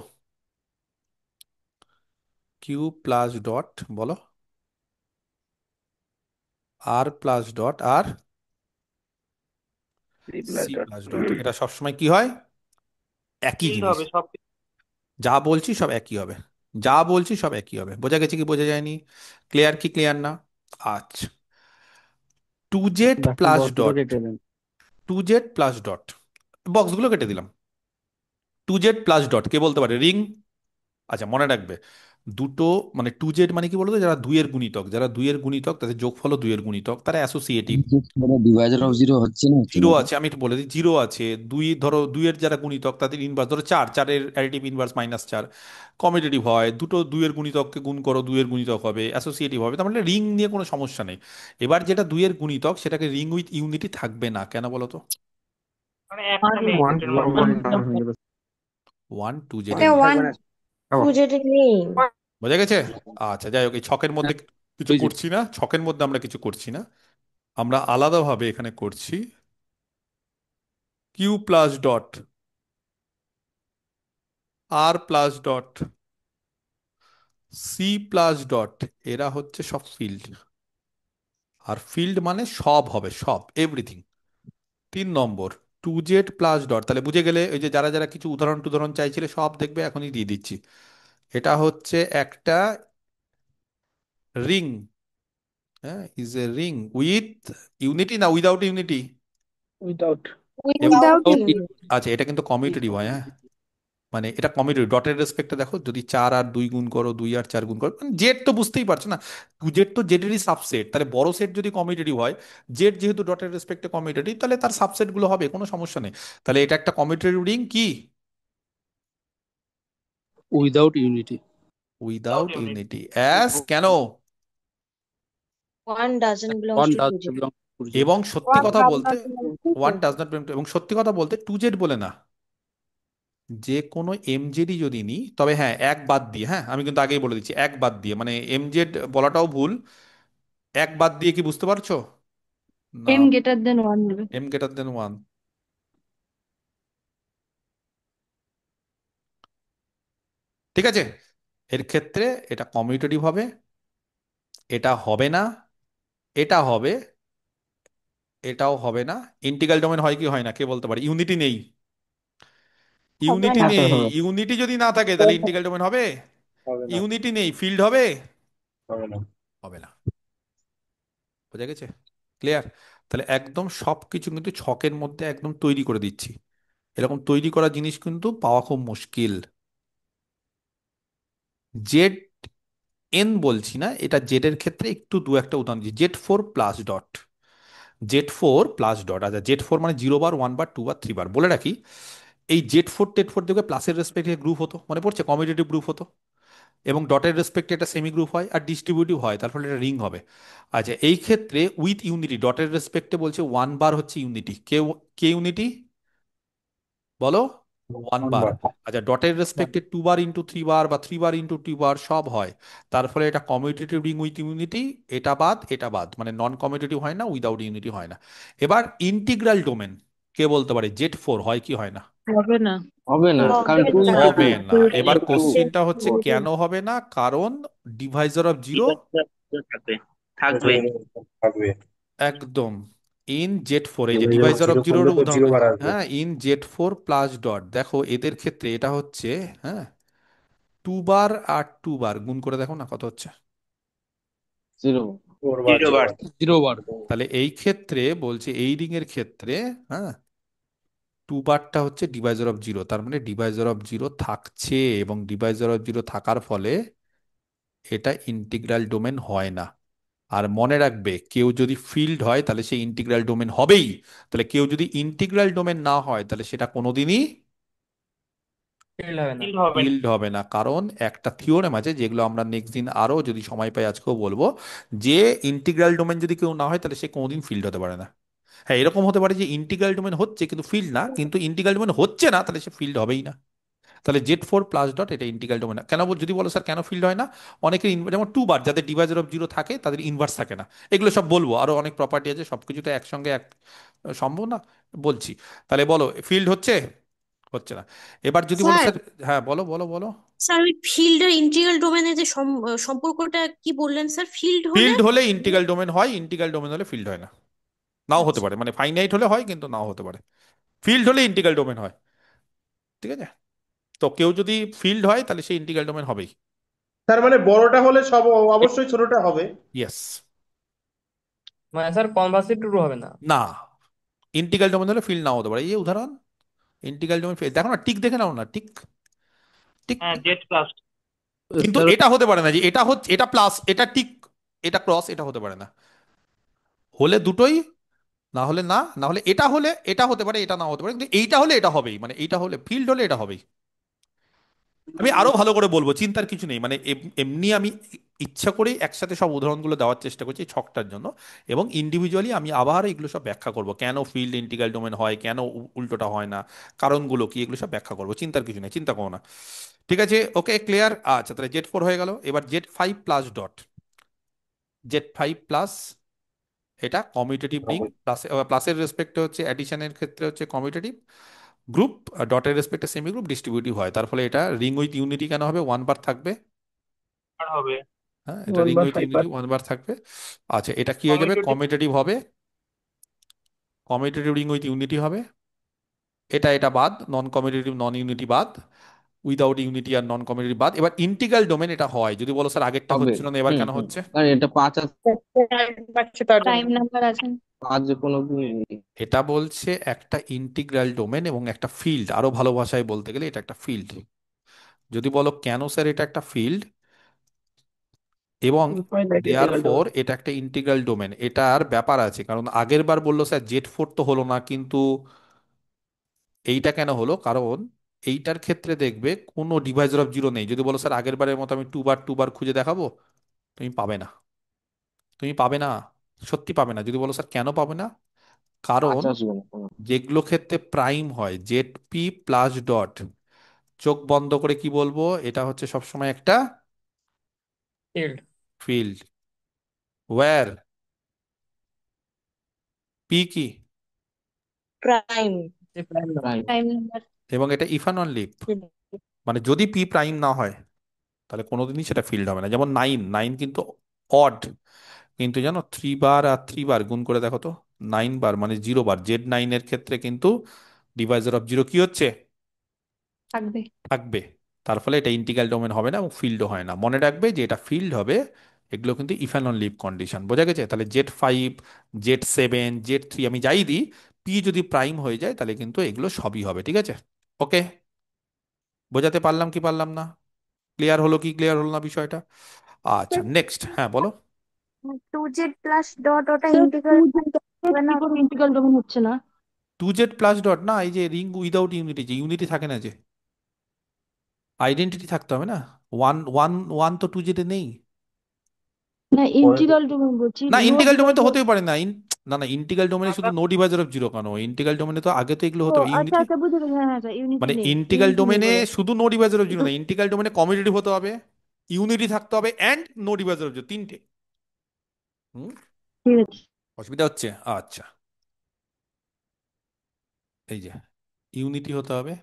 কিউ প্লাস ডট বলো। আর প্লাস ডট আর three plus C dot plus dot, এটা সবসময় কি হয়? একই ফিল্ড জিনিস। হবে সব। যা বলছি সব একই হবে, যা বলছি সব একই হবে। বোঝা গেছে কি বোঝা যায়নি? ক্লিয়ার কি ক্লিয়ার না? আচ্ছা, টু জেড বাকি প্লাস বক্সগুলো ডট, কেটে দেন। টু জেড প্লাস ডট, বক্সগুলো কেটে দিলাম। To Z plus dot K বলতে পারে? রিং। আচ্ছা, মনে রাখবে দুটো, মানে টু জেড মানে কি বলতো, যারা দুইয়ের গুণিতক, যারা দুইয়ের গুণিতক তাদের যোগফল দুইয়ের গুণিতক, তারা অ্যাসোসিয়েটিভ। ডিভাইজার অফ জিরো হচ্ছে না, হচ্ছে জিরো না তো? আছে, আমি একটু বলে দিই, জিরো আছে। দুই ধরো, দুইয়ের যারা গুণিতক তাদের ইনভার্স, ধরো চার, চারের অ্যাডিটিভ ইনভার্স -4, কমিউটেটিভ হয়। দুটো দুইয়ের গুণিতককে গুণ করো, দুইয়ের গুণিতক হবে, অ্যাসোসিয়েটিভ হবে। তার মানে রিং নিয়ে কোনো সমস্যা নেই। এবার যেটা দুইয়ের গুণিতক সেটাকে রিং উইথ ইউনিটি থাকবে না, কেন বলো তো? মানে একটা নেই ওয়ান দুটোর ওয়ান মধ্যে। ওয়ান হয়ে যাবে। ওয়ান টু জেডে এটা নেই। ওয়ান আবার টু যেটা নেই। বোঝা গেছে? আচ্ছা, যাই হোক, এই ছকের মধ্যে হ্যাঁ, কিছু ওই যে করছি না, ছকের মধ্যে আমরা কিছু করছি না, আমরা আলাদাভাবে এখানে করছি। Q plus dot, R plus dot, C plus dot, এরা হচ্ছে সব ফিল্ড। আর ফিল্ড মানে সব হবে, সব, everything. 3 number, to Z plus dot, তাহলে বুঝে গেলে, ওই যে যারা যারা কিছু উদাহরণ টুদাহরণ চাইছিলে সব দেখবে এখনই দিয়ে দিচ্ছি। এটা হচ্ছে একটা রিং, হ্যাঁ, is a ring with unity না উইদাউট ইউনিটি? উইদাউট। এবং উইদাউট without ইউনিট। আচ্ছা, এটা কিন্তু কমিউটেটিভ হয়, হ্যাঁ। মানে এটা কমিউটেটিভ, ডটের রেসপেক্টে দেখো, যদি 4 আর 2 গুণ করো, 2 আর 4 গুণ করো, জেড তো বুঝতেই পারছো না, টু জেড তো জেডেরই সাবসেট। তাহলে বড় সেট যদি কমিউটেটিভ হয়, জেড যেহেতু ডটের রেসপেক্টে কমিউটেটিভ, তাহলে তার সাবসেট গুলো হবে, কোনো সমস্যা নেই। তাহলে এটা একটা কমিউটেটিভ রিং কি? Without unity. Without without unit. Unity. As কেন? One doesn't belongs one to two does Z. Belong to Z. এবং সত্যি ওয়ান কথা ডাজ বলতে, not belongs to one does not, এবং সত্যি কথা বলতে টু জেড বলে না, যে কোনো এমজেডই যদি নিই, তবে হ্যাঁ এক বাদ দিয়ে, হ্যাঁ আমি কিন্তু আগেই বলে দিচ্ছি, এক বাদ দিয়ে, মানে এমজেড বলাটাও ভুল। এক বাদ দিয়ে কি বুঝতে পারছো? না, এম গ্রেটার দেন ওয়ান নেবে। M greater than one. ঠিক আছে, এর ক্ষেত্রে এটা কমিউটেটিভ হবে, এটা হবে না, এটা হবে, এটাও হবে না। ইন্টিগ্রাল ডোমেন হয় কি হয় না কে বলতে পারে? ইউনিটি নেই, হবে ইউনিটি না। হ্যাঁ স্যার নেই। হবে। ইউনিটি যদি না থাকে তাহলে ইন্টিগ্রাল ডোমেন হবে? হবে না। ইউনিটি নেই, ফিল্ড হবে? হবে না। হবে না। বোঝা গেছে? ক্লিয়ার? তাহলে একদম সবকিছু কিন্তু ছকের মধ্যে একদম তৈরি করে দিচ্ছি। এরকম তৈরি করা জিনিস কিন্তু পাওয়া খুব মুশকিল। জেড এন বলছি না, এটা জেড এর ক্ষেত্রে একটু দু একটা উদাহরণ দিচ্ছি। Z 4 plus dot, Z 4 plus dot. আচ্ছা, জেড 4 মানে 0 বার, 1 বার, 2 বার, 3 বার। বলে রাখি, এই জেড 4 দেখবে প্লাসের রেসপেক্টে গ্রুপ হতো, মনে পড়ছে? কমিউটেটিভ গ্রুপ হতো। এবং ডটের রেসপেক্টে একটা সেমি গ্রুপ হয় আর ডিস্ট্রিবিউটিভ হয়, তার ফলে এটা রিং হবে। আচ্ছা, এই ক্ষেত্রে উইথ ইউনিটি, ডটের রেসপেক্টে বলছে 1 বার হচ্ছে ইউনিটি। কে, কে ইউনিটি বলো? ওয়ান ওয়ান বার। বার। আচ্ছা, ডটের রেসপেক্টে 2 বার ইন্টু 3 বার বা 3 বার ইন্টু 2 বার সব হয়। তার ফলে এটা কমিউটেটিভ রিং উইথ ইউনিটি। এটা বাদ, এটা বাদ, মানে নন কমিউটেটিভ হয় না, উইদাউট ইউনিটি হয় না। এবার ইন্টিগ্রাল ডোমেন কে বলতে পারে? জেড 4 হয় কি হয় না? হবে না। হবে না, কারণ হবে টু না। Into two. হবে না। এবার ইন্টু টু। কোশ্চিনটা হচ্ছে কেন হবে না? কারণ ডিভাইজার অফ জিরো, ঠিক আছে, থাকবে থাকবে। থাকবে। একদম ইন জেড ফোর, এই যে Deviser of Deviser of zero জিরোর করলে তো উদাহরণ, জিরো বার আসবে। হ্যাঁ, in Z four plus dot, দেখো এদের ক্ষেত্রে এটা হচ্ছে, হ্যাঁ, 2 বার আর 2 বার গুণ করে দেখো না কত হচ্ছে। জিরো। 4 বার জিরো 0 বার। বার। জিরো বার। তাহলে এই ক্ষেত্রে বলছে এই রিং এর ক্ষেত্রে, হ্যাঁ, 2 বারটা হচ্ছে ডিভাইজার অফ জিরো, তার মানে ডিভাইজার অফ জিরো থাকছে, এবং ডিভাইজার অফ জিরো থাকার ফলে এটা ইন্টিগ্রাল ডোমেন হয় না। আর মনে রাখবে, কেউ যদি ফিল্ড হয় তাহলে সে ইন্টিগ্রাল ডোমেন হবেই। তাহলে কেউ যদি ইন্টিগ্রাল ডোমেন না হয় তাহলে সেটা কোনোদিনই ফিল্ড হবে না। ফিল্ড হবে না। ফিল্ড হবে না। কারণ একটা থিওরেম আছে, যেগুলো আমরা নেক্সট দিন আরো যদি সময় পাই আজকেও বলবো, যে ইন্টিগ্রাল ডোমেন যদি কেউ না হয় তাহলে সে কোনোদিন ফিল্ড হতে পারে না। হ্যাঁ, এরকম হতে পারে যে ইন্টিগ্রাল ডোমেন হচ্ছে কিন্তু ফিল্ড না, কিন্তু ইন্টিগ্রাল ডোমেন হচ্ছে না তাহলে সে ফিল্ড হবেই না। তাহলে জেড ফোর প্লাস ডট এটা ইন্টিগ্রাল ডোমেন না। কেন যদি বলো স্যার কেন ফিল্ড হয় না, অনেকের যেমন 2 বার যাদের ডিভাইজার অফ জিরো থাকে তাদের ইনভার্স থাকে না। এগুলো সব বলবো, আরো অনেক প্রপার্টি আছে, সবকিছু তো একসঙ্গে এক সম্ভব না, বলছি। তাহলে বলো ফিল্ড হচ্ছে, হচ্ছে না। এবার যদি বলো স্যার, স্যার, হ্যাঁ বলো বলো বলো। স্যার ওই ফিল্ড আর ইন্টিগ্রাল ডোমেনের যে সম্পর্কটা কি বললেন স্যার? ফিল্ড হলে ফিল্ড হলে ইন্টিগ্রাল ডোমেন হয়, ইন্টিগ্রাল ডোমেন হলে ফিল্ড হয় না। নাও হতে আচ্ছা। পারে, মানে ফাইনাইট হলে হয় কিন্তু নাও হতে পারে। ফিল্ড হলে ইন্টিগ্রাল ডোমেন হয়, ঠিক আছে? তো কেউ যদি ফিল্ড হয় তাহলে সেই ইন্টিগ্রাল ডোমেন হবেই। তার মানে বড়টা হলে সব অবশ্যই ছোটটা হবে। ইয়েস। মানে স্যার কনভার্সলি ট্রু হবে না। না, ইন্টিগ্রাল ডোমেন হলে ফিল্ড নাও হতে পারে। এই যে উদাহরণ, ইন্টিগ্রাল ডোমেন দেখো না, টিক দেখে নাও না, টিক টিক। হ্যাঁ, জেড প্লাস। কিন্তু স্যার এটা হতে পারে না যে এটা হচ্ছে, এটা প্লাস, এটা টিক, এটা ক্রস, এটা হতে পারে না। হলে দুটোই, না হলে না, না হলে এটা হলে এটা হতে পারে, এটা না হতে পারে, কিন্তু এইটা হলে এটা হবেই, মানে এইটা হলে ফিল্ড হলে এটা হবেই। আমি আরো ভালো করে বলবো, চিন্তার কিছু নেই, মানে এমনি আমি ইচ্ছা করেই একসাথে সব উদাহরণগুলো দেওয়ার চেষ্টা করছি এই ছকটার জন্য, এবং ইন্ডিভিজুয়ালি আমি আবার এগুলো সব ব্যাখ্যা করব, কেন ফিল্ড ইন্টিগ্রাল ডোমেন হয়, কেন উল্টোটা হয় না, কারণগুলো কি, এগুলো সব ব্যাখ্যা করবো। চিন্তার কিছু নেই, চিন্তা করো না। ঠিক আছে, ওকে, ক্লিয়ার। আচ্ছা, তাহলে জেড ফোর হয়ে গেল। এবার Z five plus dot, Z five plus, এটা কমিউটেটিভ রিং, প্লাস প্লাসের রেসপেক্টে হচ্ছে অ্যাডিশনের ক্ষেত্রে হচ্ছে কমিউটেটিভ গ্রুপ, ডটের রেসপেক্টে সেমি গ্রুপ, ডিস্ট্রিবিউটিভ হয়, তার ফলে এটা রিং উইথ ইউনিটি কেন হবে, 1 বার থাকবে। আর হবে হ্যাঁ, এটা 1 ring bar with 5 bar. Unity 1 বার থাকবে। আচ্ছা, এটা কি হয়ে যাবে, কমিউটেটিভ। কমিউটেটিভ হবে, কমিউটেটিভ রিং উইথ ইউনিটি হবে। এটা এটা বাদ, নন কমিউটেটিভ নন ইউনিটি বাদ, উইদাউট ইউনিটি আর নন কমিউটেটিভ বাদ। এবার ইন্টিগ্রাল ডোমেন এটা হয়, যদি বলো স্যার আগেরটা হবে। হচ্ছিল না, এবার কেন হচ্ছে? কারণ এটা 5 আছে, প্রাইম নাম্বার আছে। 5 যে কোনো দিন। এটা বলছে একটা ইন্টিগ্রাল ডোমেন এবং একটা ফিল্ড, আরো ভালো ভাষায় বলতে গেলে এটা একটা ফিল্ড। যদি বলো কেন স্যার এটা একটা ফিল্ড, এবং দেয়ার ফোর এটা একটা ইন্টিগ্রাল ডোমেন, এটার ব্যাপার আছে, কারণ আগের বার বললো স্যার জেড ফোর তো হলো না, কিন্তু এইটা কেন হলো, কারণ এইটার ক্ষেত্রে দেখবে কোনো ডিভাইজার অফ জিরো নেই। যদি বলো স্যার আগের বারের মতো আমি 2 বার খুঁজে দেখাবো, তুমি পাবে না, তুমি পাবে না, সত্যি পাবে না। যদি বলো স্যার কেন পাবে না, কারণ 5 আসবে না কোনো। যেগুলো ক্ষেত্রে প্রাইম হয়, জেড পি প্লাস ডট, চোখ বন্ধ করে কি বলবো, এটা হচ্ছে সবসময় একটা ফিল্ড। ফিল্ড। ওয়্যার পি কি, প্রাইম। প্রাইম। Prime number. এবং এটা ইফ অ্যান্ড অনলি ইফ, মানে যদি পি প্রাইম না হয় তাহলে কোনোদিনই সেটা ফিল্ড হবে না। যেমন নাইন, নাইন কিন্তু অড, কিন্তু জানো 3 বার আর 3 বার গুণ করে দেখো তো, 9 বার মানে 0 বার, জেড নাইনের ক্ষেত্রে কিন্তু ডিভাইজার অফ জিরো কি হচ্ছে, থাকবে। থাকবে। তার ফলে এটা ইন্টিগ্রাল ডোমেন হবে না এবং ফিল্ডও হয় না। মনে রাখবে যে এটা ফিল্ড হবে, এগুলো কিন্তু if and only if condition, বোঝা গেছে? তাহলে Z five, Z seven, Z three আমি যাই দিই, পি যদি প্রাইম হয়ে যায় তাহলে কিন্তু এগুলো সবই হবে, ঠিক আছে? ওকে, বোঝাতে পারলাম কি পারলাম না, ক্লিয়ার হলো কি ক্লিয়ার হলো না বিষয়টা? আচ্ছা, নেক্সট, হ্যাঁ বলো। 2z প্লাস ডট ওটা স্যার ইন্টিগ্রাল 2z হবে না? কি করে ইন্টিগ্রাল ডোমেন হচ্ছে না? 2z প্লাস ডট না, এই যে রিং উইদাউট ইউনিটি, যে ইউনিটি থাকে না, যে আইডেন্টিটি থাকতে হবে না, ওয়ান ওয়ান ওয়ান তো 2z-এ নেই। না, ইন্টিগ্রাল ডোমেন বলছি, না, নো ইন্টিগ্রাল ডোমেন তো ডিভাইজার। হতেই পারে না, না না, ইন্টিগ্রাল ডোমেনে শুধু নো ডিভাইজার অফ জিরো কেন, ইন্টিগ্রাল ডোমেনে তো আগে তো এগুলো ও হতে পারে আচ্ছা ইউনিটি, আচ্ছা, বুঝতে পেরেছি, হ্যাঁ হ্যাঁ, ইউনিটি মানে নেই, ইন্টিগ্রাল ইউনিটি নেই ডোমেনে বলে। শুধু নো ডিভাইজার অফ জিরো তো না, ইন্টিগ্রাল ডোমেনে কমিউনিটিভ হতে হবে, ইউনিটি থাকতে হবে, and no divisor of zero, তিনটে। হুম, ঠিক আছে। অসুবিধা হচ্ছে? আচ্ছা, এই যে ইউনিটি হতে হবে,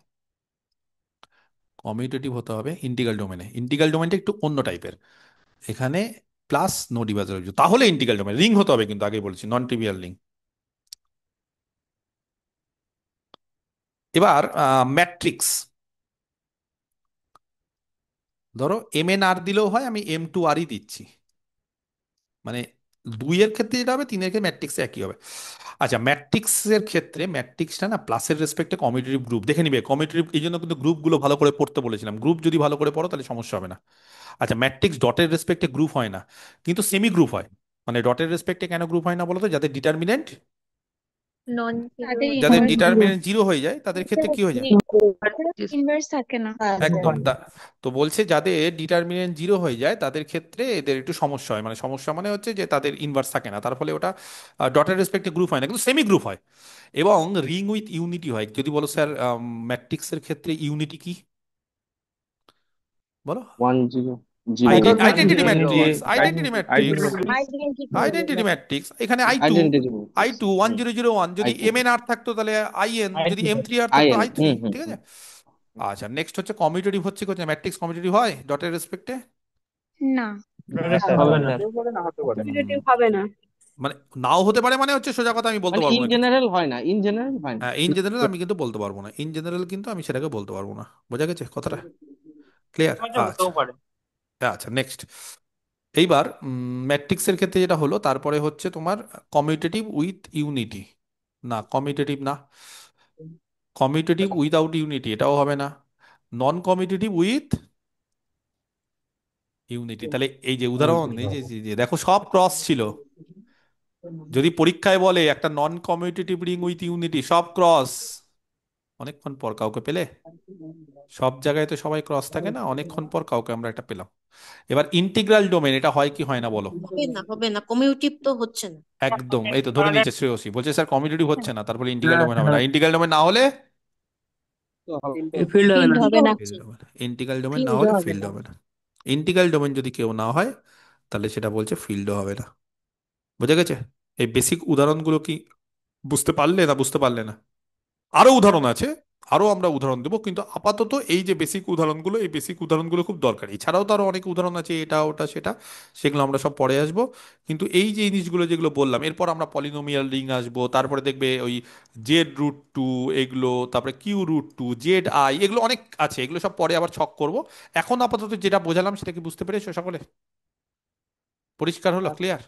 কমিউটেটিভ হতে হবে ইন্টিগ্রাল ডোমেনে। ইন্টিগ্রাল ডোমেনটা একটু অন্য টাইপের, এখানে plus no divisor of zero, তাহলে ইন্টিগ্রাল ডোমেন। রিং হতে হবে কিন্তু, আগে বলছি নন ট্রিভিয়াল রিং। এবার ম্যাট্রিক্স, ধরো MN_R দিলেও হয়, আমি M2R দিচ্ছি, মানে 2 এর ক্ষেত্রে যেটা হবে 3-এর ক্ষেত্রে ম্যাট্রিক্সে একই হবে। আচ্ছা, ম্যাট্রিক্সের ক্ষেত্রে ম্যাট্রিক্সটা না প্লাসের রেসপেক্টে কমিউটেটিভ গ্রুপ দেখে নিবে। কমিউটেটিভ এই জন্য কিন্তু গ্রুপগুলো ভালো করে পড়তে বলেছিলাম, গ্রুপ যদি ভালো করে পড়ো তাহলে সমস্যা হবে না। আচ্ছা, ম্যাট্রিক্স ডটের রেসপেক্টে গ্রুপ হয় না, কিন্তু সেমি গ্রুপ হয়। মানে ডটের রেসপেক্টে কেন গ্রুপ হয় না বলো তো? যাদের ডিটারমিনেন্ট নন জিরো যাদের ডিটারমিনেন্ট 0 হয়ে যায় তাদের ক্ষেত্রে কি হয়ে যায়? ইনভার্স থাকে না। একদম তো বলছে যাদের ডিটারমিনেন্ট 0 হয়ে যায় তাদের ক্ষেত্রে এদের একটু সমস্যা হয়, মানে সমস্যা মানে হচ্ছে যে তাদের ইনভার্স থাকে না, তার ফলে ওটা ডটের রেসপেক্টে গ্রুপ হয় না, কিন্তু সেমি গ্রুপ হয়। এবং রিং উইথ ইউনিটি হয়। যদি বলো স্যার ম্যাট্রিক্সের ক্ষেত্রে ইউনিটি কি, বলো। 1 0 0 আইডেন্টিটি যে matrix, identity matrix, identity matrix. এখানে I2, আইডেন্টিটি I2 1 0 0 1, যদি আই2 MN_R থাকতো তাহলে IN, যদি M3R থাকতো আইএন I3, ঠিক আছে। আচ্ছা, নেক্সট হচ্ছে কমিউটেটিভ, হচ্ছে কোথায় ম্যাট্রিক্স কমিউটেটিভ হয় ডটের রেসপেক্টে? না, হবে না। কম্পিটিটিভ হবে না। মানে নাও হতে পারে, মানে হচ্ছে সোজা কথা আমি বলতে মানে পারবো ইন না কিছু। জেনারেল হয় না, ইন জেনারেল হয় না। হ্যাঁ, ইন জেনারেল আমি কিন্তু বলতে পারবো না, ইন জেনারেল কিন্তু আমি সেটাকে বলতে পারবো না। বোঝা গেছে কথাটা? ক্লিয়ার? আচ্ছা আচ্ছা, নেক্সট। এইবার ম্যাট্রিক্সের ক্ষেত্রে যেটা হলো, তারপরে হচ্ছে তোমার কমিউটেটিভ উইথ ইউনিটি, না কমিউটেটিভ না, কমিউটেটিভ উইদাউট ইউনিটি এটাও হবে না, নন কমিউটেটিভ উইথ ইউনিটি। তাহলে এই যে উদাহরণ, এই যে যে দেখো সব ক্রস ছিল। যদি পরীক্ষায় বলে একটা নন কমিউটেটিভ রিং উইথ ইউনিটি, সব ক্রস, অনেকক্ষণ পর কাউকে পেলে? সব জায়গায় তো সবাই ক্রস থাকে না, অনেকক্ষণ পর কাউকে আমরা একটা পেলাম। এবার ইন্টিগ্রাল ডোমেন, এটা হয় কি হয় না বলো? হবে না, হবে না, কমিউটিভ তো হচ্ছে না। একদম, এই তো ধরে নিয়েছে শ্রেয়সী, বলছে স্যার কমিউটেটিভ হচ্ছে না, তারপরে ইন্টিগ্রাল ডোমেন হবে না। ইন্টিগ্রাল ডোমেন না হলে ফিল্ড হবে ফিল্ড না। হবে না। ফিল্ড হবে না। ইন্টিগ্রাল ডোমেন না ফিল্ড হলে হবে ফিল্ড না। হবে না। ইন্টিগ্রাল ডোমেন যদি কেউ না হয় তাহলে সেটা বলছে ফিল্ডও হবে না। বোঝা গেছে? এই বেসিক উদাহরণগুলো কি বুঝতে পারলে না বুঝতে পারলে না? আরো উদাহরণ আছে, আরো আমরা উদাহরণ দেবো, কিন্তু আপাতত এই যে বেসিক উদাহরণগুলো, এই বেসিক উদাহরণগুলো খুব দরকারি। এছাড়াও তো আরো অনেক উদাহরণ আছে, এটা ওটা সেটা, সেগুলো আমরা সব পরে আসবো। কিন্তু এই যে জিনিসগুলো যেগুলো বললাম, এরপর আমরা পলিনোমিয়াল রিং আসবো, তারপরে দেখবে ওই Z√2 এগুলো, তারপরে Q√2, ZI, এগুলো অনেক আছে, এগুলো সব পরে আবার ছক করব। এখন আপাতত যেটা বোঝালাম সেটা কি বুঝতে পেরেছো সকলে? পরিষ্কার হলো? ক্লিয়ার?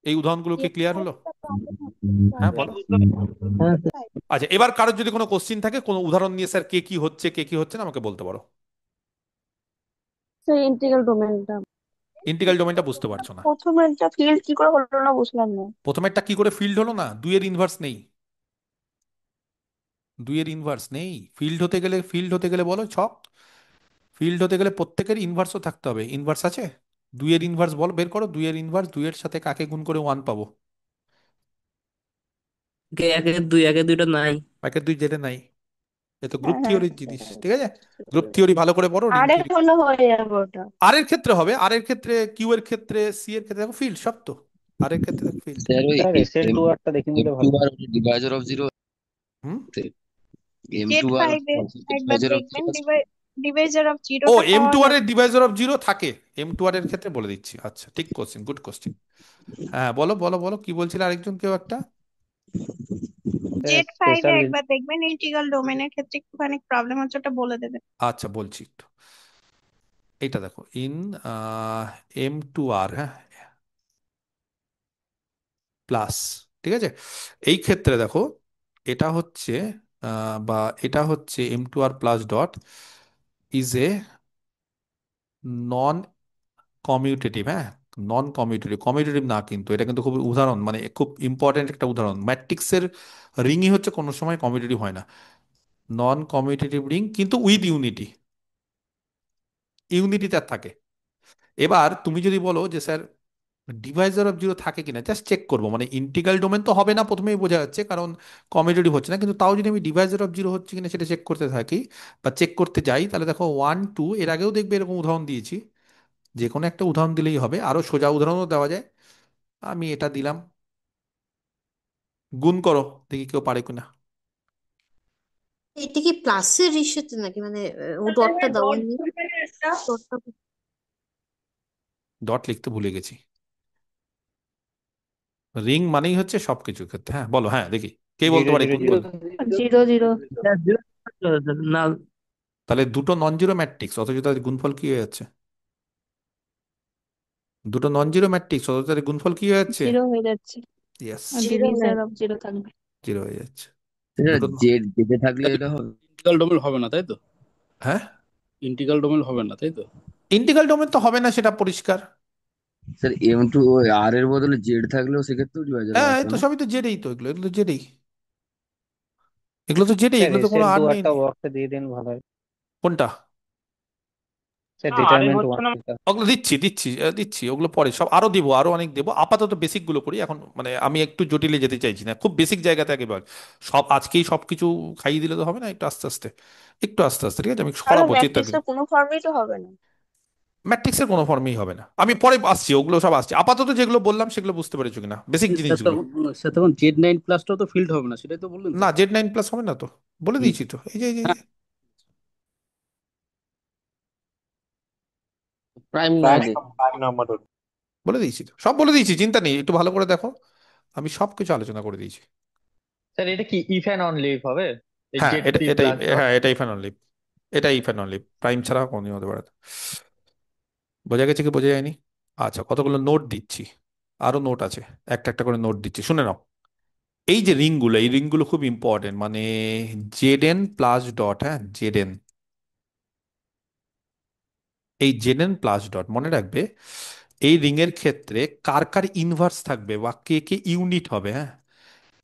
এই উদাহরণগুলো কি ক্লিয়ার হলো? হ্যাঁ বলো। আচ্ছা, এবার কারোর যদি কোনো কোশ্চিন থাকে, কোনো উদাহরণ নিয়ে স্যার কে কি হচ্ছে কে কি হচ্ছে না আমাকে বলতে পারো। সেই ইন্টিগ্রাল ডোমেনটা ইন্টিগ্রাল ডোমেনটা বুঝতে পারছো না? প্রথমেরটা ফিল্ড কি করে হলো না বুঝলাম না। প্রথমেরটা কি করে ফিল্ড হলো না? 2-এর ইনভার্স নেই, 2-এর ইনভার্স নেই। ফিল্ড হতে গেলে বলো ছক, ফিল্ড হতে গেলে প্রত্যেকের ইনভার্সও থাকতে হবে। ইনভার্স আছে? 2-এর ইনভার্স বল, বের করো 2-এর ইনভার্স, 2-এর সাথে কাকে গুণ করে 1 পাবো? একের দুই, একের দুইটা নাই। 1-এর 2 জেনে নাই, এ তো গ্রুপ হ্যাঁ হ্যাঁ, থিওরির জিনিস, ঠিক আছে? গ্রুপ থিওরি ভালো করে পড়ো, রিং আরে থিওরি। হলো হয়ে যাবে ওটা। আর এর ক্ষেত্রে হবে, আর এর ক্ষেত্রে, কিউ এর ক্ষেত্রে, সি এর ক্ষেত্রে দেখো ফিল্ড সব তো, আর এর ক্ষেত্রে দেখো ফিল্ড। স্যার ওই স্যার SL2R টা দেখিয়ে দিলে M2 ভালো আর হয়। Divisor of zero, hmm. M2 Z আর ফাইভে একবার ডিভাইজার অফ দেখবেন জিরো। ডিভাইজার অফ ও, জিরোটা এম পাওয়া টু আর এর যাবে। ডিভাইজার অফ জিরো থাকে, M2R এর ক্ষেত্রে বলে দিচ্ছি। আচ্ছা, ঠিক কোশ্চেন, গুড কোশ্চেন। হ্যাঁ বলো বলো বলো, কি বলছিলে আরেকজন কেউ একটা? জেড ফাইভে স্পেশাল একবার দেখবেন ইন্টিগ্রাল ডোমেনের ক্ষেত্রে একটুখানি প্রবলেম হচ্ছে, ওটা বলে দেবেন। আচ্ছা বলছি একটু, এটা দেখো ইন M2R, হ্যাঁ প্লাস, ঠিক আছে। এই ক্ষেত্রে দেখো এটা হচ্ছে বা এটা হচ্ছে M2R plus dot is a non commutative, হ্যাঁ নন কমিউটেটিভ, কমিউটেটিভ না, কিন্তু এটা কিন্তু খুব উদাহরণ, মানে খুব ইম্পর্টেন্ট একটা উদাহরণ। ম্যাট্রিক্সের রিংই হচ্ছে কোনো সময় কমিউটেটিভ হয় না, নন কমিউটেটিভ রিং, কিন্তু উইথ ইউনিটি, ইউনিটি তার থাকে। এবার তুমি যদি বলো যে স্যার ডিভাইজার অফ জিরো থাকে কিনা, জাস্ট চেক করবো, মানে ইন্টিগ্রাল ডোমেন তো হবে না প্রথমেই বোঝা যাচ্ছে, কারণ কমিউটেটিভ হচ্ছে না, কিন্তু তাও যদি আমি ডিভাইজার অফ জিরো হচ্ছে কিনা সেটা চেক করতে থাকি বা চেক করতে যাই, তাহলে দেখো 1 2, এর আগেও দেখবে এরকম উদাহরণ দিয়েছি। যে কোনো একটা উদাহরণ দিলেই হবে, আরো সোজা উদাহরণও দেওয়া যায়। আমি এটা দিলাম, গুণ করো, দেখি কেউ পারে কিনা। এটা কি প্লাসের ইস্যুতে নাকি, মানে ও ডটটা দেওয়ানি? ডটটা ডট লিখতে ভুলে গেছি। রিং মানেই হচ্ছে সবকিছুর ক্ষেত্রে। হ্যাঁ বলো, হ্যাঁ দেখি কে বলতে 0 পারে, 0 গুণ 0 করলে। জিরো জিরো না, তাহলে দুটো নন জিরো ম্যাট্রিক্স, অথচ তাদের গুণফল কি হয়ে যাচ্ছে? দুটো নন জিরো ম্যাট্রিক্স, অথচ তাদের গুণফল কি হয়ে যাচ্ছে? জিরো হয়ে যাচ্ছে ইয়েস, আর জিরো ডিভিজার অফ জিরো থাকবে। জিরো হয়ে যাচ্ছে। এটা দুটো জেড জেডে থাকলে এটা হবে। ইন্টিগ্রাল ডোমেন হবে না তাই তো? হ্যাঁ, ইন্টিগ্রাল ডোমেন হবে না তাই তো? ইন্টিগ্রাল ডোমেন তো হবে না, সেটা পরিষ্কার। স্যার এম টু আর এর বদলে জেড থাকলেও সেক্ষেত্রেও ডিভাইজার হ্যাঁ, এই আসবে তো না? সবই তো জেডেই তো, এগুলো এগুলো তো জেডেই, এগুলো তো জেডেই, স্যার এগুলো তো এস কোনো এর আর দু নেই। একটা বক্সে দিয়ে দিন ভালো হয়। কোনটা? স্যার আরে ডিটারমিনেন্ট হচ্ছে ওয়ান না। যেটা। ওগুলো দিচ্ছি দিচ্ছি দিচ্ছি, ওগুলো পরে সব আরো দিব, আরো অনেক দেবো। আপাতত বেসিক গুলো করি এখন, মানে আমি একটু জটিলে যেতে চাইছি না, খুব বেসিক জায়গাতে আগে ভাগ। সব আজকেই সবকিছু খাইয়ে দিলে তো হবে না, একটু আস্তে আস্তে, একটু আস্তে আস্তে, ঠিক আছে? আমি তাহলে সরাবো, চিন্তা করি। ম্যাট্রিক্সের কোনো ফর্মেই তো হবে না। ম্যাট্রিক্সের কোনো ফর্মেই হবে না, আমি পরে আসছি, ওগুলো সব আসছি। আপাতত যেগুলো বললাম সেগুলো বুঝতে পেরেছো কিনা, বেসিক স্যার জিনিসগুলো? তখন স্যার তখন Z9+টাও তো ফিল্ড হবে না, সেটাই তো বললেন তো? না, Z9+ হবে না তো, বলে হুম। দিয়েছি তো, এই যে এই যে এই হ্যাঁ। যে। প্রাইম নয় প্রাইম যে। Prime number. বলে দিয়েছি তো, সব বলে দিয়েছি, চিন্তা নেই, একটু ভালো করে দেখো, আমি সবকিছু আলোচনা করে দিয়েছি। স্যার এটা কি ইফ অ্যান্ড অন লিভ হবে? এই হ্যাঁ, জেড এটা পি এটাই, প্লাস ডট। হ্যাঁ এটাই ফাইনাল লিপ, এটাই ফাইনাল লিপ, প্রাইম ছাড়া কোনদিন হতে পারে না। বোঝা গেছে কি বোঝা যায়নি? আচ্ছা, কতগুলো নোট দিচ্ছি, আরো নোট আছে, একটা একটা করে নোট দিচ্ছি, শুনে নাও। এই যে রিংগুলো, এই রিংগুলো খুব ইম্পর্টেন্ট, মানে Zn+ডট, হ্যাঁ Zn, এই Zn+ডট মনে রাখবে। এই রিং এর ক্ষেত্রে কার কার ইনভার্স থাকবে বা কে কে ইউনিট হবে, হ্যাঁ?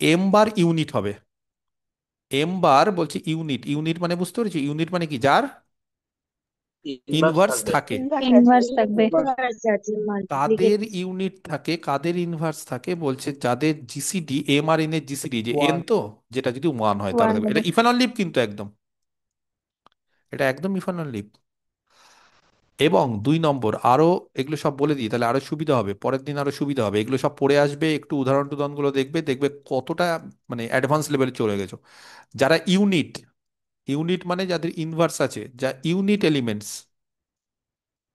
এম বার ইউনিট হবে। এম বার বলছি ইউনিট, ইউনিট মানে বুঝতে পেরেছি, ইউনিট মানে কি? যার ইনভার্স ইনভার্স থাকবে। থাকে। ইনভার্স আছে। ইনভার্স থাকবে। ইনভার্স আছে মাল্টিপ্লিকেট। কাদের ইউনিট থাকে, কাদের ইনভার্স থাকে বলছে? যাদের জিসিডি, এম আর এন এর জিসিডি, যে এন ওয়ান। তো, যেটা যদি ওয়ান হয় তাহলে ওয়ান থাকবে। হবে। এটা ইফানল লিপ কিন্তু একদম, এটা একদম ইফানল লিপ। এবং 2 নম্বর, আরো এগুলো সব বলে দিই তাহলে আরো সুবিধা হবে, পরের দিন আরো সুবিধা হবে, এগুলো সব পড়ে আসবে, একটু উদাহরণ টুদাহরণ গুলো দেখবে, দেখবে কতটা মানে অ্যাডভান্স লেভেলে চলে গেছো। যারা ইউনিট, ইউনিট মানে যাদের ইনভার্স আছে, যা ইউনিট এলিমেন্টস,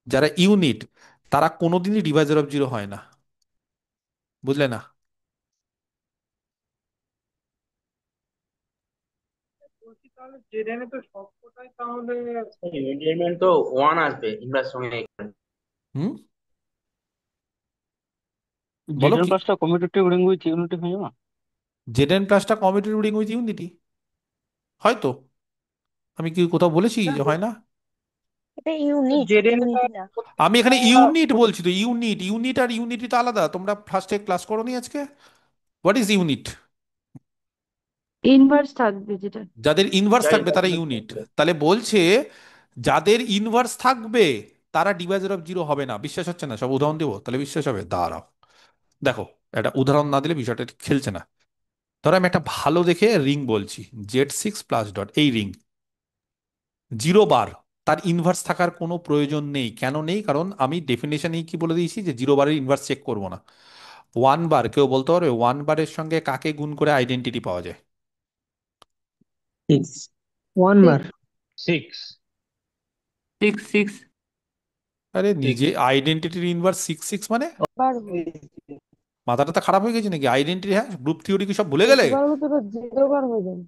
যারা ইউনিট, তারা কোনোদিনই ডিভাইজার অফ জিরো হয় না, বুঝলে না? বলছি তাহলে জেডেনে তো সবকটাই তাহলে এলিমেন্ট তো ওয়ান আসবে ইনভার্স সঙ্গে এখানে। হুম, বলো জেডেন কি? প্লাসটা কমিউটেটিভ রিং উইথ ইউনিটি হয়ে যাবে না? Zn+টা কমিউটেটিভ রিং উইথ ইউনিটি, হয়তো, আমি কি কোথাও বলেছি যে হয় না? এটা ইউনিট, জেডেনটা ইউনিটি না। আমি এখানে ইউনিট বলছি তো, ইউনিট, ইউনিট আর ইউনিটি তো আলাদা, তোমরা ফার্স্টে ক্লাস করোনি আজকে? What is unit? ইনভার্স থাকবে যেটা। যাদের ইনভার্স যার থাকবে তারা inverse ইউনিট। থাকবে। তাহলে বলছে যাদের ইনভার্স থাকবে তারা ডিভাইজার অফ জিরো হবে না। বিশ্বাস হচ্ছে না? সব উদাহরণ দেবো, তাহলে বিশ্বাস হবে, দাঁড়াও। দেখো, একটা উদাহরণ না দিলে বিষয়টা ঠিক খেলছে না। ধরো আমি একটা ভালো দেখে রিং বলছি, Z6+ডট, এই রিং জিরো বার, তার ইনভার্স থাকার কোনো প্রয়োজন নেই। কেন নেই? কারণ আমি ডেফিনেশনেই কি বলে দিয়েছি, যে জিরো বারের ইনভার্স চেক করবো না। ওয়ান বার, কেউ বলতে পারবে ওয়ান বারের সঙ্গে কাকে গুণ করে আইডেন্টিটি পাওয়া যায়? সিক্স। ওয়ান বার। সিক্স। সিক্স সিক্স আরে সিক্স। নিজে আইডেন্টিটির ইনভার্স সিক্স, সিক্স মানে বার মাথাটা তো খারাপ হয়ে গেছে নাকি? আইডেন্টিটি, হ্যাঁ, গ্রুপ থিওরি কি সব ভুলে গেলে? প্রতিবার হতো তো জিরো বার হয়ে যাবে।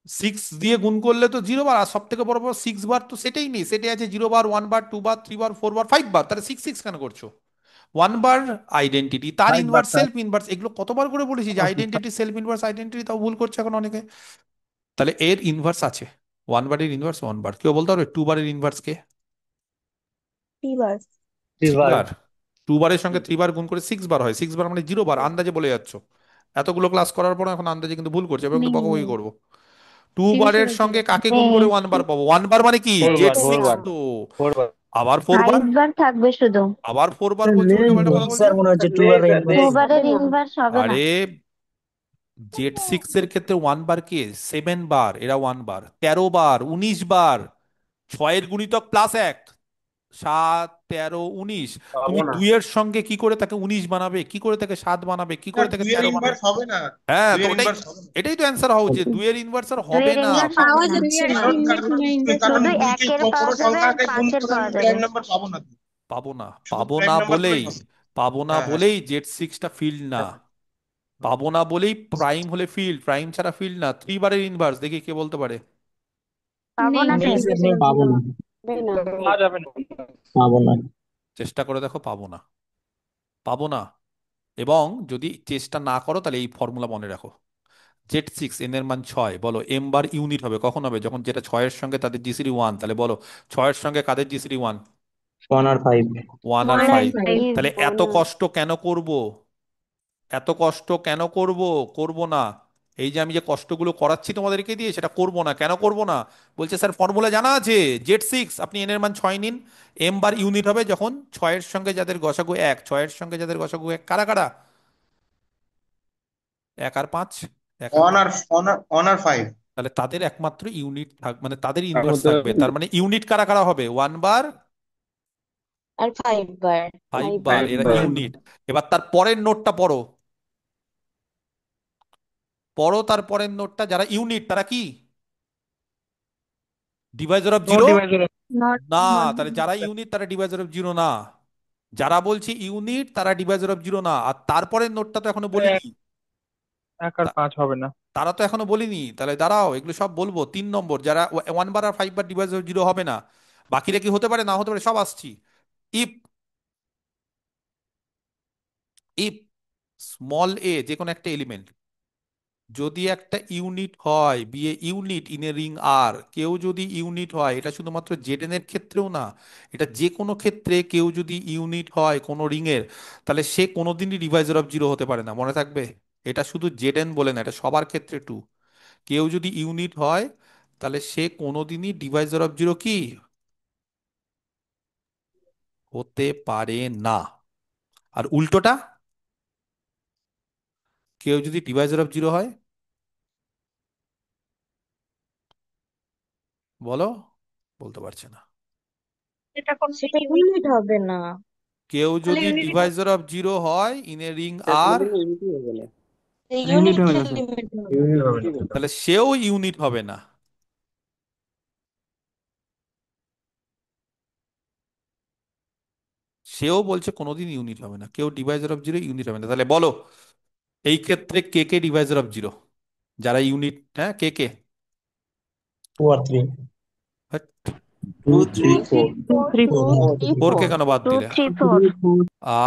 সিক্স দিয়ে গুণ করলে তো জিরো বার, আর সব থেকে বড় বড় সিক্স বার তো সেটাই নেই, সেটে আছে জিরো বার, ওয়ান বার, টু বার, থ্রি বার, ফোর বার, ফাইভ বার, তাহলে সিক্স সিক্স কেন করছো? ওয়ান বার আইডেন্টিটি, তার ফাইভ বার ইনভার্স, স্যার। সেলফ ইনভার্স, এগুলো কতবার করে বলেছি যে আইডেন্টিটি, সেলফ ইনভার্স, আইডেন্টিটি, তাও ভুল করছে এখন অনেকে। তাহলে এর ইনভার্স আছে, ওয়ান বারের ইনভার্স ওয়ান বার। কেউ বলতে পারবে টু বারের ইনভার্স কে? থ্রি বার। থ্রি বার। বার। টু বারের সঙ্গে থ্রি বার গুণ করে সিক্স বার হয়, সিক্স বার মানে জিরো বার, আন্দাজে বলে যাচ্ছ। এতগুলো ক্লাস করার পর এখন আন্দাজে কিন্তু ভুল করছে, এবং নেই বকাবকি নেই করবো। টু টিউশন বারের হচ্ছে সঙ্গে না। কাকে গুণ নেই করে ওয়ান বার পাবো? ওয়ান বার মানে কি? Four Z bar. নেই ফোর সিক্স না। বার। তো। ফোর বার। আবার ফোর বার, ফাইভ বার থাকবে শুধু। আবার ফোর বার বলছো, উল্টো পাল্টা কথা নেই বলছো। স্যার, মনে হচ্ছে টু নেই আর স্যার, টু নেই। বারের হবে না। ইনভার্স হবে না। আরে জেড সিক্স এর ক্ষেত্রে ওয়ান বার কে? 7 বার, এরা ওয়ান বার, 13 বার, 19 বার, ছয়ের গুণিতক +1, 7, 13, 19। পাবো তুমি না। দুইয়ের সঙ্গে কি করে তাকে 19 বানাবে, কি করে তাকে 7 বানাবে, কি স্যার করে তাকে দুইয়ের 13 বানাবে? ইনভার্স হবে না। হ্যাঁ, তো দুইয়ের ওটাই, ইনভার্স হবে না। এটাই তো অ্যান্সার হওয়া উচিত, দুইয়ের ইনভার্স আর হবে দুইয়ের না। ইনভার্স পাওয়া হবে না। যাচ্ছে না। কারণ কারণ কারণ শুধু দুইকে একের কোনো পাওয়া যাবে আর সংখ্যাকে গুণ পাঁচের করে পাওয়া আমি যাবে। প্রাইম নাম্বার পাবো না। পাবো না, শুধু পাবো প্রাইম না নাম্বার গুলোই বলেই, পাবো। পাবো না হ্যাঁ হ্যাঁ বলেই জেড সিক্সটা ফিল্ড না। পাবো না বলেই প্রাইম হলে ফিল্ড, প্রাইম ছাড়া ফিল্ড না। থ্রি বারের ইনভার্স দেখি কে বলতে পারে? পাবো না নেই স্যার। নেই পাবো না। পাওয়া যাবে না। পাবো না। চেষ্টা করে দেখো, পাবো না। পাবো না। এবং যদি চেষ্টা না করো তাহলে এই ফর্মুলা মনে রাখো। জেড সিক্স এন এর মান 6, বলো এম বার ইউনিট হবে কখন হবে? যখন যেটা 6-এর সঙ্গে তাদের জিসিডি 1, তাহলে বলো 6-এর সঙ্গে কাদের জিসিডি 1? 1 আর 5। 1 আর 1 আর 5। 5। তাহলে এত কষ্ট কেন করব? এত কষ্ট কেন করব? করব না। এই যে আমি যে কষ্টগুলো করাচ্ছি তোমাদেরকে দিয়ে, সেটা করব না। কেন করব না? বলছে স্যার ফর্মুলা জানা আছে, জেড সিক্স আপনি এন এর মান 6 নিন, এম বার ইউনিট হবে যখন 6-এর সঙ্গে যাদের গসাগু 1, 6-এর সঙ্গে যাদের গসাগু 1, কারা কারা? 1 আর 5, 1 আর 1 5। আর 1 আর 5। তাহলে তাদের একমাত্র ইউনিট মানে তাদের তার ইনভার্স মধ্যে থাকবে। তার মানে ইউনিট কারা কারা হবে? 1 বার, আর 5 বার 5 5 বার, বার এরা একবার ইউনিট। এবার তার পরের নোটটা পড়ো। পড়ো তার পরের নোটটা। যারা ইউনিট তারা কি? Deviser of not zero? Deviser. Not না। নট তাহলে যারা ইউনিট তারা ডিভাইজার অফ জিরো না। যারা বলছি ইউনিট তারা ডিভাইজার অফ জিরো না। আর তারপরের নোটটা তো এখনো বলিনি। 1 আর 5 হবে না। তারা তো এখনো বলিনি। তাহলে দাঁড়াও, এগুলো সব বলবো। 3 নম্বর, যারা 1 বার আর 5 বার ডিভাইজার অফ জিরো হবে না। বাকিরা কি হতে পারে, না হতে পারে, সব আসছি। ইফ ইফ স্মল এ যে কোনো একটা এলিমেন্ট যদি একটা ইউনিট হয়, be a unit in a ring R, কেউ যদি ইউনিট হয়, এটা শুধুমাত্র জেডএন এর ক্ষেত্রেও না, এটা যে কোনো ক্ষেত্রে কেউ যদি ইউনিট হয় কোনো রিং এর, তাহলে সে কোনোদিনই ডিভাইজার অফ জিরো হতে পারে না। মনে থাকবে, এটা শুধু জেডএন বলে না, এটা সবার ক্ষেত্রে টু। কেউ যদি ইউনিট হয় তাহলে সে কোনোদিনই ডিভাইজার অফ জিরো কি হতে পারে না। আর উল্টোটা, কেউ যদি ডিভাইজার অফ জিরো হয়, বলো, বলতে পারছে না। এটা কোন সেটা ইউনিট হবে না। কেউ তাহলে যদি ইউনিটি ডিভাইজার অফ জিরো হয় ইন এ রিং স্যার আর, কোনোদিনও ইউনিটি হবে না। ইউনিট ইউনিট হবে না স্যার। এলিমেন্ট হবে। ইউনিট হবে না। ইউনিটি হবে না। তাহলে সেও ইউনিট হবে না। সেও বলছে কোনোদিন ইউনিট হবে না, কেউ ডিভাইজার অফ জিরো ইউনিট হবে না। তাহলে বলো, এই ক্ষেত্রে কে কে ডিভাইজার অফ জিরো? যারা ইউনিট, হ্যাঁ, কে কে? 2 আর 3। হ্যাট, 2 2 3 3 4। 2 3 4। 4 কে কেন বাদ 2 দিলে? 3 4।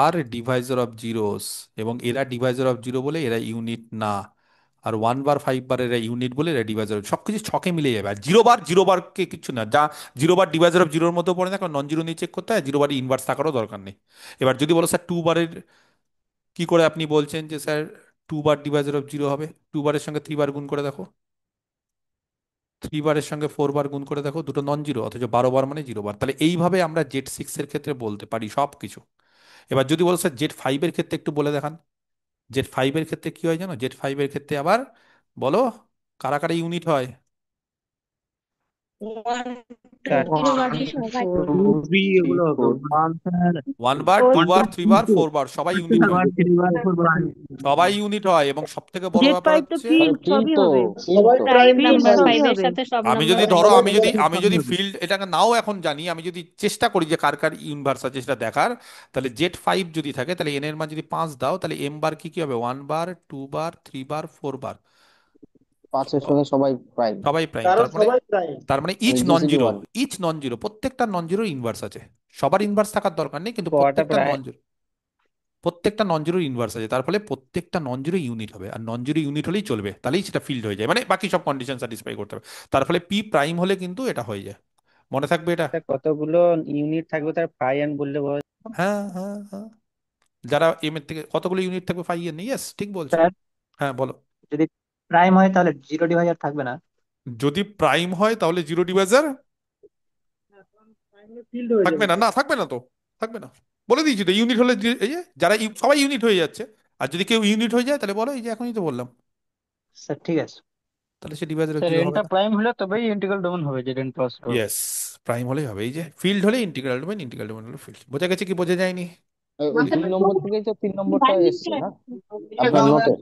আর ডিভাইজার অফ জিরোস, এবং এরা ডিভাইজার অফ জিরো বলে এরা ইউনিট না। আর 1 বার 5 বার এরা ইউনিট বলে এরা ডিভাইজার। সবকিছু ছকে মিলে যাবে। আর জিরো বার কে কিছু না, যা জিরো বার ডিভাইজার অফ জিরোর মধ্যে পড়ে না, কারণ নন জিরো নিয়ে চেক করতে হয়। জিরো বারের ইনভার্স থাকারও দরকার নেই। এবার যদি বলো স্যার 2 বারের, কি করে আপনি বলছেন যে sir 2 bar Deviser of zero হবে? 2 বারের সঙ্গে 3 বার গুণ করে দেখো, 3 বারের সঙ্গে 4 বার গুণ করে দেখো, দুটো নন জিরো, অথচ 12 বার মানে 0 বার। তাহলে এইভাবে আমরা জেড সিক্স এর ক্ষেত্রে বলতে পারি সব কিছু। এবার যদি বলো স্যার জেড ফাইভ এর ক্ষেত্রে একটু বলে দেখান। জেড ফাইভ এর ক্ষেত্রে কি হয় জানো? জেড ফাইভ এর ক্ষেত্রে আবার বলো, কারা কারা ইউনিট হয়? 1 স্যার 2 3 4 2 এগুলো হবে। 1 স্যার, 1 বার, 2 1 বার, 2 3 3 বার, 4 বার, সবাই ইউনিট 4 হয়। 3 বার 4 বার। সবাই ইউনিট হয়। এবং সব থেকে বড় জেড ব্যাপার 5 তো হচ্ছে, ফিল্ড প্রিন্ট সবই তো হবে। প্রিন্ট সবাই তো প্রাইম ফিল্ড নাম্বার। সবই ফাইভের হবে। সাথে সব আমি যদি নাম্বার ধরো, সবাই আমি যদি হবে। ফিল্ড এটাকে নাও এখন জানি, আমি যদি চেষ্টা করি যে কার কার ইউনিভার্স আছে সেটা দেখার, তাহলে জেড ফাইভ যদি থাকে, তাহলে এন এর মান যদি 5 দাও, তাহলে এম বার কি কি হবে? 1 বার, 2 বার, 3 বার, 4 বার, 5 এর সঙ্গে সবাই প্রাইম। সবাই প্রাইম। কারণ তার মানে, সবাই প্রাইম। ইচ মানে non GCD zero, 1। Each non zero, প্রত্যেকটা নন জিরো ইনভার্স আছে। সবার ইনভার্স থাকার দরকার নেই, কিন্তু কটা প্রায় প্রত্যেকটা নন জিরো ইনভার্স আছে। তার ফলে প্রত্যেকটা নন জিরো ইউনিট হবে। আর নন জিরো ইউনিট হলেই চলবে, তাহলেই সেটা ফিল্ড হয়ে যায়। মানে বাকি সব কন্ডিশন স্যাটিসফাই করতে হবে। তার ফলে পি প্রাইম হলে কিন্তু এটা হয়ে যায়। মনে থাকবে এটা। স্যার কতগুলো ইউনিট থাকবে তার ফাই এন বললে বলা যায়? হ্যাঁ, হ্যাঁ, হ্যাঁ। যারা এম এর থেকে কতগুলো ইউনিট থাকবে 5 এর নেই, ইয়েস ঠিক বলছো। স্যার, হ্যাঁ বলো। যদি প্রাইম হয় তাহলে জিরো ডিভাইজার থাকবে না। যদি প্রাইম হয় তাহলে জিরো ডিভাইজার ফিল্ড হয়ে থাকবে যাবে। না। না, থাকবে না তো, থাকবে না। বলে দিয়েছি তো, ইউনিট হলে এই যে যারা সবাই ইউনিট হয়ে যাচ্ছে। আর যদি কেউ ইউনিট হয়ে যায় তাহলে বলো, এই যে এখনই তো বললাম, স্যার ঠিক আছে। তাহলে সে ডিভাইজার অফ স্যার জিরো হবে এনটা না। প্রাইম হলে তবেই ইন্টিগ্রাল ডোমেন হবে Z N plus dot. Yes, prime হলেই হবে। এই যে ফিল্ড হলে ইন্টিগ্রাল ডোমেন, ইন্টিগ্রাল ডোমেন হলে ফিল্ড। বোঝা গেছে কি বোঝা যায়নি? ওই 2 নম্বর থেকেই তো 3 নম্বরটা এসছে না আপনার নোটে।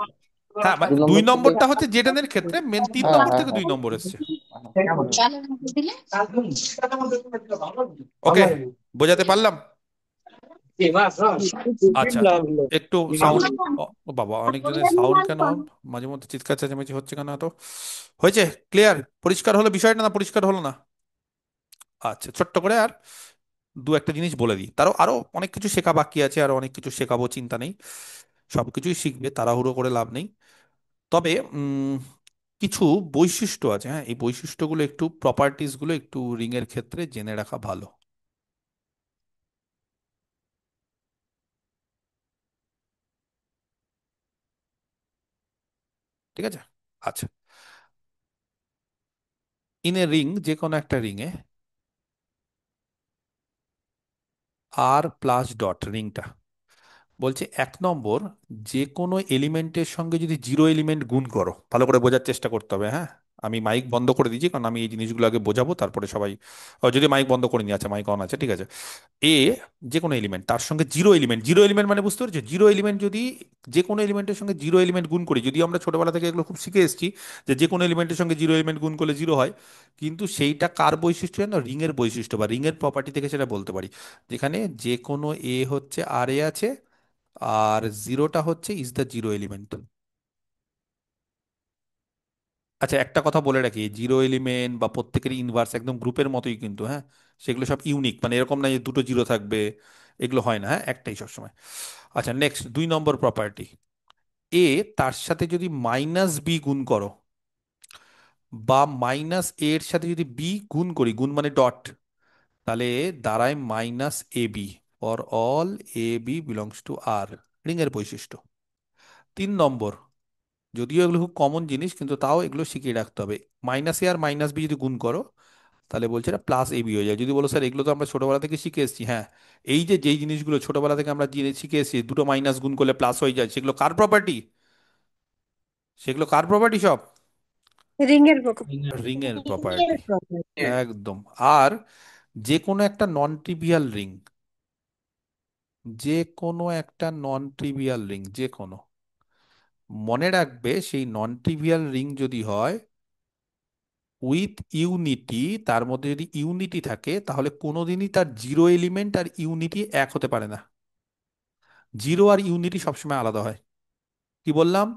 হ্যাঁ, মানে 2 দুই নম্বর থেকে। নম্বরটা হচ্ছে জেডএন এর ক্ষেত্রে মেন, তিন হ্যাঁ নম্বর হ্যাঁ থেকে হ্যাঁ 2 নম্বর এসছে। হ্যাঁ। ওকে, বোঝাতে পারলাম? আচ্ছা, একটু সাউন্ড, ও বাবা, অনেকজনের সাউন্ড কেন মাঝে মধ্যে চিৎকার চেঁচামেচি হচ্ছে কেন এত? হয়েছে? ক্লিয়ার? পরিষ্কার হলো বিষয়টা না পরিষ্কার হলো না? আচ্ছা, ছোট্ট করে আর দু একটা জিনিস বলে দিই, তারও আরো অনেক কিছু শেখা বাকি আছে, আরো অনেক কিছু শেখাবো, চিন্তা নেই, সবকিছুই শিখবে, তাড়াহুড়ো করে লাভ নেই। তবে কিছু বৈশিষ্ট্য আছে, হ্যাঁ, এই বৈশিষ্ট্যগুলো একটু, প্রপার্টিজ গুলো একটু রিং এর ক্ষেত্রে জেনে রাখা ভালো। ঠিক আছে? আচ্ছা, ইন এ রিং, যে কোনো একটা রিং এ আর প্লাস ডট, রিংটা বলছে 1 নম্বর, যে কোনো এলিমেন্টের সঙ্গে যদি জিরো এলিমেন্ট গুণ করো, ভালো করে বোঝার চেষ্টা করতে হবে, হ্যাঁ। আমি মাইক বন্ধ করে দিয়েছি, কারণ আমি এই জিনিসগুলো আগে বোঝাবো, তারপরে সবাই, যদি মাইক বন্ধ করে নিয়ে, আচ্ছা মাইক অন আছে, ঠিক আছে। এ, যে কোনো এলিমেন্ট তার সঙ্গে জিরো এলিমেন্ট, জিরো এলিমেন্ট মানে বুঝতে পারছো, জিরো এলিমেন্ট যদি, যে কোনো এলিমেন্টের সঙ্গে জিরো এলিমেন্ট গুণ করি, যদি আমরা ছোটবেলা থেকে এগুলো খুব শিখে এসেছি, যে যে কোনো এলিমেন্টের সঙ্গে জিরো এলিমেন্ট গুণ করলে জিরো হয়, কিন্তু সেইটা কার বৈশিষ্ট্য জানো? রিং এর বৈশিষ্ট্য বা রিং এর প্রপার্টি থেকে সেটা বলতে পারি, যেখানে যে কোনো এ হচ্ছে আর এ আছে, আর জিরোটা হচ্ছে ইজ দ্য জিরো এলিমেন্ট। আচ্ছা, একটা কথা বলে রাখি, জিরো এলিমেন্ট বা প্রত্যেকের ইনভার্স একদম গ্রুপের মতোই কিন্তু, হ্যাঁ, সেগুলো সব ইউনিক, মানে এরকম না যে দুটো জিরো থাকবে, এগুলো হয় না, হ্যাঁ, একটাই সবসময়। আচ্ছা, নেক্সট 2 নম্বর প্রপার্টি, এ তার সাথে যদি মাইনাস বি গুণ করো, বা মাইনাস এর সাথে যদি বি গুণ করি, গুণ মানে ডট, তাহলে দাঁড়ায় minus A B, for all A B belongs to R, ring এর বৈশিষ্ট্য। 3 নম্বর, যদিও এগুলো খুব কমন জিনিস, কিন্তু তাও এগুলো শিখিয়ে রাখতে হবে, মাইনাস এ আর মাইনাস বি যদি গুণ করো, তাহলে বলছে এটা প্লাস এ বি হয়ে যায়। যদি বলো স্যার এগুলো তো আমরা ছোটবেলা থেকে শিখে এসেছি, হ্যাঁ, এই যে যেই জিনিসগুলো ছোটবেলা থেকে আমরা শিখে এসেছি, দুটো মাইনাস গুণ করলে প্লাস হয়ে যায়, সেগুলো কার প্রপার্টি? সেগুলো কার প্রপার্টি সব? রিং এর প্রকার। রিং এর প্রপার্টি, একদম। আর যে কোনো একটা নন ট্রিভিয়াল রিং, যে কোনো একটা নন ট্রিভিয়াল রিং, যে কোনো, মনে রাখবে সেই নন ট্রিভিয়াল রিং যদি হয় উইথ ইউনিটি, তার মধ্যে যদি ইউনিটি থাকে, তাহলে কোনোদিনই তার জিরো এলিমেন্ট আর ইউনিটি এক হতে পারে না। জিরো আর ইউনিটি সবসময় আলাদা হয়। কি বললাম?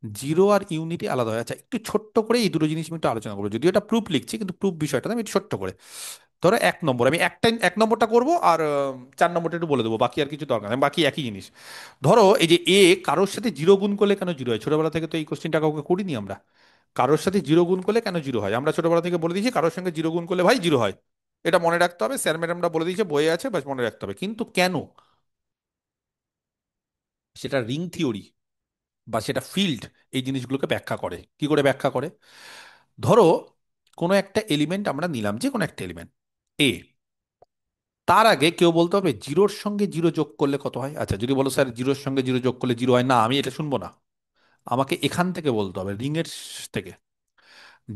জিরো আর ইউনিটি আলাদা হয়। আচ্ছা, একটু ছোট্ট করে এই দুটো জিনিস আমি একটু আলোচনা করবো, যদিও এটা প্রুফ লিখছি, কিন্তু প্রুফ বিষয়টা আমি একটু ছোট্ট করে, ধরো 1 নম্বর, আমি একটা 1 নম্বরটা করবো, আর 4 নম্বরটা একটু বলে দেবো, বাকি আর কিছু দরকার নেই, বাকি একই জিনিস। ধরো এই যে এ কারোর সাথে জিরো গুণ করলে কেন জিরো হয়, ছোটবেলা থেকে তো এই কোশ্চেনটা কাউকে করিনি আমরা, কারোর সাথে জিরো গুণ করলে কেন জিরো হয়, আমরা ছোটবেলা থেকে বলে দিয়েছি কারোর সঙ্গে জিরো গুণ করলে ভাই জিরো হয়, এটা মনে রাখতে হবে, স্যার ম্যাডামরা বলে দিয়েছে, বইয়ে আছে, বাস মনে রাখতে হবে। কিন্তু কেন, সেটা রিং থিওরি বা সেটা ফিল্ড এই জিনিসগুলোকে ব্যাখ্যা করে। কি করে ব্যাখ্যা করে? ধরো কোনো একটা এলিমেন্ট আমরা নিলাম, যে কোনো একটা এলিমেন্ট এ, তার আগে কেউ বলতে হবে জিরোর সঙ্গে জিরো যোগ করলে কত হয়। আচ্ছা, যদি বলো স্যার জিরোর সঙ্গে জিরো যোগ করলে জিরো হয় না, আমি এটা শুনবো না, আমাকে এখান থেকে বলতে হবে, রিং এর থেকে,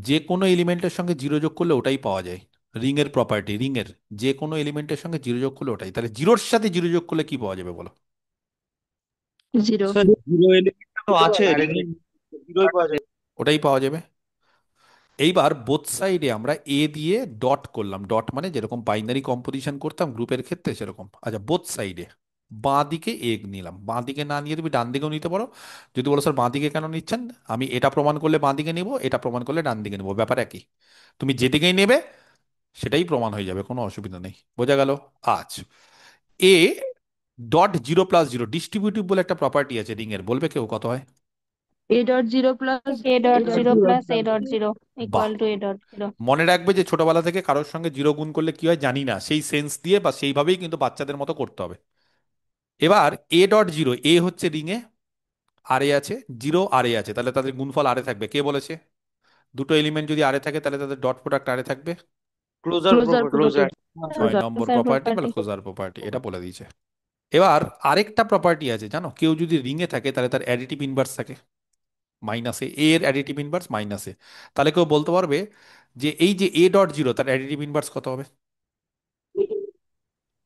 যে কোনো এলিমেন্টের সঙ্গে জিরো যোগ করলে ওটাই পাওয়া যায়, রিং এর প্রপার্টি, রিং এর যে কোনো এলিমেন্টের সঙ্গে জিরো যোগ করলে ওটাই, তাহলে জিরোর সাথে জিরো যোগ করলে কি পাওয়া যাবে বলো? জিরো। স্যার জিরো এলিমেন্ট তো আছে রিং এর, জিরোই পাওয়া যায়। ওটাই পাওয়া যাবে। এইবার বোথ সাইডে আমরা এ দিয়ে ডট করলাম, ডট মানে যেরকম বাইনারি কম্পোজিশন করতাম গ্রুপের ক্ষেত্রে সেরকম। আচ্ছা, বোথ সাইডে বাঁ দিকে এ নিলাম, বাঁ দিকে না নিয়ে তুমি ডান দিকেও নিতে পারো। যদি বলো স্যার বাঁ দিকে কেন নিচ্ছেন, আমি এটা প্রমাণ করলে বাঁ দিকে নিব, এটা প্রমাণ করলে ডান দিকে নিব, ব্যাপার একই, তুমি যেদিকেই নেবে সেটাই প্রমাণ হয়ে যাবে, কোনো অসুবিধা নেই। বোঝা গেল? আচ্ছা, এ dot zero plus zero, distributive বলে একটা প্রপার্টি আছে রিং এর, বলবে কেউ কত হয়? A dot zero plus a a dot dot zero zero. Plus A dot zero বাহ, equal to A dot zero. মনে রাখবে যে ছোটবেলা থেকে কারোর সঙ্গে জিরো গুণ করলে কি হয় জানি না, সেই সেন্স দিয়ে বা সেইভাবেই কিন্তু বাচ্চাদের মতো করতে হবে। এবার এ ডট জিরো, এ হচ্ছে রিং এ, আর এ আছে, জিরো আর এ আছে, তাহলে তাদের গুণফল আরে থাকবে, কে বলেছে? দুটো এলিমেন্ট যদি আরে থাকে তাহলে তাদের ডট প্রোডাক্ট আরে থাকবে। Closure closure closure. ছয় ক্লোজার। নম্বর ক্লোজার প্রপার্টি বলে প্রপার্টি। ক্লোজার প্রপার্টি, এটা বলে দিয়েছে। এবার আরেকটা প্রপার্টি আছে জানো, কেউ যদি রিং এ থাকে তাহলে তার অ্যাডিটিভ ইনভার্স থাকে, মাইনাসে, এ এর অ্যাডিটিভ ইনভার্স মাইনাসে, তাহলে কেউ বলতে পারবে যে এই যে এ ডট জিরো তার অ্যাডিটিভ ইনভার্স কত হবে?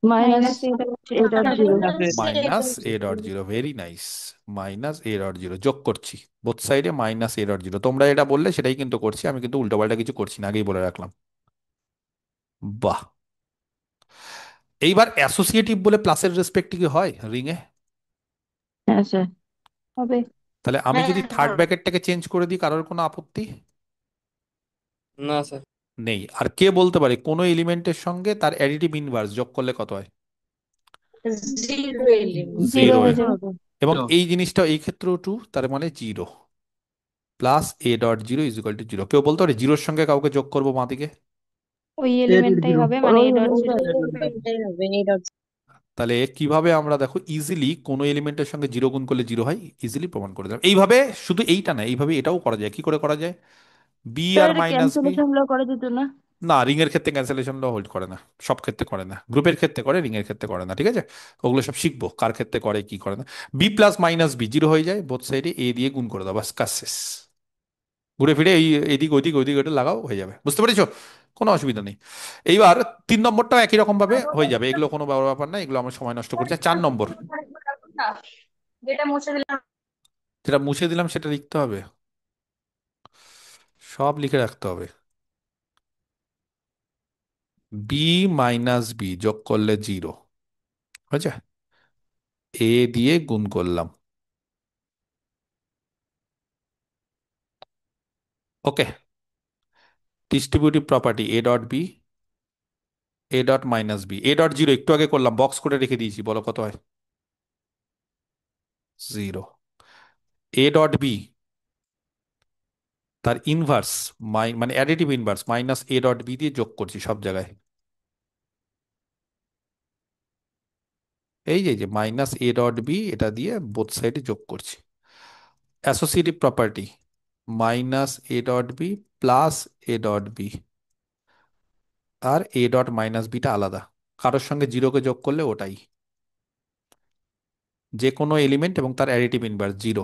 Minus minus A dot A zero. Dot zero. Minus A dot zero, very nice, minus A dot zero যোগ করছি বোথ সাইডে, মাইনাস এ ডট জিরো, তোমরা এটা বললে সেটাই কিন্তু করছি, আমি কিন্তু উল্টোপাল্টা কিছু করছি না, আগেই বলে রাখলাম। বাহ, এইবার অ্যাসোসিয়েটিভ বলে প্লাসের রেসপেক্টে কি হয় রিং এ? হ্যাঁ স্যার হবে। তাহলে আমি হ্যাঁ যদি থার্ড হবে। ব্র্যাকেটটাকে চেঞ্জ করে দিই, কারোর কোনো আপত্তি না স্যার। নেই? আর কে বলতে পারে কোনো এলিমেন্টের সঙ্গে তার অ্যাডিটিভ ইনভার্স যোগ করলে কত হয়? জিরো এলিমেন্ট জিরো জিরো হয়ে হয়। যাবে। হবে। এবং জিরো। এই জিনিসটা এই ক্ষেত্রেও টু, তার মানে zero plus A dot zero is equal to zero. কেউ বলতে পারে জিরোর সঙ্গে কাউকে যোগ করবো বাঁ দিকে? ওই এ ডট এলিমেন্টটাই জিরো, হবে, মানে ওই এ ডট এলিমেন্টটা জিরো। এটাই হবে এই dot তাহলে কিভাবে আমরা দেখো ইজিলি কোনো এলিমেন্টের সঙ্গে জিরো গুণ করলে জিরো হয়, ইজিলি প্রমাণ করে দিলাম এইভাবে। শুধু এইটা না, এইভাবে এটাও করা যায়। কি করে করা যায়? বি স্যার আর এটা মাইনাস বি। ক্যান্সেলেশন ল করা যেত না? না, রিং এর ক্ষেত্রে ক্যান্সেলেশন ল হোল্ড করে না, সব ক্ষেত্রে করে না। গ্রুপের ক্ষেত্রে করে, রিং এর ক্ষেত্রে করে না, ঠিক আছে? ওগুলো সব শিখবো কার ক্ষেত্রে করে কি করে না। B plus minus B zero হয়ে যায়, বোথ সাইডে এ দিয়ে গুণ করে দাও, বাস কাজ শেষ। ঘুরে ফিরে এই এদিক ওইদিক ওইদিক ওইটা লাগাও, হয়ে যাবে। বুঝতে পেরেছো? কোনো অসুবিধা নেই। এইবার 3 নম্বরটাও একই রকম ভাবে হয়ে যাবে, এগুলো কোনো বড় ব্যাপার না, এগুলো আমার সময় নষ্ট করছে। 4 নম্বর, যেটা মুছে দিলাম। যেটা মুছে দিলাম সেটা লিখতে হবে, সব লিখে রাখতে হবে। বি মাইনাস বি যোগ করলে জিরো হয়েছে, এ দিয়ে গুণ করলাম। Okay, distributive property a dot b, a dot minus b, a dot zero একটু আগে করলাম, বক্স করে রেখে দিয়েছি, বলো কত হয়? জিরো। এ ডট বি তার ইনভার্স, মানে additive inverse minus A dot B দিয়ে যোগ করছি সব জায়গায়। এই যে মাইনাস এ ডট বি, এটা দিয়ে বোথ সাইডে যোগ করছি। Associative property minus A dot B plus A dot B, R A dot minus beta আলাদা, কারোর সঙ্গে জিরোকে যোগ করলে ওটাই, যে কোনো এলিমেন্ট এবং তার অ্যাডিটিভ ইনভার্স জিরো।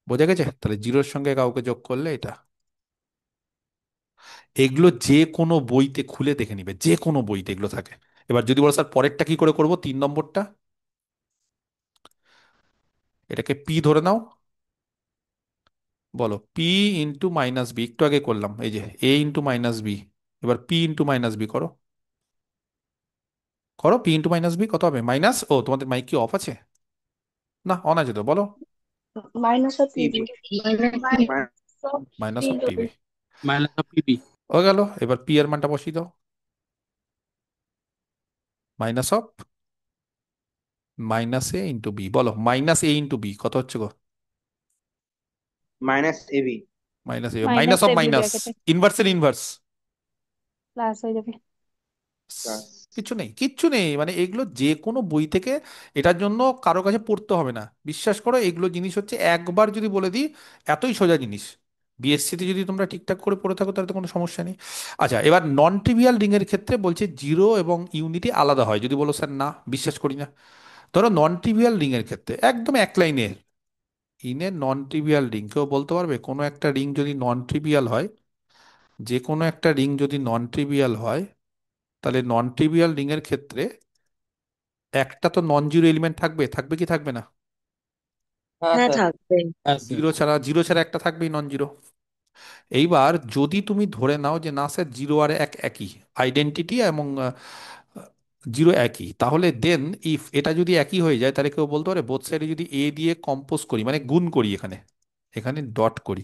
বোঝা গেছে? তাহলে জিরোর সঙ্গে কাউকে যোগ করলে এটা। এগুলো যে কোনো বইতে খুলে দেখে নিবে, যে কোনো বইতে এগুলো থাকে। এবার যদি বলো স্যার পরেরটা কি করে করব, 3 নম্বরটা, এটাকে পি ধরে নাও। বলো পি ইন্টু মাইনাস বি, একটু আগে করলাম, এই যে এ ইন্টু মাইনাস বি। এবার পি ইন্টু মাইনাস বি করো, করো পি ইন্টু মাইনাস বি কত হবে? মাইনাস, ও তোমাদের মাইক কি অফ আছে? না অন আছে তো, বলো। Minus of PB. PB. Minus of PB minus of PB. হয়ে গেল। এবার পি এর মানটা বসিয়ে দাও, minus of minus a into b. বলো মাইনাস এ ইন্টু বি কত হচ্ছে গো? Minus AB minus a, minus minus of a b minus, ব্র্যাকেটে ইনভার্সের ইনভার্স। প্লাস হয়ে যাবে। প্লাস। কিছু নেই, কিচ্ছু নেই, মানে এগুলো যে কোনো বই থেকে, এটার জন্য কারো কাছে পড়তে হবে না, বিশ্বাস করো। এগুলো জিনিস হচ্ছে একবার যদি বলে দিই, এতই সোজা জিনিস। বিএসসিতে যদি তোমরা ঠিকঠাক করে পড়ে থাকো তাহলে তো কোনো সমস্যা নেই। আচ্ছা, এবার নন ট্রিভিয়াল রিং এর ক্ষেত্রে বলছে জিরো এবং ইউনিটি আলাদা হয়। যদি বলো স্যার না, বিশ্বাস করি না, ধরো নন ট্রিভিয়াল রিং এর ক্ষেত্রে একদম এক লাইনে, ইনের নন ট্রিভিয়াল রিং, কেউ বলতে পারবে কোনো একটা রিং যদি নন ট্রিভিয়াল হয়, যে কোনো একটা রিং যদি নন ট্রিভিয়াল হয়, তাহলে নন ট্রিভিয়াল রিং এর ক্ষেত্রে একটা তো নন জিরো এলিমেন্ট থাকবে, থাকবে কি থাকবে না? হ্যাঁ হ্যাঁ স্যার। থাকবে। হ্যাঁ স্যার। জিরো ছাড়া একটা থাকবেই নন জিরো। এইবার যদি তুমি ধরে নাও যে না স্যার জিরো আর এক একই আইডেন্টিটি, এবং জিরো একই, তাহলে দেন ইফ এটা যদি একই হয়ে যায়, তাহলে কেউ বলতে পারে বোথ সাইডে যদি এ দিয়ে কম্পোজ করি, মানে গুণ করি, এখানে এখানে ডট করি,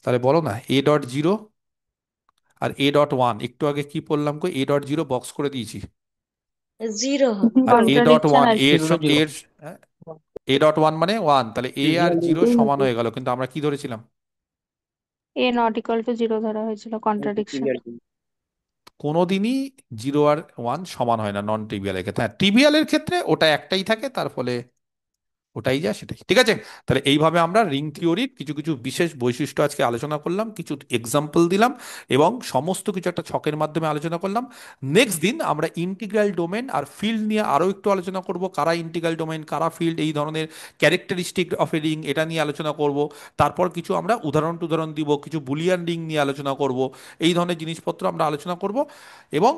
তাহলে বলো না এ ডট জিরো আর এ ডট ওয়ান। একটু আগে কি বললাম কো, এ ডট জিরো বক্স করে দিয়েছি, জিরো হবে। আর এ ডট কন্ট্রাডিকশন ওয়ান আছে। এর জিরো সঙ্গে জিরো। এর, এ ডট ওয়ান মানে ওয়ান, তাহলে এ আর ট্রিভিয়াল জিরো সমান হয়ে গেল, কিন্তু আমরা কি ধরেছিলাম? এ নট ইকুয়াল টু জিরো ধরা হয়েছিল, কন্ট্রাডিকশন। কোনোদিনই জিরো আর ওয়ান সমান হয় না নন ট্রিভিয়ালের ক্ষেত্রে। হ্যাঁ, ট্রিভিয়ালের ক্ষেত্রে ওটা একটাই থাকে, তার ফলে ওটাই যা সেটাই, ঠিক আছে? তাহলে এইভাবে আমরা রিং থিওরির কিছু কিছু বিশেষ বৈশিষ্ট্য আজকে আলোচনা করলাম, কিছু এক্সাম্পল দিলাম, এবং সমস্ত কিছু একটা ছকের মাধ্যমে আলোচনা করলাম। নেক্সট দিন আমরা ইন্টিগ্রাল ডোমেন আর ফিল্ড নিয়ে আরো একটু আলোচনা করব, কারা ইন্টিগ্রাল ডোমেন কারা ফিল্ড, এই ধরনের ক্যারেক্টারিস্টিক অফ এ রিং, এটা নিয়ে আলোচনা করব। তারপর কিছু আমরা উদাহরণ দিব, কিছু বুলিয়ান রিং নিয়ে আলোচনা করব, এই ধরনের জিনিসপত্র আমরা আলোচনা করব। এবং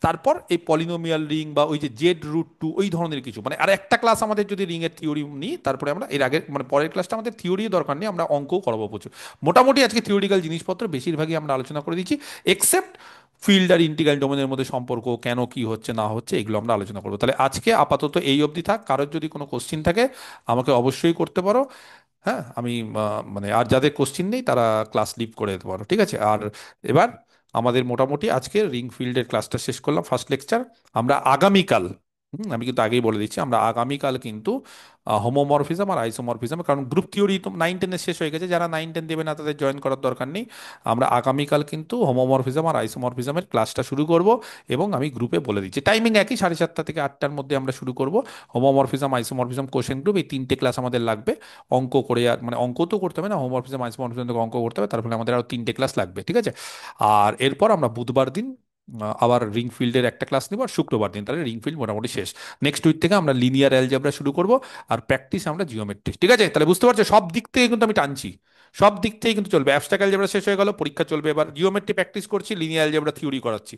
তারপর এই পলিনোমিয়াল রিং বা ওই যে Z√2 ওই ধরনের কিছু, মানে আর একটা ক্লাস আমাদের যদি রিং এর থিওরি নিই, তারপরে আমরা এর আগে মানে পরের ক্লাসটা আমাদের থিওরি দরকার নেই, আমরা অঙ্কও করাবো প্রচুর। মোটামুটি আজকে থিওরিক্যাল জিনিসপত্র বেশিরভাগই আমরা আলোচনা করে দিচ্ছি, এক্সেপ্ট ফিল্ড আর ইন্টিগ্রাল ডোমেনের মধ্যে সম্পর্ক কেন কি হচ্ছে না হচ্ছে এগুলো আমরা আলোচনা করবো। তাহলে আজকে আপাতত এই অবধি থাক, কারোর যদি কোনো কোশ্চিন থাকে আমাকে অবশ্যই করতে পারো। হ্যাঁ, আমি মানে আর যাদের কোশ্চিন নেই তারা ক্লাস লিভ করে দিতে পারো, ঠিক আছে। আর এবার আমাদের মোটামুটি আজকে রিং ফিল্ডের ক্লাসটা শেষ করলাম, ফার্স্ট লেকচার। আমরা আগামীকাল, আমি কিন্তু আগেই বলে দিচ্ছি, আমরা আগামীকাল কিন্তু হোমোমরফিজম আর আইসোমরফিজম, কারণ গ্রুপ থিওরি তো 9-10 শেষ হয়ে গেছে, যারা 9-10 দেবে না তাদের জয়েন করার দরকার নেই। আমরা আগামীকাল কিন্তু হোমোমরফিজম আর আইসোমরফিজমের ক্লাসটা শুরু করব, এবং আমি গ্রুপে বলে দিচ্ছি টাইমিং একই, 7:30 থেকে 8টার মধ্যে আমরা শুরু করব। হোমোমরফিজম আইসোমরফিজম কোশ্চেন গ্রুপ, এই 3টে ক্লাস আমাদের লাগবে অঙ্ক করে। আর মানে অঙ্ক তো করতে হবে না, হোমোমরফিজম আইসোমরফিজম থেকে অঙ্ক করতে হবে, তার ফলে আমাদের আরও 3টে ক্লাস লাগবে, ঠিক আছে। আর এরপর আমরা বুধবার দিন আবার রিং ফিল্ডের একটা ক্লাস নিব, আর শুক্রবার দিন তাহলে রিং ফিল্ড মোটামুটি শেষ। নেক্সট উইক থেকে আমরা লিনিয়ার অ্যালজেব্রা শুরু করব, আর প্র্যাকটিস আমরা জিওমেট্রি, ঠিক আছে। তাহলে বুঝতে পারছো সব দিক থেকে কিন্তু আমি টানছি, সব দিক থেকে কিন্তু চলবে। অ্যাবস্ট্রাক্ট অ্যালজেব্রা শেষ হয়ে গেল, পরীক্ষা চলবে, এবার জিওমেট্রি প্র্যাকটিস করছি, লিনিয়ার অ্যালজেব্রা থিওরি করাচ্ছি,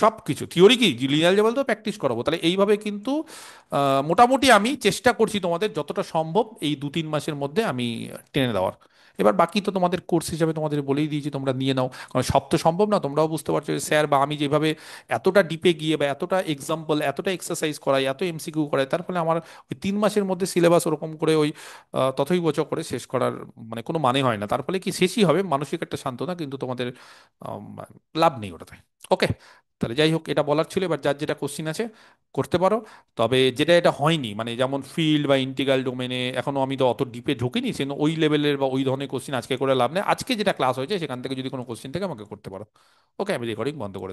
সব কিছু থিওরি কি লিনিয়ার অ্যালজেব্রা তো প্র্যাকটিস করাবো। তাহলে এইভাবে কিন্তু মোটামুটি আমি চেষ্টা করছি তোমাদের যতটা সম্ভব এই 2-3 মাসের মধ্যে আমি টেনে দেওয়ার। এবার বাকি তো তোমাদের কোর্স হিসাবে তোমাদের বলেই দিয়েছি, তোমরা নিয়ে নাও, কারণ সব তো সম্ভব না। তোমরাও বুঝতে পারছো যে স্যার বা আমি যেভাবে এতটা ডিপে গিয়ে বা এতটা এক্সাম্পল এতটা এক্সারসাইজ করাই, এত এমসিকিউ করাই, তার ফলে আমার ওই 3 মাসের মধ্যে সিলেবাস ওরকম করে ওই তথই বোঝ করে শেষ করার মানে কোনো মানে হয় না। তার ফলে কি শেষই হবে মানসিক একটা সান্ত্বনা, কিন্তু তোমাদের লাভ নেই ওটাতে। ওকে, তাহলে যাই হোক, এটা বলার ছিল। এবার যার যেটা কোশ্চিন আছে করতে পারো। তবে যেটা এটা হয়নি, মানে যেমন ফিল্ড বা ইন্টিগ্রাল ডোমেনে এখনো আমি তো অত ডিপে ঢুকিনি, সেজন্য ওই লেভেলের বা ওই ধরনের কোশ্চিন আজকে করে লাভ নেই। আজকে যেটা ক্লাস হয়েছে সেখান থেকে যদি কোনো কোশ্চিন থাকে আমাকে করতে পারো। ওকে, আমি রেকর্ডিং বন্ধ করে